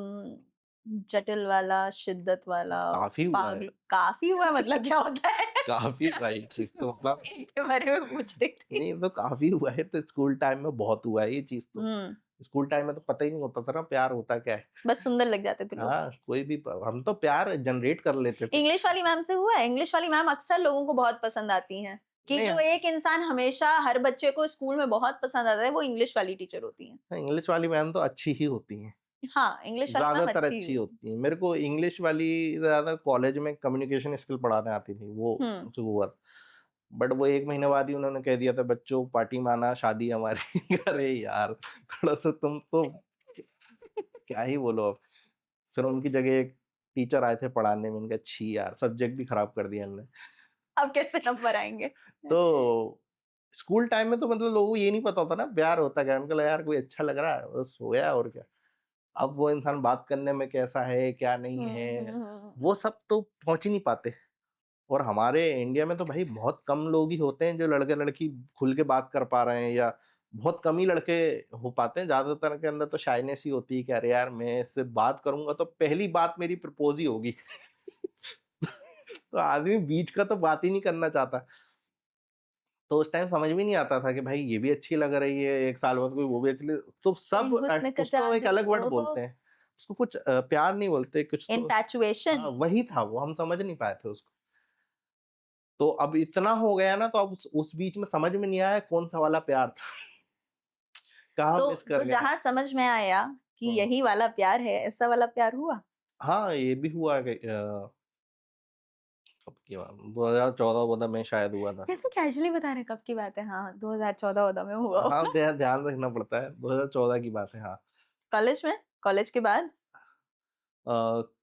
[SPEAKER 1] जटिल वाला, शिद्दत वाला,
[SPEAKER 2] काफ़ी हुआ है,
[SPEAKER 1] पागल काफ़ी हुआ है मतलब क्या होता है?
[SPEAKER 2] काफ़ी हुआ है ये चीज़ तो, मतलब
[SPEAKER 1] इनके बारे में पूछ रही थी।
[SPEAKER 2] नहीं, तो काफ़ी हुआ है, तो स्कूल टाइम में बहुत हुआ है ये चीज़ तो।
[SPEAKER 1] हुँ,
[SPEAKER 2] स्कूल टाइम में तो पता ही नहीं होता था ना प्यार होता क्या है।
[SPEAKER 1] बस सुंदर लग जाते थे लोग।
[SPEAKER 2] हाँ, कोई भी प हम तो प्यार जनरेट कर लेते थे।
[SPEAKER 1] इंग्लिश वाली मैम से हुआ है? इंग्लिश वाली मैम अक्सर लोगों को बहुत पसंद आती हैं, कि
[SPEAKER 2] नहीं,
[SPEAKER 1] जो एक इंसान हमेशा हर बच्चे को स्कूल में बहुत पसंद आता है, वो इंग्लिश वाली टीचर होती हैं।
[SPEAKER 2] इंग्लिश वाली मैम तो अच्छी ही होती हैं,
[SPEAKER 1] हाँ, इंग्लिश वाली मैम
[SPEAKER 2] ज़्यादातर
[SPEAKER 1] अच्छी
[SPEAKER 2] अच्छी होती हैं। मेरे को इंग्लिश वाली ज़्यादा कॉलेज में कम्युनिकेशन स्किल पढ़ाने आती थी, वो
[SPEAKER 1] हुँ।
[SPEAKER 2] जो हुआ। बट वो 1 महीने बाद ही उन्होंने कह दिया था, बच्चों पार्टी में आना, शादी हमारी। अरे यार! थोड़ा-सा तुम तो क्या ही बोलो अब। फिर उनकी जगह एक टीचर आए थे पढ़ाने में, मैंने कहा छी यार! सब्जेक्ट भी खराब कर दिया इनने।
[SPEAKER 1] अब कैसे नंबर आएँगे?
[SPEAKER 2] तो स्कूल टाइम में तो मतलब लोगों को ये नहीं पता होता ना प्यार होता क्या है, उनको लगा यार कोई अच्छा लग रहा है, बस हो गया और क्या। अब वो इंसान बात करने में कैसा है, क्या नहीं
[SPEAKER 1] हुँ, हुँ,
[SPEAKER 2] है,
[SPEAKER 1] हुँ, हुँ।
[SPEAKER 2] वो सब तो पहुँच ही नहीं पाते। और हमारे इंडिया में तो भाई बहुत कम लोग ही होते हैं जो लड़के लड़की खुल के बात कर पा रहे हैं, या बहुत कम ही लड़के हो पाते हैं। ज्यादातर के अंदर तो शाइनेस ही होती है कि अरे यार मैं इससे बात करूंगा तो पहली बात मेरी प्रपोज ही होगी। तो आदमी बीच का तो बात ही नहीं करना चाहता। तो उस टाइम समझ में नहीं आता था कि भाई ये भी अच्छी लग रही है, एक साल बाद कोई वो भी अच्छी तो सब
[SPEAKER 1] हुस्न का
[SPEAKER 2] उसको एक अलग वर्ड
[SPEAKER 1] जादू,
[SPEAKER 2] बोलते हैं। उसको कुछ प्यार नहीं बोलते, कुछ तो
[SPEAKER 1] इन्फैचुएशन।
[SPEAKER 2] हाँ, वही था वो, हम समझ नहीं पाए थे उसको। तो अब इतना हो गया ना, तो अब उस बीच में समझ में नहीं आया कौन सा वाला प्यार था। कहाँ
[SPEAKER 1] तो
[SPEAKER 2] मिस कर गए हैं।
[SPEAKER 1] जहाँ समझ में आया कि
[SPEAKER 2] हुँ।
[SPEAKER 1] यही वाला प्यार है, ऐसा वाला प्यार हुआ?
[SPEAKER 2] हाँ, ये भी हुआ कि कब की बात 2014-14 में शायद हुआ था।
[SPEAKER 1] कैसे कैजुअली बता रहे हैं, कब की बात है? हाँ, 2014-14 में हुआ
[SPEAKER 2] हाँ,
[SPEAKER 1] होगा।
[SPEAKER 2] ध्यान रखना पड़ता है, 2014 की बात है, हाँ।
[SPEAKER 1] कॉलेज में? कॉलेज के बाद?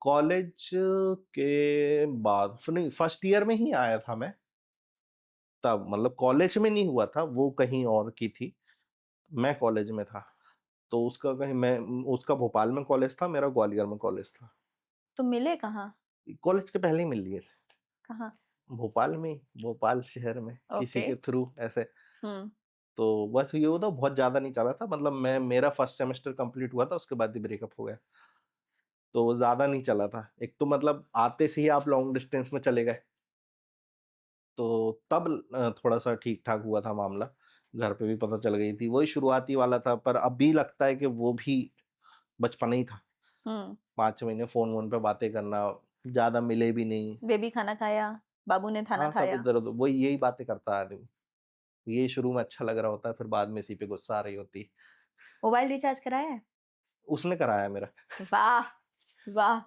[SPEAKER 2] कॉलेज के बाद नहीं, फर्स्ट ईयर में ही आया था मैं, तब मतलब कॉलेज में नहीं हुआ था, वो कहीं और की थी, मैं कॉलेज में था। तो उसका कहीं मैं उसका भोपाल में कॉलेज था, मेरा ग्वालियर में कॉलेज था।
[SPEAKER 1] तो मिले कहाँ?
[SPEAKER 2] कॉलेज के पहले ही मिल लिए थे,
[SPEAKER 1] कहाँ?
[SPEAKER 2] भोपाल में ही, भोपाल शहर में, किसी
[SPEAKER 1] ओके।
[SPEAKER 2] के थ्रू ऐसे।
[SPEAKER 1] हुँ।
[SPEAKER 2] तो बस ये हुआ था, बहुत ज़्यादा नहीं चला था, मतलब मेरा फर्स्ट सेमेस्टर कंप्लीट हुआ था, उसके बाद ही ब्रेकअप हो गया। तो वो ज़्यादा नहीं चला था। एक तो मतलब आते से ही आप लॉन्ग डिस्टेंस में चले गए, तो तब थोड़ा-सा ठीक-ठाक हुआ था मामला। घर पे भी पता चल गई थी। वही शुरुआती वाला था, पर अभी लगता है कि वो भी बचपना ही था।
[SPEAKER 1] हुँ।
[SPEAKER 2] 5 महीने फ़ोन-वोन पे बातें करना, ज़्यादा मिले भी नहीं।
[SPEAKER 1] बेबी खाना खाया, बाबू ने खाना
[SPEAKER 2] हाँ, सब
[SPEAKER 1] खाया।
[SPEAKER 2] इधर-उधर वही यही बातें करता है आदमी। ये शुरू में अच्छा लग रहा होता है, फिर बाद में इसी पे गुस्सा आ रही होती है।
[SPEAKER 1] मोबाइल रिचार्ज कराया है?
[SPEAKER 2] उसने कराया मेरा।
[SPEAKER 1] वाह! वाह!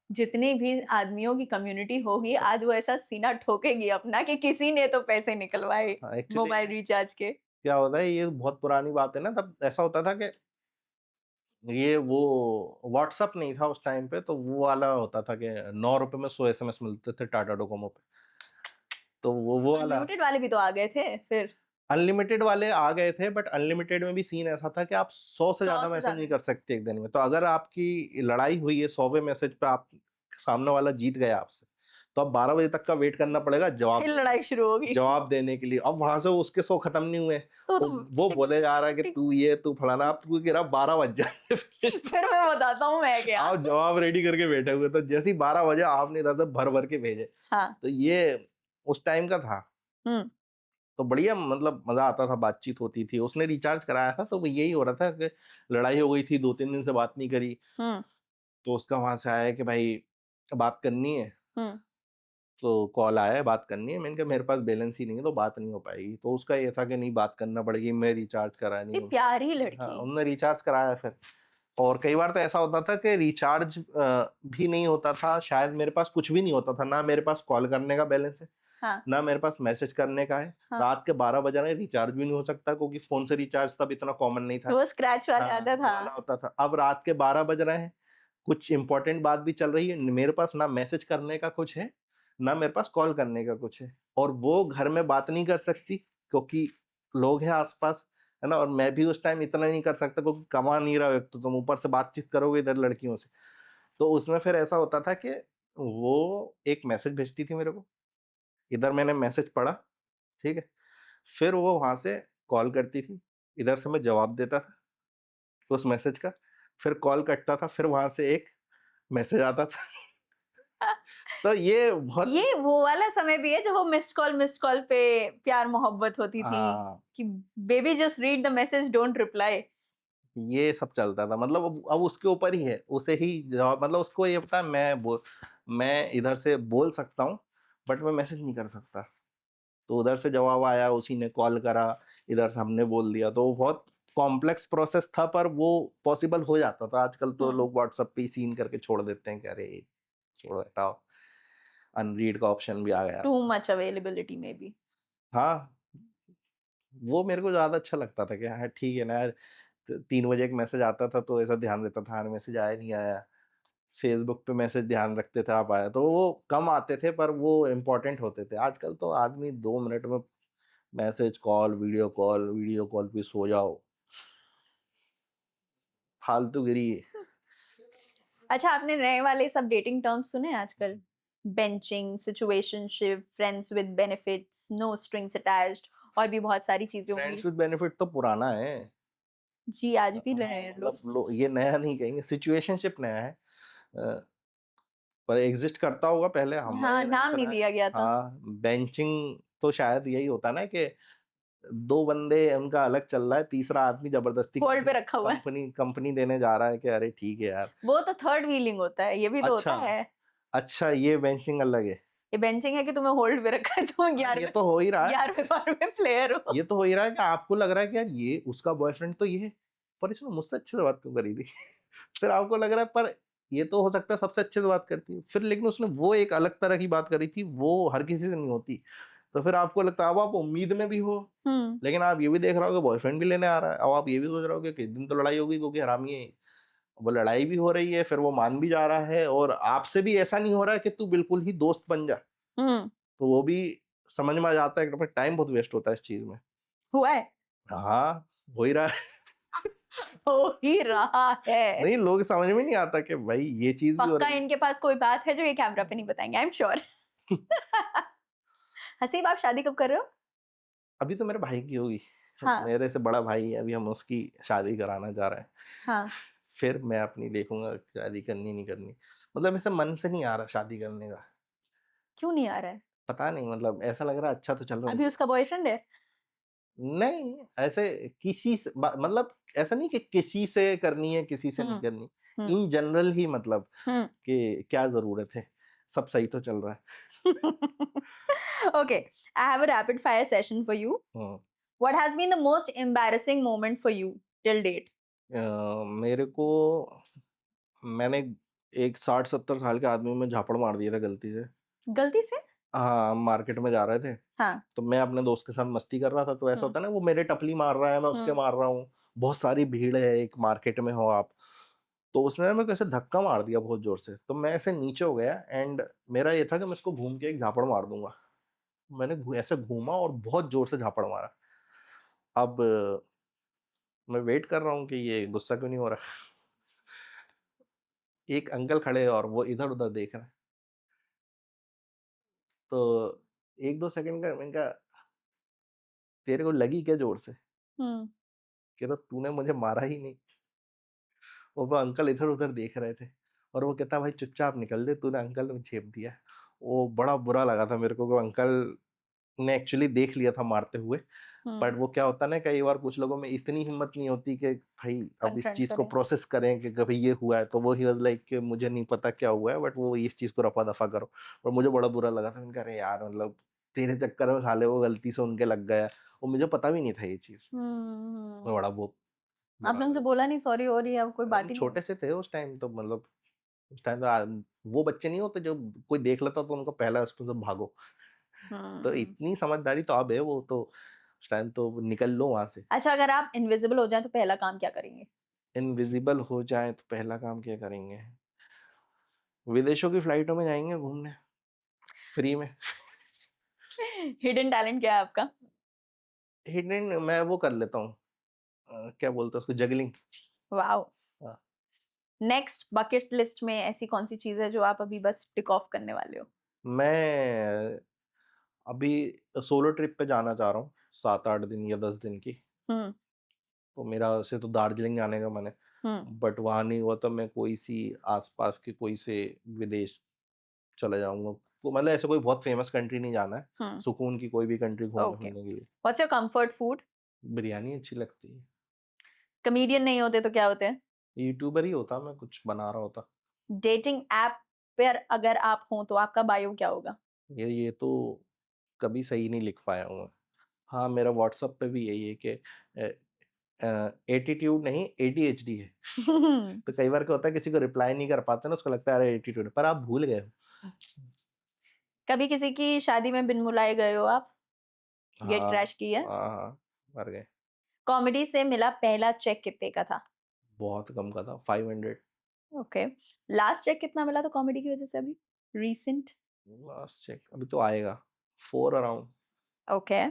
[SPEAKER 1] जितनी भी आदमियों की कम्युनिटी होगी, आज वो ऐसा सीना ठोकेगी अपना कि किसी ने तो पैसे निकलवाए
[SPEAKER 2] हाँ, एक्चुअली
[SPEAKER 1] मोबाइल रिचार्ज के।
[SPEAKER 2] क्या होता है, ये बहुत पुरानी बात है ना, तब ऐसा होता था कि ये वो व्हाट्सएप नहीं था उस टाइम पे, तो वो वाला होता था कि ₹9 में 100 एसएमएस मिलते थे टाटा डोकोमो पे। तो वो वाला
[SPEAKER 1] अनलिमिटेड वाले भी तो आ गए थे फिर,
[SPEAKER 2] अनलिमिटेड वाले आ गए थे, बट अनलिमिटेड में भी सीन ऐसा था कि आप 100 से
[SPEAKER 1] 100
[SPEAKER 2] ज़्यादा
[SPEAKER 1] से
[SPEAKER 2] मैसेज नहीं
[SPEAKER 1] ज़्यादा।
[SPEAKER 2] कर सकते एक दिन में। तो अगर आपकी लड़ाई हुई है 100वें मैसेज पे, आप सामने वाला जीत गया आपसे, तो अब 12 बजे तक का वेट करना पड़ेगा
[SPEAKER 1] फिर लड़ाई शुरू होगी।
[SPEAKER 2] जवाब देने के लिए। अब वहाँ से उसके 100 खत्म नहीं हुए,
[SPEAKER 1] तो
[SPEAKER 2] वो वो
[SPEAKER 1] टिक
[SPEAKER 2] बोले जा रहा है कि
[SPEAKER 1] टिक
[SPEAKER 2] तू ये, तू फलाना, अब तू कह रहा 12 बज जाते फिर
[SPEAKER 1] फिर मैं बताता हूँ मैं क्या।
[SPEAKER 2] आप जवाब रेडी करके बैठे हुए, तो जैसे ही 12 बजे आपने इधर से भर-भर के भेजे।
[SPEAKER 1] हाँ।
[SPEAKER 2] तो ये उस टाइम का था।
[SPEAKER 1] हुँ।
[SPEAKER 2] तो बढ़िया मतलब मज़ा आता था, बातचीत होती थी। उसने रिचार्ज कराया था, तो वो यही हो रहा था कि लड़ाई हो गई थी, 2-3 दिन से बात नहीं करी।
[SPEAKER 1] हुँ।
[SPEAKER 2] तो उसका वहाँ से आया कि भाई बात करनी है,
[SPEAKER 1] हुँ।
[SPEAKER 2] तो कॉल आया है, बात करनी है। मैंने कहा मेरे पास बैलेंस ही नहीं है, तो बात नहीं हो पाएगी। तो उसका ये था कि नहीं, बात करना पड़ेगी, मैं रिचार्ज करानी
[SPEAKER 1] इतनी
[SPEAKER 2] है।
[SPEAKER 1] प्यारी
[SPEAKER 2] हाँ,
[SPEAKER 1] लड़की।
[SPEAKER 2] उन्होंने रिचार्ज कराया फिर। और कई बार तो ऐसा होता था कि रिचार्ज भी नहीं होता था, शायद मेरे पास कुछ भी नहीं होता था। ना मेरे पास कॉल करने का बैलेंस है,
[SPEAKER 1] हाँ,
[SPEAKER 2] ना मेरे पास मैसेज करने का है।
[SPEAKER 1] हाँ।
[SPEAKER 2] रात के 12 बज रहे हैं, रिचार्ज भी नहीं हो सकता, क्योंकि फ़ोन से रिचार्ज तब इतना कॉमन नहीं था।
[SPEAKER 1] वो स्क्रैच वाला
[SPEAKER 2] हाँ,
[SPEAKER 1] आता
[SPEAKER 2] वो
[SPEAKER 1] था।
[SPEAKER 2] वाला होता था। अब रात के 12 बज रहे हैं, कुछ इम्पोर्टेंट बात भी चल रही है, मेरे पास ना मैसेज करने का कुछ है, ना मेरे पास कॉल करने का कुछ है। और वो घर में बात नहीं कर सकती, क्योंकि लोग हैं आस-पास, है ना? और मैं भी उस टाइम इतना नहीं कर सकता, क्योंकि कमा नहीं रहा हूँ एक तो, तुम ऊपर से बातचीत करोगे इधर लड़कियों से। तो उसमें फिर ऐसा होता था कि वो एक मैसेज भेजती थी मेरे को, इधर मैंने मैसेज पढ़ा, ठीक है? फिर वो वहाँ से कॉल करती थी, इधर से मैं जवाब देता था उस मैसेज का, फिर कॉल कटता था, फिर वहाँ से एक मैसेज आता था। तो ये बहुत
[SPEAKER 1] ये वो वाला समय भी है जब वो मिस्ड कॉल पे प्यार मोहब्बत होती थी
[SPEAKER 2] हाँ,
[SPEAKER 1] कि baby just read the message don't reply.
[SPEAKER 2] ये सब चलता था। मतलब अब उसके ऊपर ही है, उसे ही जवाब, मतलब उसको ये पता है मैं इधर से बोल सकता हूँ, बट मैं मैसेज नहीं कर सकता। तो उधर से जवाब आया, उसी ने कॉल करा, इधर से हमने बोल दिया, तो वो बहुत कॉम्प्लेक्स प्रोसेस था, पर वो पॉसिबल हो जाता था। आजकल तो
[SPEAKER 1] हुँ।
[SPEAKER 2] लोग व्हाट्सएप पे ही सीन करके छोड़ देते हैं कि अरे छोड़ो, हटाओ, अनरीड का ऑप्शन भी आ गया।
[SPEAKER 1] Too much availability may be.
[SPEAKER 2] हाँ, वो मेरे को ज़्यादा अच्छा लगता था कि हाँ, ठीक है ना यार, 3 बजे एक मैसेज आता था, तो ऐसा ध्यान रहता था, हाँ, मैसेज आया नहीं आया। फेसबुक पे मैसेज ध्यान रखते थे आप आया, तो वो कम आते थे, पर वो इम्पोर्टेंट होते थे। आजकल तो आदमी 2 मिनट में मैसेज, वीडियो कॉल पे सो जाओ, फालतूगिरी है।
[SPEAKER 1] अच्छा, आपने नए वाले सब डेटिंग टर्म्स सुने आजकल? Benching, situationship, friends with benefits, no strings attached और भी बहुत सारी चीजें
[SPEAKER 2] फ्रेंड्स
[SPEAKER 1] होंगी।
[SPEAKER 2] विद बेनिफिट तो पुराना है।
[SPEAKER 1] जी, आज भी रहे
[SPEAKER 2] हाँ,
[SPEAKER 1] हैं
[SPEAKER 2] मतलब
[SPEAKER 1] लोग।
[SPEAKER 2] ये नया नहीं कहेंगे, सिचुएशनशिप नया है। पर एग्जिस्ट करता होगा पहले,
[SPEAKER 1] हाँ,
[SPEAKER 2] हमें नहीं
[SPEAKER 1] नाम नहीं
[SPEAKER 2] सुना है।
[SPEAKER 1] दिया गया था।
[SPEAKER 2] हाँ, बेंचिंग तो शायद यही होता ना कि दो बंदे उनका अलग चल रहा है, तीसरा आदमी जबरदस्ती
[SPEAKER 1] होल्ड पे रखा हुआ है।
[SPEAKER 2] कंपनी कंपनी देने जा रहा है कि अरे ठीक है यार।
[SPEAKER 1] वो तो थर्ड व्हीलिंग होता है, ये भी तो होता
[SPEAKER 2] अच्छा,
[SPEAKER 1] है।
[SPEAKER 2] अच्छा, ये बेंचिंग अलग है।
[SPEAKER 1] ये बेंचिंग है कि तुम्हें होल्ड पे रखा है, तुम
[SPEAKER 2] हाँ, ये
[SPEAKER 1] 11वें
[SPEAKER 2] तो हो ही रहा है।
[SPEAKER 1] 11वें 12वें प्लेयर हो।
[SPEAKER 2] ये तो हो ही रहा है कि आपको लग रहा है कि यार ये उसका बॉयफ्रेंड तो ये है, पर इसने मुझसे अच्छे से बात क्यों करी थी। फिर आपको लग रहा है पर ये तो हो सकता है सबसे अच्छे से बात करती है, फिर लेकिन उसने वो एक अलग तरह की बात करी थी, वो हर किसी से नहीं होती। तो फिर आपको लगता है, अब आप उम्मीद में भी हो,
[SPEAKER 1] हुँ।
[SPEAKER 2] लेकिन आप ये भी देख रहे हो कि बॉयफ्रेंड भी लेने आ रहा है। अब आप ये भी सोच रहे हो कि किस दिन तो लड़ाई होगी क्योंकि हरामी है। वो लड़ाई भी हो रही है, फिर वो मान भी जा रहा है और आपसे भी ऐसा नहीं हो रहा है कि तू बिल्कुल ही दोस्त बन जा।
[SPEAKER 1] हुँ,
[SPEAKER 2] तो वो भी समझ में आ जाता है कि टाइम बहुत वेस्ट होता है इस चीज में।
[SPEAKER 1] हुआ है?
[SPEAKER 2] हाँ, हो ही रहा है।
[SPEAKER 1] हो ही रहा है।
[SPEAKER 2] नहीं, लोग समझ में नहीं आता कि भाई ये चीज भी हो
[SPEAKER 1] पक्का
[SPEAKER 2] रही है।
[SPEAKER 1] इनके पास कोई बात है जो ये कैमरा पे नहीं बताएँगे, आई एम श्योर। हसीब, आप शादी कब कर रहे हो?
[SPEAKER 2] अभी तो मेरे भाई की होगी।
[SPEAKER 1] हाँ,
[SPEAKER 2] मेरे से बड़ा भाई है, अभी हम उसकी शादी कराना चाह रहे हैं।
[SPEAKER 1] हाँ।
[SPEAKER 2] फिर मैं अपनी देखूंगा शादी करनी नहीं करनी। मतलब ऐसे मन से नहीं आ रहा शादी करने का।
[SPEAKER 1] क्यों नहीं आ रहा है?
[SPEAKER 2] पता नहीं, मतलब ऐसा लग रहा है अच्छा तो चल रहा
[SPEAKER 1] अभी
[SPEAKER 2] है।
[SPEAKER 1] उसका बॉयफ्रेंड है?
[SPEAKER 2] नहीं, ऐसे किसी से मतलब ऐसा नहीं कि किसी से करनी है, किसी से नहीं
[SPEAKER 1] हुँ,
[SPEAKER 2] करनी।
[SPEAKER 1] हुँ,
[SPEAKER 2] इन जनरल ही मतलब
[SPEAKER 1] हुँ।
[SPEAKER 2] कि क्या ज़रूरत है? सब सही तो चल रहा है।
[SPEAKER 1] Okay, I have a rapid fire session for you.
[SPEAKER 2] Hmm.
[SPEAKER 1] What has been the most embarrassing moment for you till date?
[SPEAKER 2] मेरे को मैंने एक 60-70 साल के आदमी में झापड़ मार दिया था गलती से।
[SPEAKER 1] गलती से?
[SPEAKER 2] हाँ, मार्केट में जा रहे थे,
[SPEAKER 1] हाँ।
[SPEAKER 2] तो मैं अपने दोस्त के साथ मस्ती कर रहा था, तो ऐसा
[SPEAKER 1] हुँ,
[SPEAKER 2] होता है ना, वो मेरे टपली मार रहा है, मैं उसके
[SPEAKER 1] हुँ,
[SPEAKER 2] मार रहा हूँ। बहुत सारी भीड़ है, एक मार्केट में हो आप। तो उसने ना मेरे को ऐसे धक्का मार दिया बहुत ज़ोर से, तो मैं ऐसे नीचे हो गया एंड मेरा ये था कि मैं इसको घूम के एक झापड़ मार दूँगा। मैंने ऐसे घूमा और बहुत ज़ोर से झापड़ मारा। अब मैं वेट कर रहा हूँ कि ये गुस्सा क्यों नहीं हो रहा। एक अंकल खड़े हैं और वो इधर-उधर देख रहे हैं। तो 1-2 सेकंड का मैंने कहा, "तेरे को लगी क्या ज़ोर से?"
[SPEAKER 1] हुँ।
[SPEAKER 2] कह रहा, "तूने मुझे मारा ही नहीं।" और वो अंकल इधर-उधर देख रहे थे और वो कहता, "भाई चुपचाप निकल दे, तूने अंकल में झेप दिया।" वो बड़ा बुरा लगा था मेरे को, वो अंकल ने एक्चुअली देख लिया था मारते हुए। बट
[SPEAKER 1] हुँ,
[SPEAKER 2] वो क्या होता है ना, कई बार कुछ लोगों में इतनी हिम्मत नहीं होती कि भाई अब इस
[SPEAKER 1] कन्फ्रंट
[SPEAKER 2] चीज़ को
[SPEAKER 1] करें।
[SPEAKER 2] प्रोसेस करें कि कभी ये हुआ है, तो वो ही वाज़ लाइक कि मुझे नहीं पता क्या हुआ है, बट वो इस चीज़ को रफ़ा-दफ़ा करो। और मुझे बड़ा बुरा लगा था, मैंने कहा अरे यार, मतलब तेरे चक्कर में साले वो गलती से उनके लग गया और मुझे पता भी नहीं था ये चीज़।
[SPEAKER 1] हुँ, हुँ।
[SPEAKER 2] तो बड़ा वो बुरा
[SPEAKER 1] आपने उनसे
[SPEAKER 2] लगा।
[SPEAKER 1] बोला नहीं सॉरी वॉरी या कोई
[SPEAKER 2] हम
[SPEAKER 1] बात ही नहीं?
[SPEAKER 2] छोटे से थे उस टाइम, तो मतलब उस टाइम तो वो बच्चे नहीं होते जो कोई देख लेता तो उनको पहला उसको से भागो। तो
[SPEAKER 1] हुँ।
[SPEAKER 2] इतनी समझदारी तो अब है, वो तो उस टाइम तो निकल लो वहाँ से।
[SPEAKER 1] अच्छा, अगर आप इनविजिबल हो जाएँ तो पहला काम क्या करेंगे?
[SPEAKER 2] इनविजिबल हो जाएँ तो पहला काम क्या करेंगे? विदेशों की फ्लाइटों में जाएँगे घूमने, फ्री में।
[SPEAKER 1] हिडन टैलेंट क्या है आपका?
[SPEAKER 2] हिडन मैं वो कर लेता हूँ, क्या बोलते हैं उसको, जगलिंग।
[SPEAKER 1] वॉव!
[SPEAKER 2] हाँ,
[SPEAKER 1] नेक्स्ट बकेट लिस्ट में ऐसी कौन-सी चीज़ है जो आप अभी बस टिक ऑफ करने वाले हो?
[SPEAKER 2] मैं अभी सोलो ट्रिप पे जाना चाह रहा हूँ, 7-8 दिन या 10 दिन की।
[SPEAKER 1] हुँ,
[SPEAKER 2] तो मेरा वैसे तो दार्जिलिंग जाने का मन है,
[SPEAKER 1] हुँ,
[SPEAKER 2] बट वहाँ नहीं हुआ तो मैं कोई सी आस-पास के कोई से विदेश चले जाऊँगा। तो मतलब ऐसे कोई बहुत फेमस कंट्री नहीं जाना है,
[SPEAKER 1] हुँ,
[SPEAKER 2] सुकून की कोई भी कंट्री
[SPEAKER 1] ओके।
[SPEAKER 2] घूमने-फिरने के लिए।
[SPEAKER 1] What's your comfort food?
[SPEAKER 2] Biryani अच्छी लगती है।
[SPEAKER 1] कमेडियन नहीं होते तो क्या होते हैं?
[SPEAKER 2] यूट्यूबर ही होता मैं, कुछ बना रहा होता।
[SPEAKER 1] डेटिंग ऐप पर अगर आप हो तो आपका बायो क्या होगा?
[SPEAKER 2] ये तो कभी सही नहीं लिख पाया हूँ मैं। हाँ, मेरा व्हाट्सएप पे भी यही है कि एटीट्यूड नहीं, एडीएचडी है। तो कई बार क्या होता है, किसी को रिप्लाई नहीं कर पाते ना, उसको लगता है अरे एटीट्यूड है, पर आप भूल गए हो।
[SPEAKER 1] कभी किसी की शादी में बिन बुलाए गए हो आप? गेट
[SPEAKER 2] हाँ,
[SPEAKER 1] क्रैश की है?
[SPEAKER 2] हाँ, हाँ, मर गए।
[SPEAKER 1] कॉमेडी से मिला पहला चेक कितने का था?
[SPEAKER 2] बहुत कम का था, 500।
[SPEAKER 1] ओके। लास्ट चेक कितना मिला था कॉमेडी की वजह से अभी? रीसेंट?
[SPEAKER 2] लास्ट चेक अभी तो आएगा, 4 अराउंड।
[SPEAKER 1] ओके।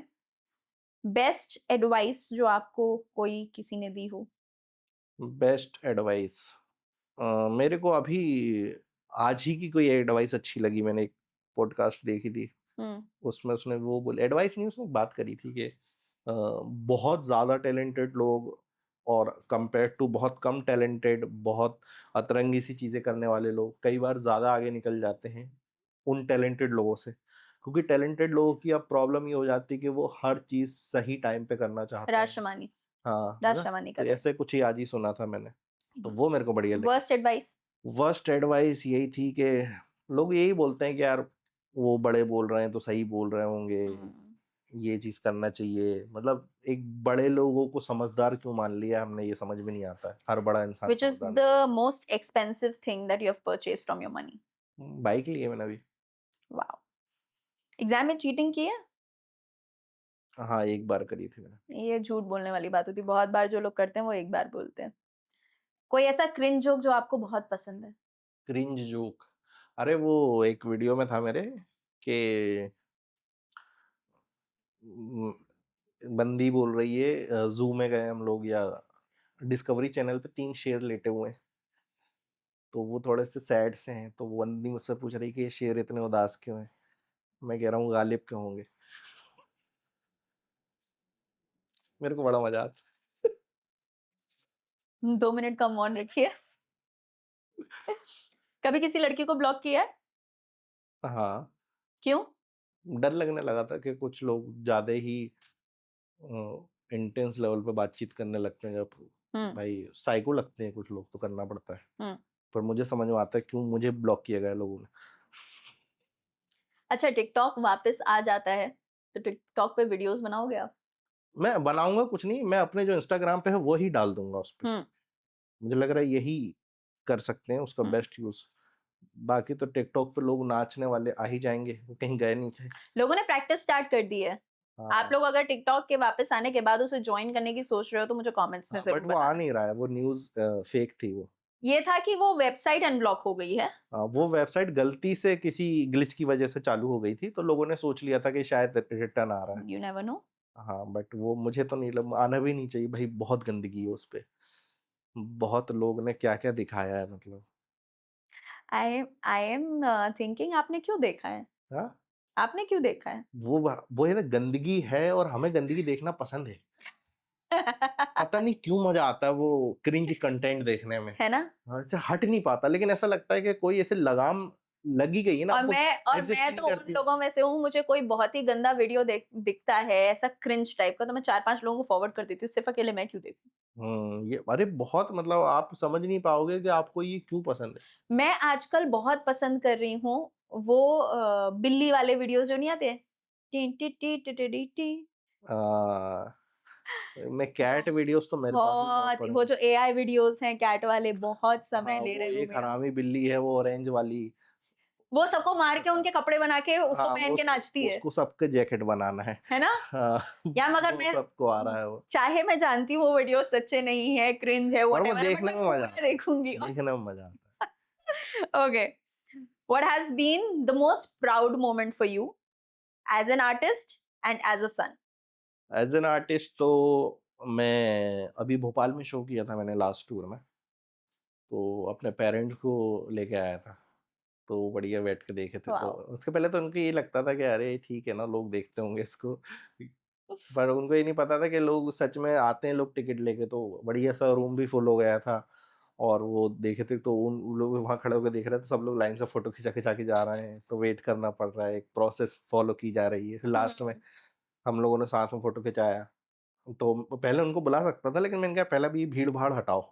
[SPEAKER 1] बेस्ट एडवाइस जो आपको कोई किसी ने दी हो?
[SPEAKER 2] बेस्ट एडवाइस, मेरे को अभी आज ही की कोई एडवाइस अच्छी लगी। मैंने पॉडकास्ट देखी थी, उसमें उसने वो बोले, एडवाइस नहीं, उसने बात करी थी कि बहुत ज़्यादा टैलेंटेड लोग और कंपेयर टू बहुत कम टैलेंटेड, बहुत अतरंगी सी चीज़ें करने वाले लोग कई बार ज़्यादा आगे निकल जाते हैं उन टैलेंटेड लोगों से। क्योंकि टैलेंटेड लोगों की अब प्रॉब्लम ये हो जाती है कि वो हर चीज़ सही टाइम पे करना चाहते हैं।
[SPEAKER 1] राष्ट्रमानी
[SPEAKER 2] हाँ, है ना?
[SPEAKER 1] राष्ट्रमानी
[SPEAKER 2] तो
[SPEAKER 1] करते
[SPEAKER 2] ऐसे कुछ ही आज ही सुना था मैंने, तो वो मेरे को बढ़िया लगी।
[SPEAKER 1] Worst advice.
[SPEAKER 2] वर्स्ट एडवाइस यही थी कि लोग यही बोलते हैं कि यार वो बड़े बोल रहे हैं तो सही बोल रहे होंगे, ये चीज़ करना चाहिए। मतलब एक बड़े लोगों को समझदार क्यों मान लिया हमने, ये समझ में नहीं आता है। हर बड़ा इंसान
[SPEAKER 1] Which is
[SPEAKER 2] समझदार
[SPEAKER 1] the most expensive thing that you have purchased from your money?
[SPEAKER 2] नहीं। बाइक ली है मैंने अभी।
[SPEAKER 1] Wow. एग्जाम में चीटिंग की है?
[SPEAKER 2] हाँ, एक बार करी थी मैंने।
[SPEAKER 1] ये झूठ बोलने वाली बात होती है। बहुत बार जो लोग करते हैं वो एक बार बोलते हैं। कोई ऐसा क्रिंज जोक जो आपको बहुत पसंद है?
[SPEAKER 2] क्रिंज जोक, अरे वो एक वीडियो में था मेरे कि उम, बंदी बोल रही है ज़ू में गए हम लोग या डिस्कवरी चैनल पे 3 शेर लेटे हुए हैं। तो वो थोड़े से सैड से हैं, तो वो बंदी मुझसे पूछ रही है कि ये शेर इतने उदास क्यों हैं? मैं कह रहा हूँ गालिब क्यों होंगे? मेरे को बड़ा मज़ा आता
[SPEAKER 1] 2 मिनट का मौन रखिए। कभी किसी लड़की को ब्लॉक किया है?
[SPEAKER 2] है। हाँ,
[SPEAKER 1] क्यों?
[SPEAKER 2] डर लगने लगा था कि कुछ लोग ज़्यादा ही इंटेंस लेवल पे बातचीत करने लगते हैं, जब
[SPEAKER 1] हम्म
[SPEAKER 2] भाई साइको लगते हैं कुछ लोग, तो करना पड़ता है।
[SPEAKER 1] हम्म
[SPEAKER 2] पर मुझे समझ में आता है क्यों मुझे ब्लॉक किया गया लोगों ने।
[SPEAKER 1] अच्छा, टिकटॉक वापस आ जाता है तो टिकटॉक पे वीडियोस बनाओगे आप?
[SPEAKER 2] मैं बनाऊँगा कुछ नहीं, मैं अपने जो इंस्टाग्राम पे है वो ही डाल दूँगा उस पे।
[SPEAKER 1] हम्म
[SPEAKER 2] मुझे लग रहा है यही कर सकते हैं उसका
[SPEAKER 1] हम्म।
[SPEAKER 2] Best use. बाकी तो टिकटॉक पे लोग नाचने वाले आ ही जाएँगे, वो कहीं गए नहीं थे।
[SPEAKER 1] लोगों ने प्रैक्टिस स्टार्ट कर दी है। आप
[SPEAKER 2] हाँ,
[SPEAKER 1] लोग अगर टिकटॉक के वापस आने के बाद उसे ज्वाइन करने की सोच रहे हो तो मुझे कमेंट्स में
[SPEAKER 2] हाँ,
[SPEAKER 1] जरूर
[SPEAKER 2] बट वो आ
[SPEAKER 1] बताना।
[SPEAKER 2] नहीं रहा है, वो न्यूज़ फेक थी वो।
[SPEAKER 1] ये था कि वो वेबसाइट अनब्लॉक हो गई है।
[SPEAKER 2] वो वेबसाइट गलती से किसी ग्लिच की वजह से चालू हो गई थी, तो लोगों ने सोच लिया था कि शायद रिटर्न आ रहा है।
[SPEAKER 1] You never know.
[SPEAKER 2] हाँ, बट वो मुझे तो नहीं लग आना भी नहीं चाहिए भाई, बहुत गंदगी है उस पे। बहुत लोग ने क्या-क्या दिखाया है मतलब।
[SPEAKER 1] आई एम थिंकिंग आपने क्यों देखा है?
[SPEAKER 2] हाँ,
[SPEAKER 1] आपने क्यों देखा है?
[SPEAKER 2] वो है ना, गंदगी है और हमें गंदगी देखना पसंद है। पता नहीं क्यों मज़ा आता है वो क्रिंज कंटेंट देखने में।
[SPEAKER 1] है ना?
[SPEAKER 2] हाँ, इससे हट नहीं पाता, लेकिन ऐसा लगता है कि कोई ऐसे लगाम लगी गई है ना,
[SPEAKER 1] और
[SPEAKER 2] वो एग्ज़िस्ट
[SPEAKER 1] मैं
[SPEAKER 2] नहीं
[SPEAKER 1] तो उन
[SPEAKER 2] करती।
[SPEAKER 1] लोगों में से हूँ, मुझे कोई बहुत ही गंदा वीडियो दिखता है ऐसा क्रिंज टाइप का, तो मैं 4-5 लोगों को फॉरवर्ड कर देती हूँ, सिर्फ अकेले मैं क्यों देखूँ?
[SPEAKER 2] ये अरे बहुत मतलब आप समझ नहीं पाओगे कि आपको ये क्यों पसंद है।
[SPEAKER 1] मैं आजकल बहुत पसंद कर रही हूँ वो बिल्ली वाले वीडियोस जो नहीं आते? टी टी टी टी टी टी टी।
[SPEAKER 2] अ, मैं कैट वीडियोज़ तो मेरे पास भी बहुत
[SPEAKER 1] बहुत
[SPEAKER 2] पड़े
[SPEAKER 1] वो
[SPEAKER 2] हैं।
[SPEAKER 1] जो एआई वीडियोस हैं कैट वाले, बहुत समय
[SPEAKER 2] हाँ,
[SPEAKER 1] ले
[SPEAKER 2] वो
[SPEAKER 1] रहे हो
[SPEAKER 2] एक
[SPEAKER 1] मेरा।
[SPEAKER 2] हरामी बिल्ली है वो ऑरेंज वाली।
[SPEAKER 1] वो सबको मार के
[SPEAKER 2] हाँ,
[SPEAKER 1] उनके कपड़े बना के उसको
[SPEAKER 2] हाँ, वो
[SPEAKER 1] पहन के नाचती है।
[SPEAKER 2] उसको सबके जैकेट बनाना है।
[SPEAKER 1] है ना?
[SPEAKER 2] हाँ,
[SPEAKER 1] या मगर
[SPEAKER 2] वो
[SPEAKER 1] मैं
[SPEAKER 2] सबको आ रहा है वो।
[SPEAKER 1] चाहे मैं जानती हूँ वो वीडियो सच्चे नहीं है, क्रिंज है,
[SPEAKER 2] पर वो
[SPEAKER 1] व्हाटएवर, बट
[SPEAKER 2] देखने
[SPEAKER 1] मैं
[SPEAKER 2] में मज़ा
[SPEAKER 1] पूरे
[SPEAKER 2] आता
[SPEAKER 1] देखूंगी।
[SPEAKER 2] है, देखने में मज़ा आता है।
[SPEAKER 1] Okay, what has been the most proud moment for you as an artist and as a son?
[SPEAKER 2] As an artist तो मैं अभी भोपाल में शो किया था मैंने लास्ट टूर में, तो अपने पेरेंट्स को लेके आया था। तो बढ़िया बैठ के देखे थे, तो
[SPEAKER 1] वाओ।
[SPEAKER 2] उसके पहले तो उनको ये लगता था कि अरे ठीक है ना, लोग देखते होंगे इसको। पर उनको ये नहीं पता था कि लोग सच में आते हैं लोग टिकट लेके, तो बढ़िया सा रूम भी फुल हो गया था। और वो देखे थे तो उन लोग वहाँ खड़े होकर देख रहे थे, तो सब लोग लाइन से फ़ोटो खिंचा-खिंचा के जा रहे हैं, तो वेट करना पड़ रहा है, एक प्रोसेस फ़ॉलो की जा रही है। फिर लास्ट में हम लोगों ने साथ में फ़ोटो खिंचाया। तो पहले उनको बुला सकता था, लेकिन मैंने कहा पहले अभी भीड़-भाड़ हटाओ।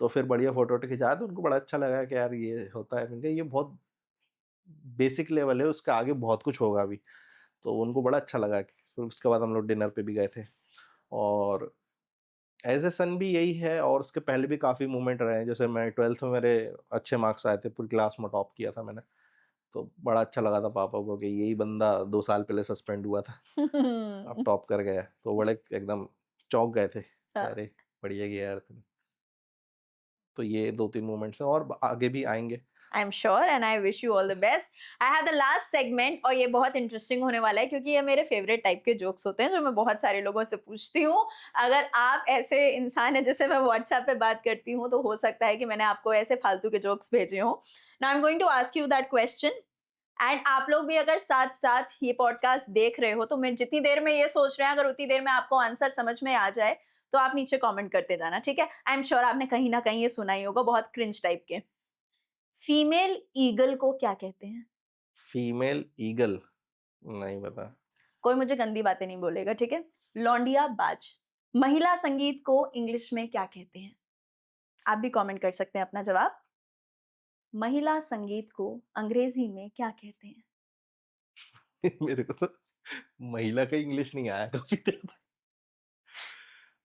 [SPEAKER 2] तो फिर बढ़िया फ़ोटो-वोटो खिंचाया, तो उनको बड़ा अच्छा लगा कि यार ये होता है। मैंने कहा ये बहुत बेसिक लेवल है, उसके आगे बहुत कुछ होगा अभी। तो उनको बड़ा अच्छा लगा। फिर उसके बाद हम लोग डिनर पे भी गए थे। और एज़ अ सन भी यही है, और उसके पहले भी काफ़ी मोमेंट रहे हैं। जैसे मैं 12th में मेरे अच्छे मार्क्स आए थे, पूरी क्लास में टॉप किया था मैंने। तो बड़ा अच्छा लगा था पापा को कि यही बंदा 2 साल पहले सस्पेंड हुआ था, अब टॉप कर गया है। तो बड़े एकदम चौंक गए थे कि अरे! बढ़िया किया यार तूने। तो ये 2-3 मोमेंट्स हैं, और आगे भी आएँगे।
[SPEAKER 1] I am sure and I wish you all the best. I have the last segment और ये बहुत इंटरेस्टिंग होने वाला है क्योंकि ये मेरे फेवरेट टाइप के जोक्स होते हैं जो मैं बहुत सारे लोगों से पूछती हूँ। अगर आप ऐसे इंसान हैं जिससे मैं व्हाट्सएप पे बात करती हूँ तो हो सकता है कि मैंने आपको ऐसे फालतू के जोक्स भेजे हों। Now I am going to ask you that question. And आप लोग भी अगर साथ साथ ये पॉडकास्ट देख रहे हो तो मैं जितनी देर में ये सोच रहे हैं अगर उतनी देर में आपको आंसर समझ में आ जाए तो आप नीचे कमेंट करते जाना, ठीक है? आई एम श्योर आपने कहीं ना कहीं ये सुना ही होगा, बहुत क्रिंज टाइप के। फीमेल ईगल को क्या कहते हैं?
[SPEAKER 2] फीमेल ईगल, नहीं पता।
[SPEAKER 1] कोई मुझे गंदी बातें नहीं बोलेगा, ठीक है? लौंडिया बाज। महिला संगीत को इंग्लिश में क्या कहते हैं? आप भी कमेंट कर सकते हैं अपना जवाब। महिला संगीत को अंग्रेजी में क्या कहते हैं?
[SPEAKER 2] मेरे को तो महिला का इंग्लिश नहीं आया काफी देर तक।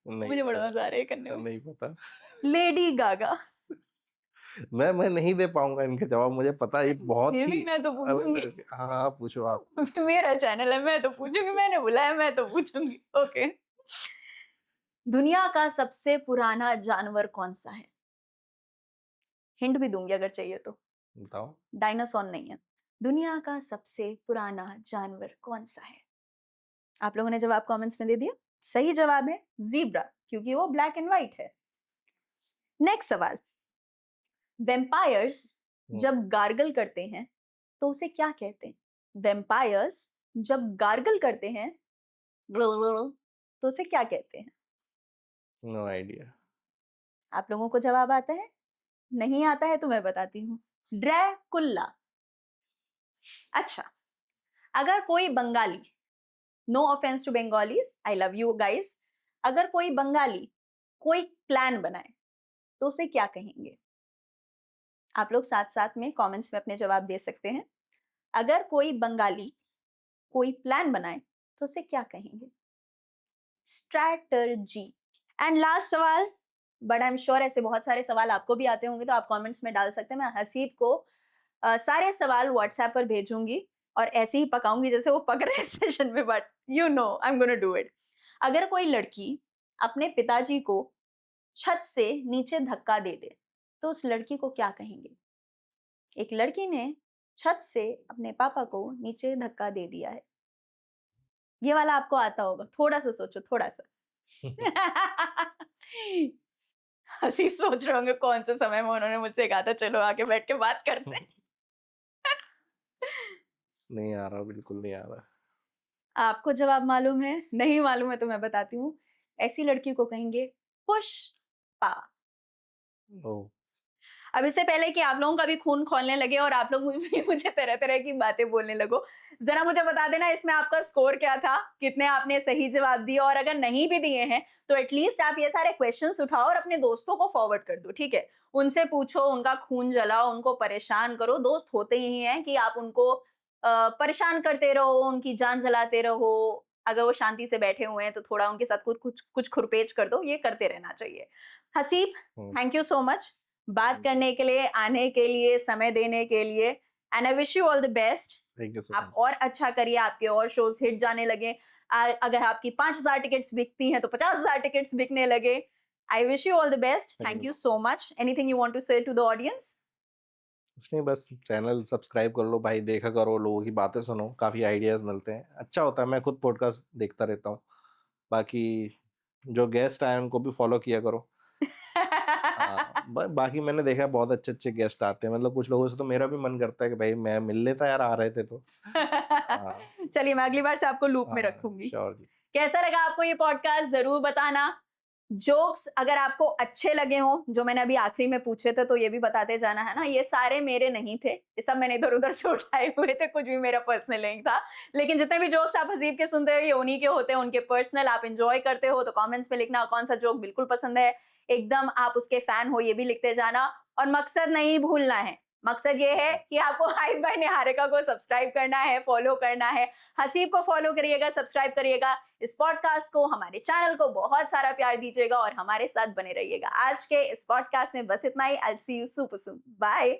[SPEAKER 2] नहीं
[SPEAKER 1] मुझे बड़ा
[SPEAKER 2] पता,
[SPEAKER 1] मजा आ रहा है करने में।
[SPEAKER 2] नहीं पता।
[SPEAKER 1] Lady Gaga.
[SPEAKER 2] मैं नहीं दे पाऊंगा इनके जवाब, मुझे पता है ये बहुत
[SPEAKER 1] ये
[SPEAKER 2] ही
[SPEAKER 1] भी मैं तो पूछूंगी।
[SPEAKER 2] हाँ पूछो आप।
[SPEAKER 1] मेरा चैनल है, मैं तो पूछूंगी, मैंने बुलाया, मैं तो पूछूंगी। ओके। दुनिया का सबसे पुराना जानवर कौन सा है? हिंट भी दूंगी अगर चाहिए तो।
[SPEAKER 2] बताओ।
[SPEAKER 1] डायनासोर नहीं है। दुनिया का सबसे पुराना जानवर कौन सा है? आप लोगों ने जवाब कमेंट्स में दे दिया। सही जवाब है जीब्रा, क्योंकि वो ब्लैक एंड व्हाइट है। नेक्स्ट सवाल। वेम्पायर्स जब गार्गल करते हैं तो उसे क्या कहते हैं? वेम्पायर्स जब गार्गल करते हैं तो उसे क्या कहते हैं?
[SPEAKER 2] No idea.
[SPEAKER 1] आप लोगों को जवाब आता है? नहीं आता है तो मैं बताती हूँ। ड्रैकुल्ला। अच्छा, अगर कोई Bengali, no offence to Bengalis, I love you guys, अगर कोई बंगाली कोई प्लान बनाए तो उसे क्या कहेंगे? आप लोग साथ साथ में कमेंट्स में अपने जवाब दे सकते हैं। अगर कोई बंगाली कोई प्लान बनाए तो उसे क्या कहेंगे? स्ट्रैटर्जी। एंड लास्ट सवाल, बट आई एम श्योर ऐसे बहुत सारे सवाल आपको भी आते होंगे तो आप कमेंट्स में डाल सकते हैं। मैं हसीब को सारे सवाल व्हाट्सएप पर भेजूंगी और ऐसे ही पकाऊंगी जैसे वो पक रहे हैं सेशन में, but you know I am gonna do it. अगर कोई लड़की अपने पिताजी को छत से नीचे धक्का दे दे तो उस लड़की को क्या कहेंगे? एक लड़की ने छत से अपने पापा को नीचे धक्का दे दिया है। ये वाला आपको आता होगा, थोड़ा सा सोचो, थोड़ा सा। हसीब सोच रहे होंगे कौन से समय में उन्होंने मुझसे कहा था चलो आके बैठ के बात करते हैं।
[SPEAKER 2] नहीं आ रहा, बिल्कुल नहीं आ रहा।
[SPEAKER 1] आपको जवाब मालूम है? नहीं मालूम है तो मैं बताती हूँ। ऐसी लड़की को कहेंगे पुष्पा।
[SPEAKER 2] ओह,
[SPEAKER 1] अब इससे पहले कि आप लोगों का भी खून खौलने लगे और आप लोग भी मुझे तरह तरह की बातें बोलने लगो, जरा मुझे बता देना इसमें आपका स्कोर क्या था, कितने आपने सही जवाब दिए, और अगर नहीं भी दिए हैं तो एटलीस्ट आप ये सारे क्वेश्चंस उठाओ और अपने दोस्तों को फॉरवर्ड कर दो, ठीक है? उनसे पूछो, उनका खून जलाओ, उनको परेशान करो। दोस्त होते ही हैं कि आप उनको परेशान करते रहो, उनकी जान जलाते रहो। अगर वो शांति से बैठे हुए हैं तो थोड़ा उनके साथ कुछ कुछ कुछ खुरपेच कर दो, ये करते रहना चाहिए। Haseeb, thank you so much बात करने के लिए, आने के लिए, समय देने के लिए, and I wish you all the best.
[SPEAKER 2] Thank you so
[SPEAKER 1] आप
[SPEAKER 2] मच।
[SPEAKER 1] और अच्छा करिए, आपके और शोज हिट जाने लगे। अगर आपकी 5,000 टिकट्स बिकती हैं तो 50,000 टिकट्स बिकने लगे। I wish you all the best.
[SPEAKER 2] Thank
[SPEAKER 1] thank
[SPEAKER 2] you.
[SPEAKER 1] You so much. Anything you want to say to the audience?
[SPEAKER 2] कुछ नहीं, बस चैनल सब्सक्राइब कर लो भाई, देखा करो, लोगों की बातें सुनो, काफ़ी आइडियाज़ मिलते हैं, अच्छा होता है। मैं खुद पॉडकास्ट देखता रहता हूँ। बाकी जो गेस्ट आए उनको भी फॉलो किया करो। बाकी मैंने देखा है बहुत अच्छे अच्छे गेस्ट आते हैं, मतलब कुछ लोगों से तो मेरा भी मन करता है कि भाई मैं मिल लेता यार, आ रहे थे तो।
[SPEAKER 1] चलिए, मैं अगली बार से आपको लूप में रखूंगी।
[SPEAKER 2] श्योर जी।
[SPEAKER 1] कैसा लगा आपको ये पॉडकास्ट जरूर बताना। जोक्स अगर आपको अच्छे लगे हों, जो मैंने अभी आखिरी में पूछे थे, तो ये भी बताते जाना है ना। ये सारे मेरे नहीं थे, ये सब मैंने इधर उधर से उठाए हुए थे, कुछ भी मेरा पर्सनल नहीं था। लेकिन जितने भी जोक्स आप हसीब के सुनते हो ये उन्हीं के होते हैं, उनके पर्सनल। आप एंजॉय करते हो तो कमेंट्स में लिखना कौन सा जोक बिल्कुल पसंद है, एकदम आप उसके फैन हो, ये भी लिखते जाना। और मकसद नहीं भूलना है, मकसद ये है कि आपको हाइब बाय निहारिका को सब्सक्राइब करना है, फॉलो करना है। हसीब को फॉलो करिएगा, सब्सक्राइब करिएगा, इस पॉडकास्ट को, हमारे चैनल को बहुत सारा प्यार दीजिएगा और हमारे साथ बने रहिएगा। आज के इस पॉडकास्ट में बस इतना ही। I will see you super soon. Bye.